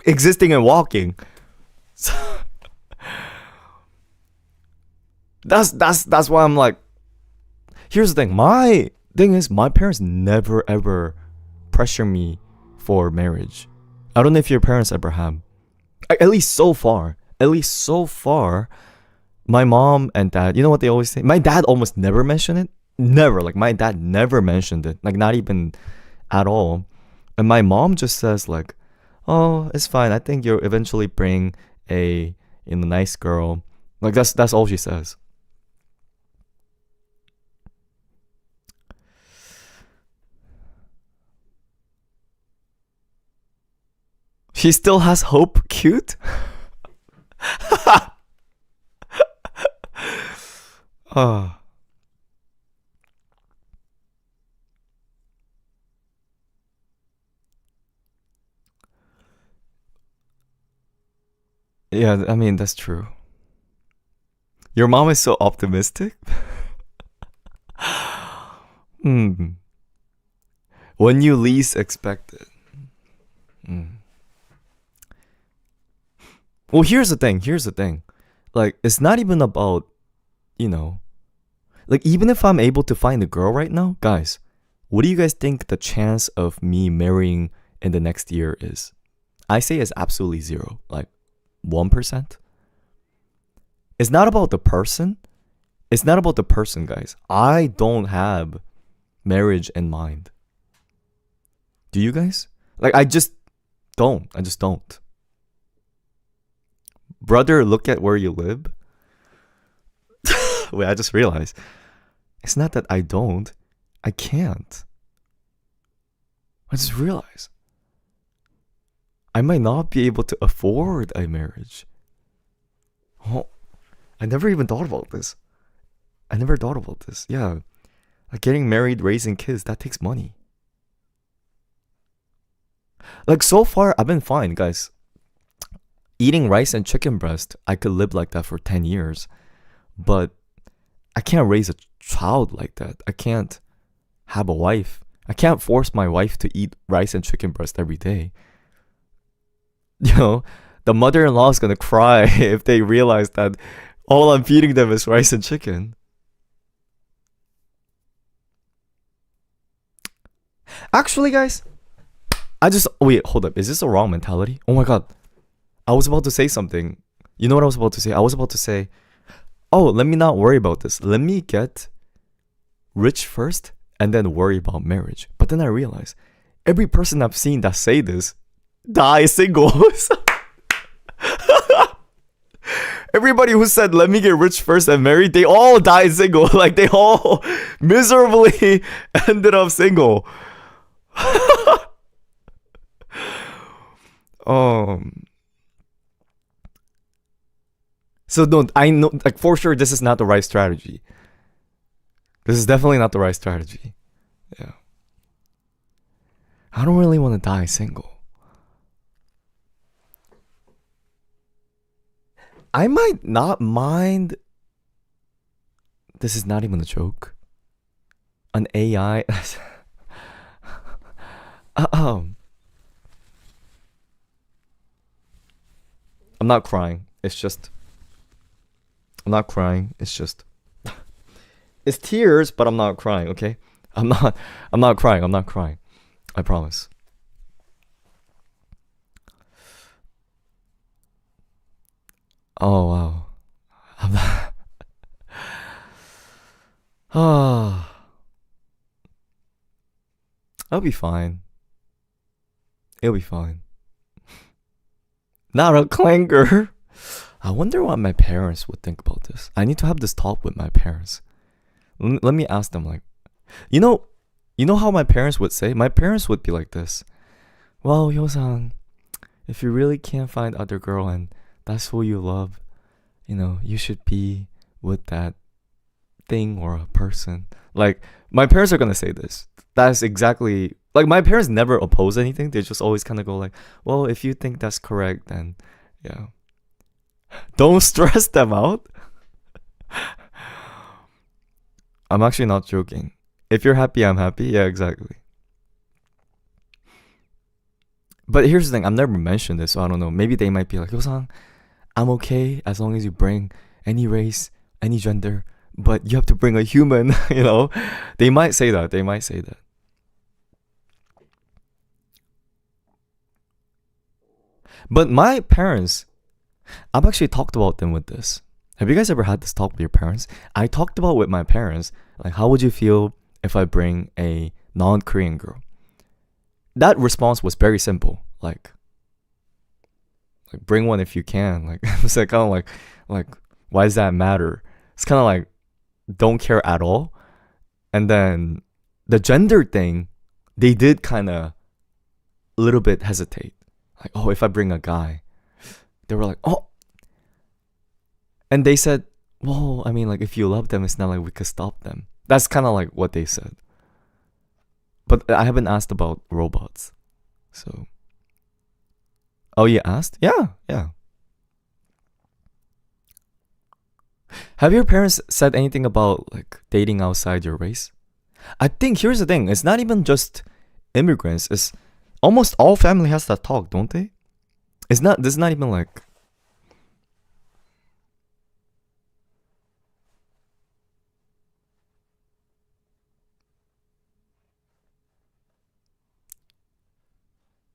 existing and walking. So, that's why I'm like. Here's the thing. My thing is, my parents never ever pressure me for marriage. I don't know if your parents ever have. At least so far. My mom and dad, you know what they always say? My dad almost never mentioned it. Never. Like, my dad never mentioned it. Like, not even at all. And my mom just says, like, oh, it's fine. I think you'll eventually bring a nice girl. Like, that's all she says. She still has hope. Cute. Oh. Yeah, I mean, that's true. Your mom is so optimistic. When you least expect it. Well, here's the thing. Like, it's not even about, like, even if I'm able to find a girl right now, guys, what do you guys think the chance of me marrying in the next year is? I say it's absolutely zero, like 1%. It's not about the person. Guys. I don't have marriage in mind. Do you guys? Like, I just don't. Brother, look at where you live. Wait, I just realized. It's not that I don't. I can't. I just realized. I might not be able to afford a marriage. Oh, I never even thought about this. Yeah. Like, getting married, raising kids, that takes money. Like, so far, I've been fine, guys. Eating rice and chicken breast, I could live like that for 10 years. But I can't raise a child like that. I can't have a wife. I can't force my wife to eat rice and chicken breast every day. The mother-in-law is gonna cry if they realize that all I'm feeding them is rice and chicken. Actually, guys, wait, hold up. Is this a wrong mentality? Oh my god. I was about to say something. You know what I was about to say? I was about to say, oh, let me not worry about this. Let me get rich first and then worry about marriage. But then I realized, every person I've seen that say this die single. Everybody who said, let me get rich first and married, they all died single. Like, they all miserably ended up single. So I know, like, for sure, this is not the right strategy. This is definitely not the right strategy. Yeah. I don't really want to die single. I might not mind. This is not even a joke. An AI. I'm not crying. It's just. I'm not crying. It's just. It's tears, but I'm not crying. Okay. I'm not crying. I promise. Oh wow. I'm not. Oh, I'll be fine. It'll be fine. Not a clanger. I wonder what my parents would think about this. I need to have this talk with my parents. Let me ask them, like, you know, how my parents would say? My parents would be like this. Well, Hyosang, if you really can't find other girl and that's who you love, you should be with that thing or a person. Like, my parents are gonna say this. That's exactly, like, my parents never oppose anything. They just always kind of go like, well, if you think that's correct, then yeah. Don't stress them out. I'm actually not joking. If you're happy, I'm happy. Yeah, exactly. But here's the thing, I've never mentioned this, so I don't know. Maybe they might be like, Hyosang, I'm okay as long as you bring any race, any gender, but you have to bring a human, They might say that. They might say that. But my parents, I've actually talked about them with this. Have you guys ever had this talk with your parents? I talked about with my parents, like, how would you feel if I bring a non-Korean girl? That response was very simple. Like bring one if you can. Like, it's like, kind of like, why does that matter? It's kind of like, don't care at all. And then the gender thing, they did kind of a little bit hesitate. Like, oh, if I bring a guy, they were like, oh. And they said, well, I mean, like, if you love them, it's not like we could stop them. That's kind of like what they said. But I haven't asked about robots. So. Oh, you asked? Yeah. Have your parents said anything about, like, dating outside your race? I think, here's the thing. It's not even just immigrants. It's almost all family has that talk, don't they? This is not even like...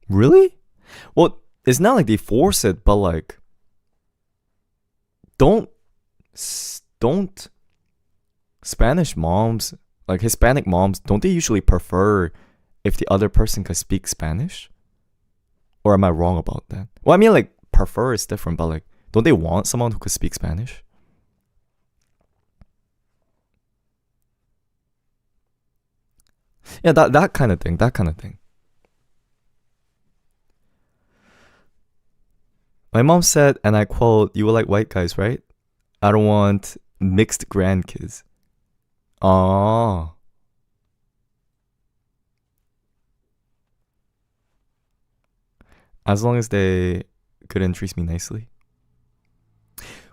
Really? Well, it's not like they force it, but like, don't Spanish moms, like Hispanic moms, don't they usually prefer if the other person can speak Spanish? Or am I wrong about that? Well, I mean, like, prefer is different, but like, don't they want someone who could speak Spanish? Yeah, that kind of thing. My mom said, and I quote, "You will like white guys, right? I don't want mixed grandkids." Oh. As long as they couldn't treat me nicely.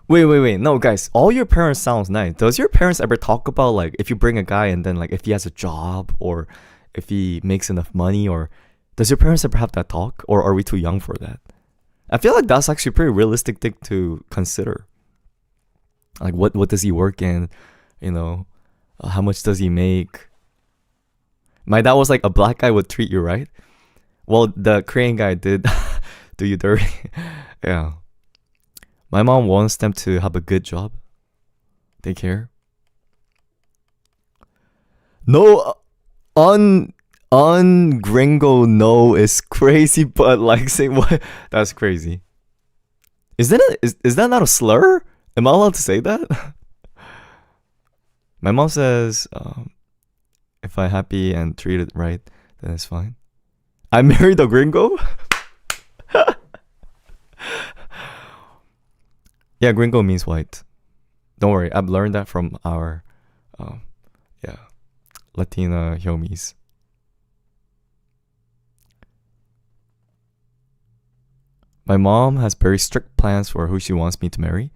Wait. No, guys, all your parents sounds nice. Does your parents ever talk about, like, if you bring a guy and then, like, if he has a job or if he makes enough money, or does your parents ever have that talk? Or are we too young for that? I feel like that's actually a pretty realistic thing to consider. Like, what does he work in? How much does he make? My dad was like, a black guy would treat you right. Well, the Korean guy did do you dirty. Yeah. My mom wants them to have a good job. They care. No, gringo no is crazy, but like, say what? That's crazy. Is that not a slur? Am I allowed to say that? My mom says, if I'm happy and treated right, then it's fine. I married a gringo? Yeah, gringo means white. Don't worry, I've learned that from our, Latina homies. My mom has very strict plans for who she wants me to marry.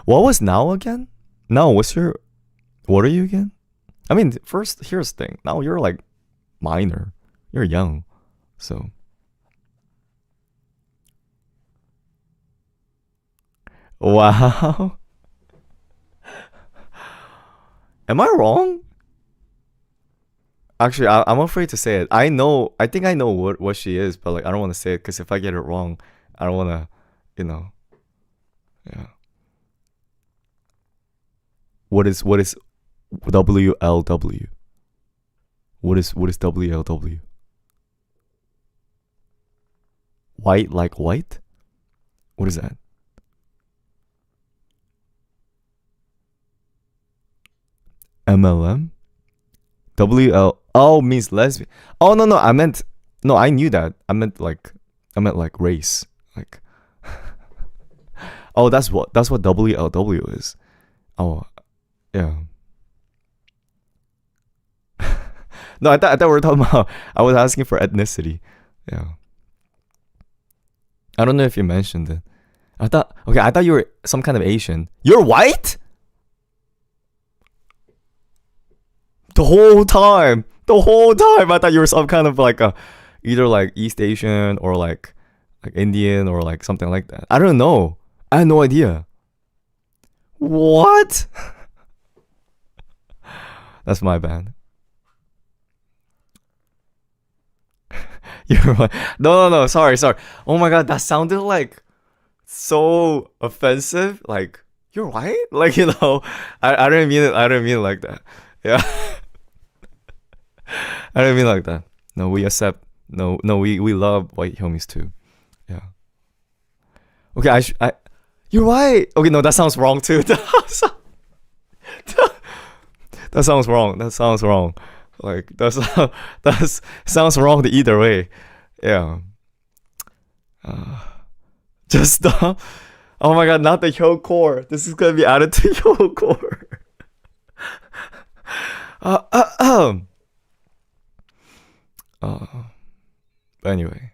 What was now again? Now, what are you again? I mean, first, here's the thing. Now you're like minor. You're young. So. Wow. Am I wrong? Actually, I'm afraid to say it. I think I know what she is, but like, I don't want to say it because if I get it wrong, I don't want to, what is WLW? What is WLW? White like white? What is that? MLM? Means lesbian. Oh no, I knew that. I meant like race. Like oh, that's what WLW is. Oh, yeah. No, I thought we were talking about. I was asking for ethnicity. Yeah. I don't know if you mentioned it. I thought you were some kind of Asian. You're white? The whole time I thought you were some kind of like either like East Asian or like Indian or like something like that. I don't know. I had no idea. What? That's my bad. You're right. No. Sorry. Oh my god, that sounded like so offensive. Like you're white. Like I didn't mean it. I didn't mean it like that. Yeah. I didn't mean like that. No, we accept. No, we love white homies too. Yeah. Okay, you're right. Okay, no, that sounds wrong too. That sounds wrong. Like that sounds wrong either way. Yeah. Just stop. Oh my god, not the Hyo core. This is gonna be added to Hyo core. Anyway.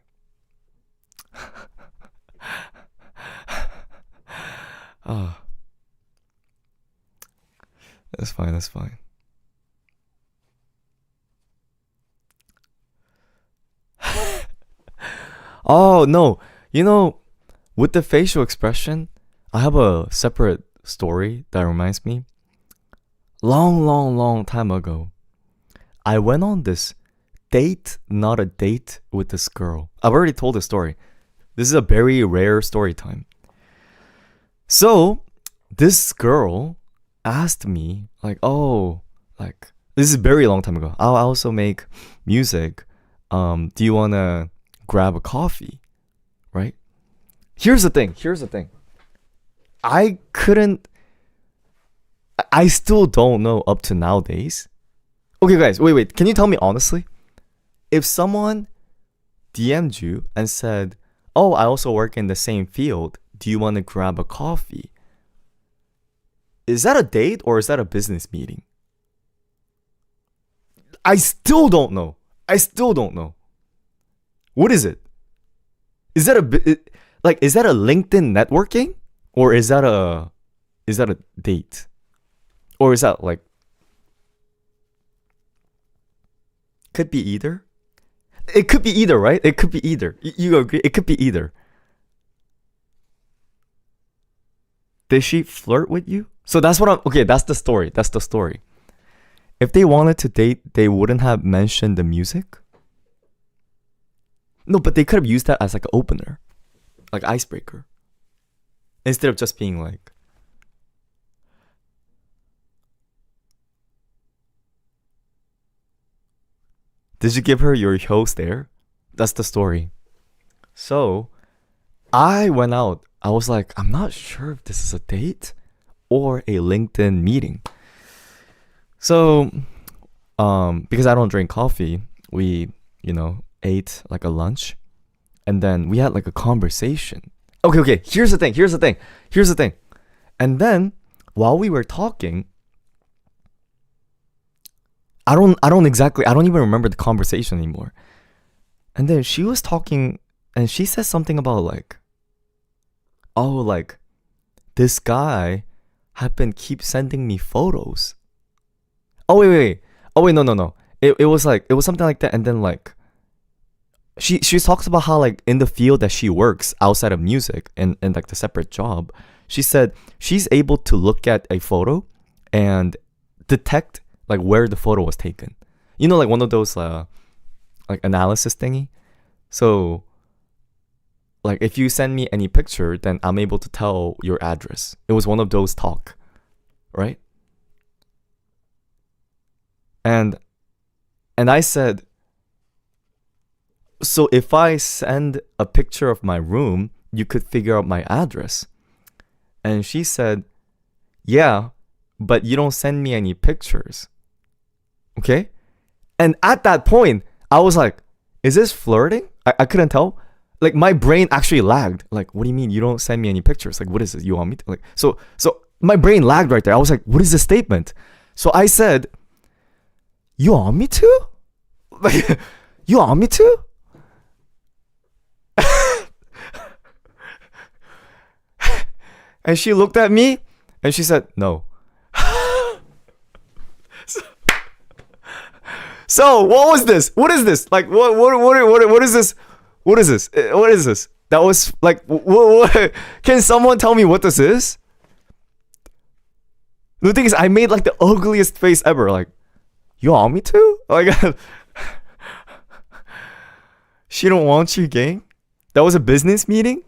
That's fine. Oh no, with the facial expression, I have a separate story that reminds me. Long time ago, I went on this date, not a date, with this girl. I've already told the story. This is a very rare story time. So, this girl asked me, like, oh, like, this is a very long time ago. I also make music. Do you want to grab a coffee? Right? Here's the thing. I still don't know up to nowadays. Okay, guys, wait. Can you tell me honestly? If someone DM'd you and said, oh, I also work in the same field, do you want to grab a coffee? Is that a date or is that a business meeting? I still don't know. What is it? Is that a LinkedIn networking, or is that a date, or is that like, could be either? It could be either, right? It could be either. You agree? It could be either. Did she flirt with you? So that's that's the story. If they wanted to date, they wouldn't have mentioned the music. No, but they could have used that as like an opener, like icebreaker, instead of just being like, did you give her your host there? That's the story. So I went out. I was like, I'm not sure if this is a date or a LinkedIn meeting. So, because I don't drink coffee, we, ate like a lunch, and then we had like a conversation. Okay. Here's the thing. And then while we were talking, I don't even remember the conversation anymore. And then she was talking, and she said something about like, oh, like, this guy keep sending me photos. Oh wait. Oh wait, no. It was something like that. And then like, she talks about how like in the field that she works outside of music and like the separate job, she said she's able to look at a photo and detect like where the photo was taken. Like one of those like analysis thingy. So like if you send me any picture, then I'm able to tell your address. It was one of those talk, right? And I said, so if I send a picture of my room, you could figure out my address. And she said, yeah, but you don't send me any pictures. Okay? And at that point, I was like, is this flirting? I couldn't tell. Like, my brain actually lagged. Like, what do you mean you don't send me any pictures? Like, what is this? You want me to? Like, so my brain lagged right there. I was like, what is this statement? So I said, you want me to? Like, you want me to? And she looked at me and she said, no. So what was this? What is this? Like, what is this? What is this? What is this? That was like, what? Can someone tell me what this is? The thing is, I made like the ugliest face ever. Like, you want me to? Like, she don't want you, gang? That was a business meeting?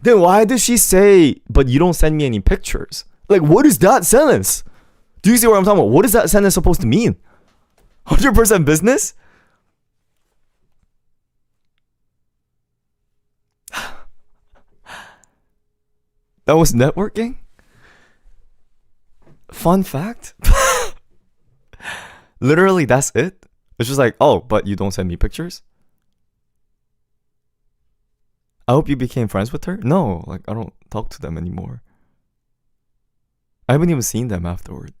Then why did she say, but you don't send me any pictures? Like, what is that sentence? Do you see what I'm talking about? What is that sentence supposed to mean? 100% business? That was networking? Fun fact? Literally, that's it? It's just like, oh, but you don't send me pictures? I hope you became friends with her? No, like, I don't talk to them anymore. I haven't even seen them afterward.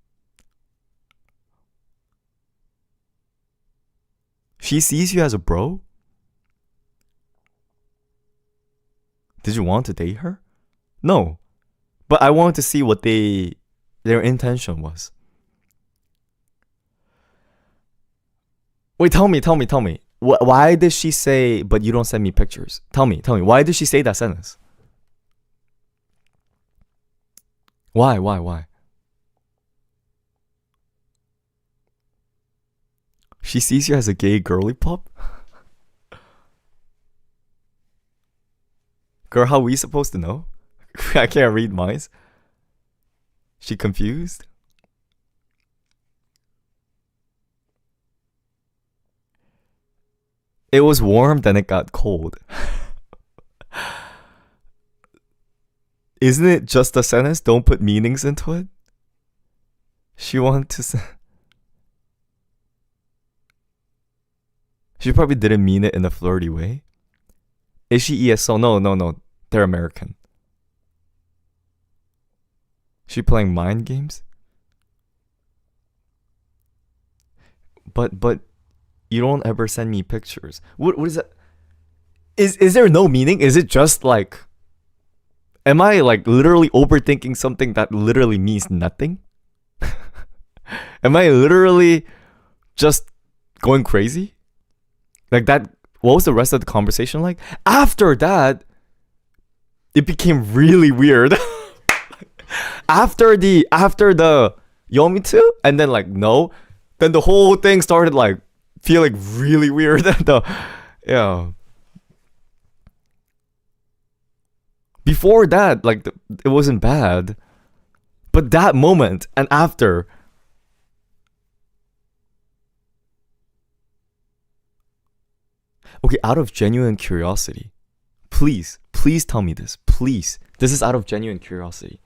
She sees you as a bro? Did you want to date her? No. But I wanted to see what their intention was. Wait, tell me. Why did she say, but you don't send me pictures? Tell me. Why did she say that sentence? Why? She sees you as a gay girly pop? Girl, how we supposed to know? I can't read minds. She confused? It was warm, then it got cold. Isn't it just a sentence? Don't put meanings into it? She wanted to say... She probably didn't mean it in a flirty way. Is she ESO? No. They're American. She playing mind games? But you don't ever send me pictures. What is that? Is there no meaning? Is it just like, am I like literally overthinking something that literally means nothing? Am I literally just going crazy? Like that, what was the rest of the conversation like? After that, it became really weird. after the you want me to? And then like no. Then the whole thing started like feeling really weird. Yeah. Before that, like it wasn't bad. But that moment and after, okay, out of genuine curiosity, please tell me this. Please. This is out of genuine curiosity.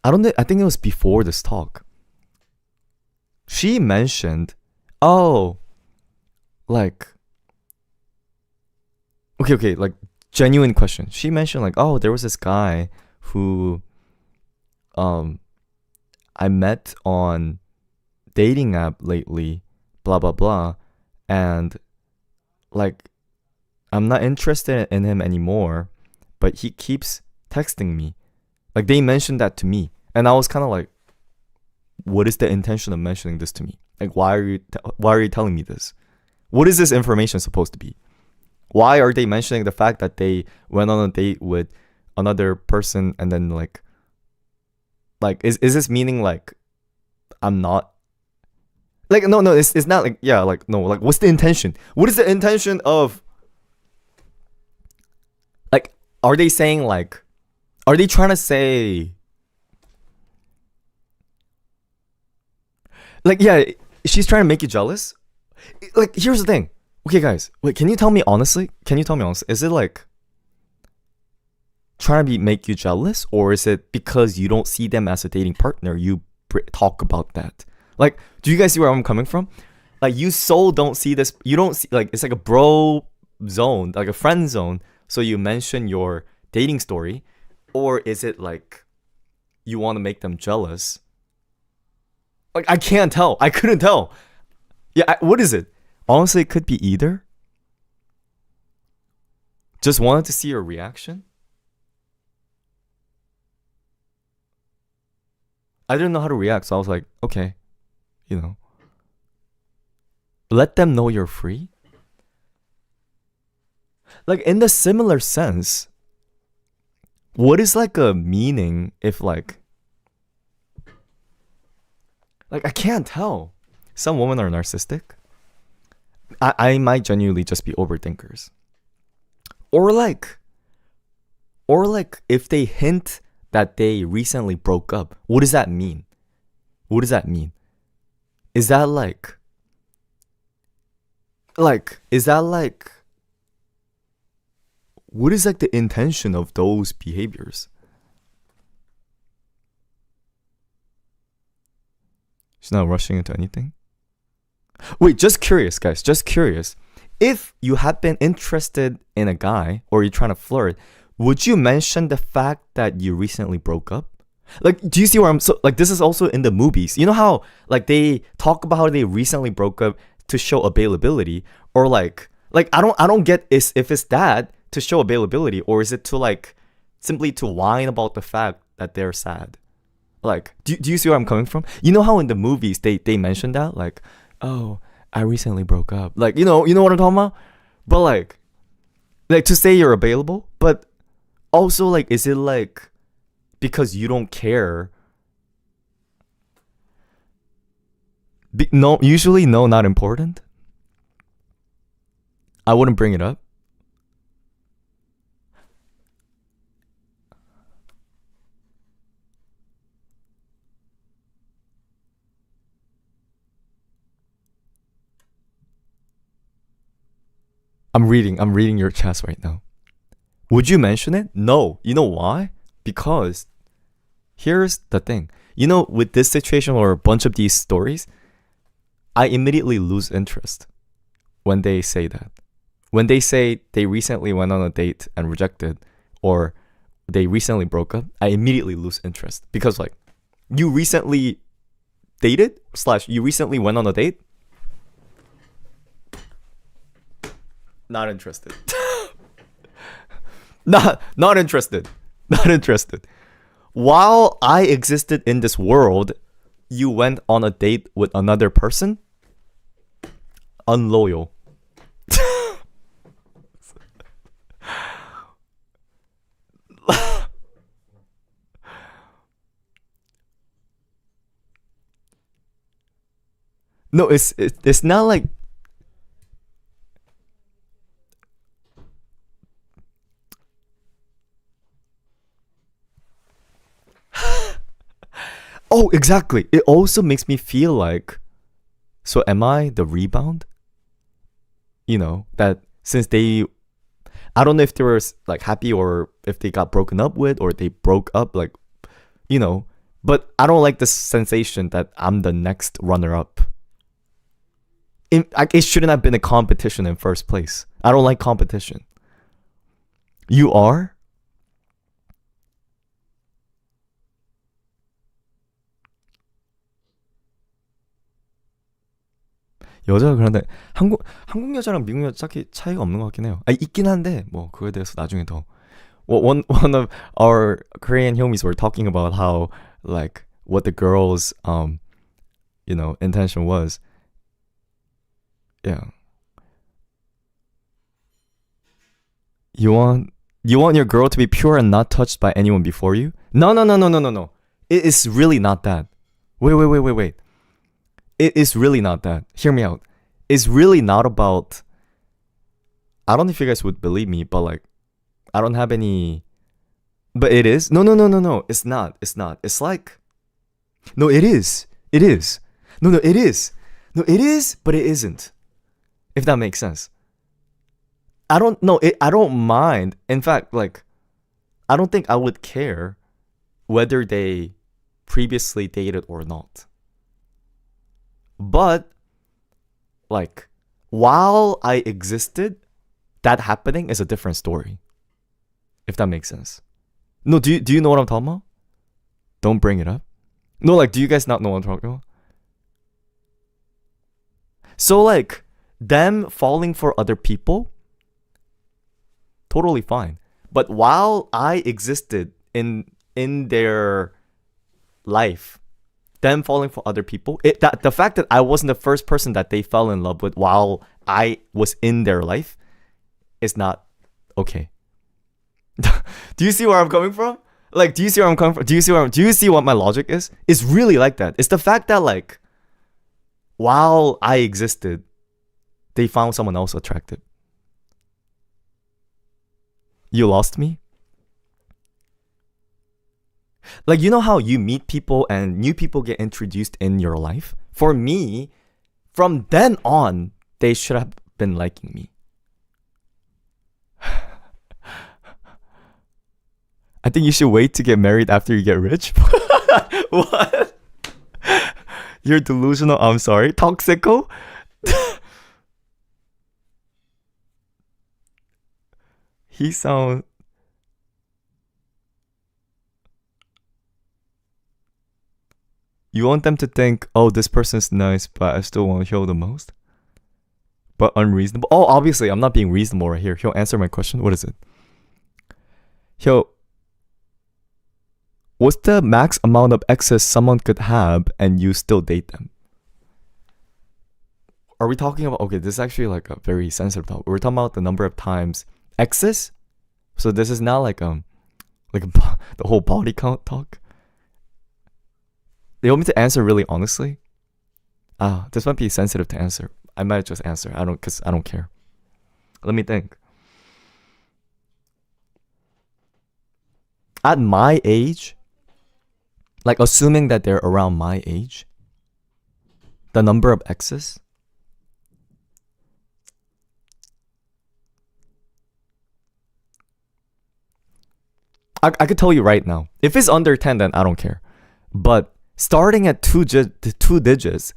I think it was before this talk. She mentioned, oh, like, okay, like, genuine question. She mentioned, like, oh, there was this guy who, I met on dating app lately, blah, blah, blah, and, like, I'm not interested in him anymore, but he keeps texting me. Like, they mentioned that to me, and I was kind of like, what is the intention of mentioning this to me? Like, why are you telling me this? What is this information supposed to be? Why are they mentioning the fact that they went on a date with another person and then like is this meaning like I'm not like no it's not like yeah like no like what's the intention? What is the intention of like are they saying like are they trying to say Like, yeah, she's trying to make you jealous. Like, here's the thing. Okay, guys, wait, can you tell me honestly? Is it like trying to make you jealous, or is it because you don't see them as a dating partner, you talk about that? Like, do you guys see where I'm coming from? Like, you so don't see this, you don't see, like, it's like a bro zone, like a friend zone, so you mention your dating story, or is it like you want to make them jealous? Like, I can't tell. I couldn't tell. Yeah, what is it? Honestly, it could be either. Just wanted to see your reaction. I didn't know how to react, so I was like, okay, you know. Let them know you're free. Like, in the similar sense, what is like a meaning if like I can't tell. Some women are narcissistic. I might genuinely just be overthinkers. Or like if they hint that they recently broke up, what does that mean? What does that mean? Is that like is that like, what is like the intention of those behaviors? She's not rushing into anything. Wait, just curious, guys. Just curious. If you had been interested in a guy or you're trying to flirt, would you mention the fact that you recently broke up? Like, do you see where I'm so like, this is also in the movies. You know how like they talk about how they recently broke up to show availability, or like I don't get is if it's that to show availability, or is it to like simply to whine about the fact that they're sad? Like, do you see where I'm coming from? You know how in the movies they mention that, like, oh, I recently broke up. Like, you know what I'm talking about? But like to say you're available, but also like, is it like because you don't care? No, usually no, not important. I wouldn't bring it up. I'm reading your chats right now. Would you mention it? No. You know why? Because here's the thing. You know, with this situation or a bunch of these stories, I immediately lose interest when they say that. When they say they recently went on a date and rejected, or they recently broke up, I immediately lose interest. Because like, you recently dated / you recently went on a date? Not interested. Not interested. Not interested. While I existed in this world, you went on a date with another person? Unloyal. No, it's not like oh, exactly. It also makes me feel like, so am I the rebound? You know, that since I don't know if they were like happy or if they got broken up with or they broke up, like, you know, but I don't like the sensation that I'm the next runner up. It shouldn't have been a competition in first place. I don't like competition. You are? 여자가 그런데 한국 여자랑 미국 여자 딱히 차이가 없는 것 같긴 해요. 있긴 한데 뭐 그거에 대해서 나중에 더. One of our Korean homies were talking about how like what the girls intention was. Yeah. You want your girl to be pure and not touched by anyone before you? No. It is really not that. Wait. It is really not that. Hear me out. It's really not about, I don't know if you guys would believe me, but like, I don't have any, but it is. No. It's not. It's like, no, it is. No, it is. No, it is, but it isn't. If that makes sense. I don't know. I don't mind. In fact, like, I don't think I would care whether they previously dated or not. But, like, while I existed, that happening is a different story. If that makes sense. No, do you know what I'm talking about? Don't bring it up. No, like, do you guys not know what I'm talking about? So, like, them falling for other people, totally fine. But while I existed in their life, them falling for other people, the fact that I wasn't the first person that they fell in love with while I was in their life is not okay. Do you see where I'm coming from? Like, do you see where I'm coming from? Do you see what my logic is? It's really like that. It's the fact that, like, while I existed, they found someone else attractive. You lost me? Like, you know how you meet people and new people get introduced in your life? For me, from then on, they should have been liking me. I think you should wait to get married after you get rich. What? You're delusional. I'm sorry. Toxico? He sound... You want them to think, oh, this person's nice, but I still want to show the most? But unreasonable? Oh, obviously, I'm not being reasonable right here. He'll answer my question. What is it? What's the max amount of excess someone could have and you still date them? Are we talking about... Okay, this is actually like a very sensitive topic. We're talking about the number of times excess? So this is not like the whole body count talk? They want me to answer really honestly? This might be sensitive to answer. I might just answer. Because I don't care. Let me think. At my age, like assuming that they're around my age, the number of exes, I could tell you right now. If it's under 10, then I don't care. But starting at two digits,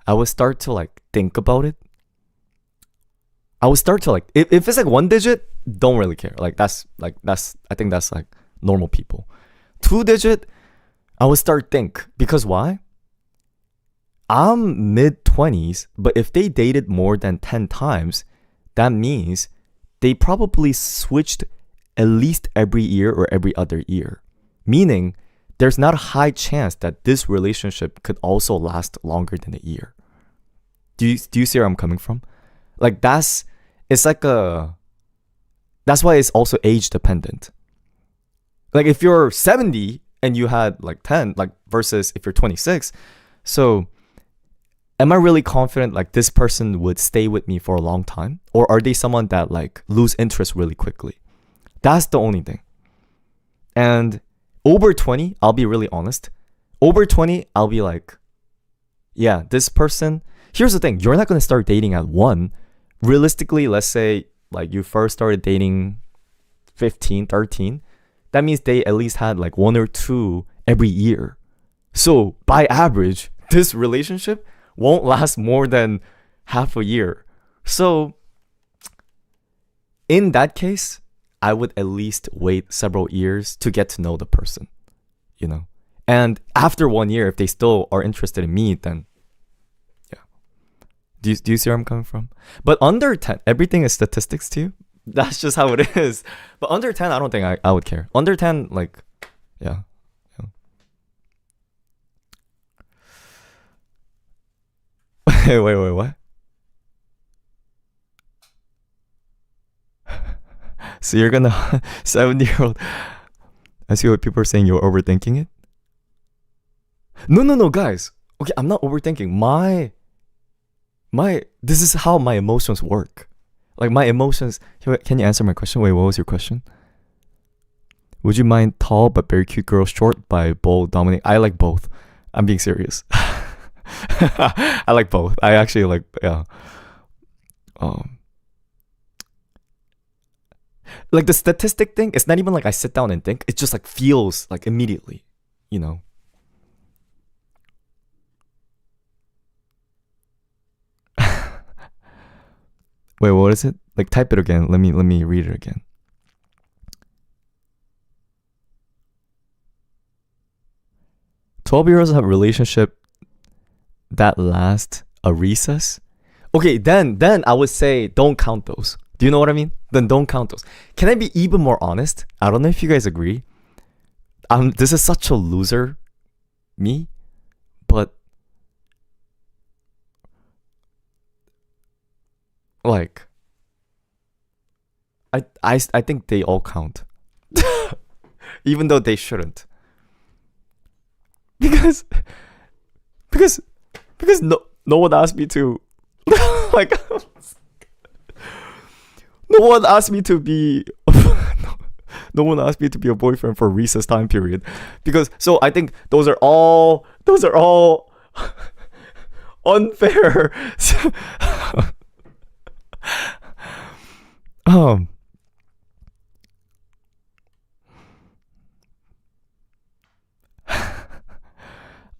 I would start to like think about it. I would start to like, if it's like 1 digit, don't really care. I think that's like normal people. 2 digit, I would start think. Because why? I'm mid-20s, but if they dated more than 10 times, that means they probably switched at least every year or every other year. Meaning, there's not a high chance that this relationship could also last longer than a year. Do you see where I'm coming from? Like that's why it's also age dependent. Like if you're 70 and you had like 10, like versus if you're 26. So am I really confident like this person would stay with me for a long time? Or are they someone that like lose interest really quickly? That's the only thing. And over 20, I'll be really honest. Over 20, I'll be like, yeah, this person... Here's the thing. You're not going to start dating at 1. Realistically, let's say like you first started dating 15, 13. That means they at least had like 1 or 2 every year. So by average, this relationship won't last more than half a year. So in that case, I would at least wait several years to get to know the person, you know? And after 1 year, if they still are interested in me, then yeah. Do you see where I'm coming from? But under 10, everything is statistics to you. That's just how it is. But under 10, I don't think I would care. Under 10, like, yeah. Wait, what? So you're gonna 70-year-old. I see what people are saying. You're overthinking it. No, guys. Okay, I'm not overthinking. This is how my emotions work. Like my emotions. Can you answer my question? Wait, what was your question? Would you mind tall but very cute girls, short by bold, dominant? I like both. I'm being serious. I like both. I actually like, yeah. Like the statistic thing, it's not even like I sit down and think. It just like feels like immediately, you know. Wait, what is it? Like type it again. Let me read it again. "12 years of relationship that last a recess." Okay, then I would say don't count those. Do you know what I mean? Then don't count those. Can I be even more honest? I don't know if you guys agree. This is such a loser, me, but like, I think they all count, even though they shouldn't, because no one asked me to, like, no one asked me to be. No one asked me to be a boyfriend for recess time period, because so I think those are all unfair.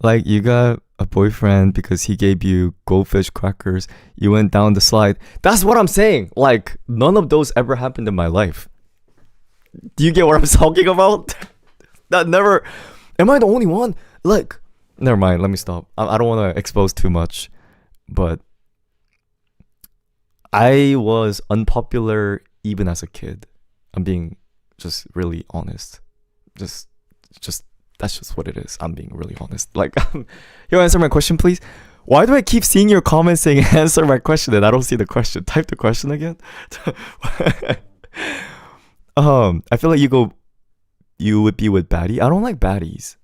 Like, you got a boyfriend because he gave you goldfish crackers. You went down the slide. That's what I'm saying. Like, none of those ever happened in my life. Do you get what I'm talking about? That never. Am I the only one? Like, never mind. Let me stop. I don't want to expose too much, but I was unpopular even as a kid. I'm being just really honest. Just that's just what it is. I'm being really honest. Like, yo, answer my question, please. Why do I keep seeing your comments saying answer my question and I don't see the question? Type the question again. I feel like you would be with baddie. I don't like baddies.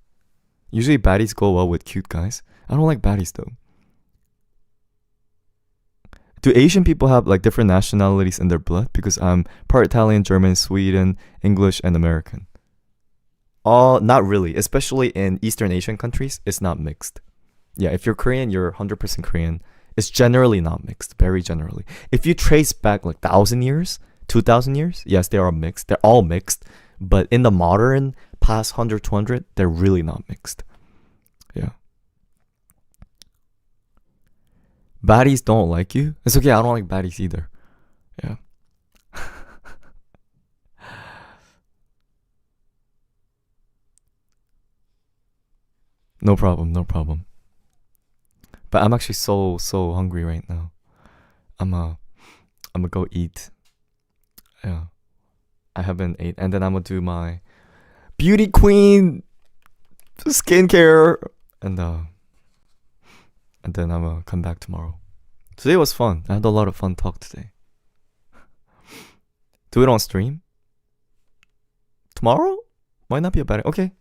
Usually baddies go well with cute guys. I don't like baddies though. Do Asian people have like different nationalities in their blood? Because I'm part Italian, German, Sweden, English, and American. Not really. Especially in Eastern Asian countries, it's not mixed. Yeah, if you're Korean, you're 100% Korean. It's generally not mixed, very generally. If you trace back like 1,000 years, 2,000 years, yes, they are mixed. They're all mixed. But in the modern past 100, 200, they're really not mixed. Yeah. Baddies don't like you? It's okay, I don't like baddies either. Yeah. No problem, no problem. But I'm actually so hungry right now. I'm gonna go eat. Yeah. I haven't ate, and then I'm gonna do my beauty queen skincare, and then I'm gonna come back tomorrow. Today was fun. I had a lot of fun talk today. Do it on stream? Tomorrow? Might not be a bad. Okay.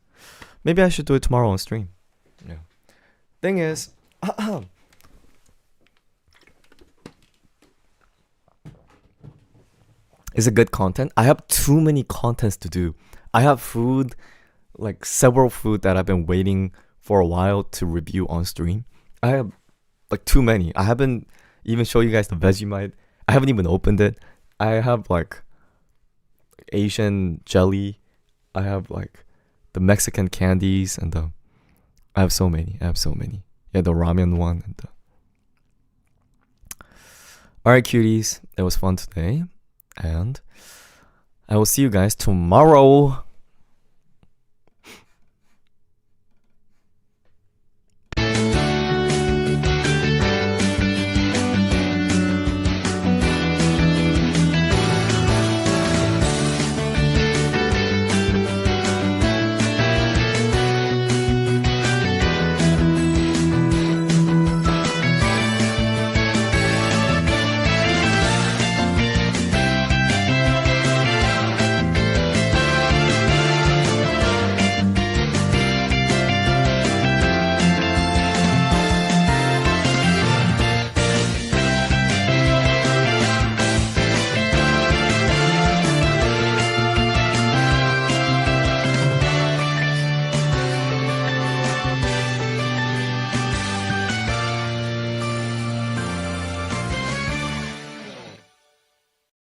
Maybe I should do it tomorrow on stream. Yeah. Thing is, is it good content? I have too many contents to do. I have food, like several food that I've been waiting for a while to review on stream. I have like too many. I haven't even show you guys the Vegemite. I haven't even opened it. I have like Asian jelly. I have like the Mexican candies and I have so many. Yeah, the ramen one and Alright, cuties. It was fun today. And I will see you guys tomorrow.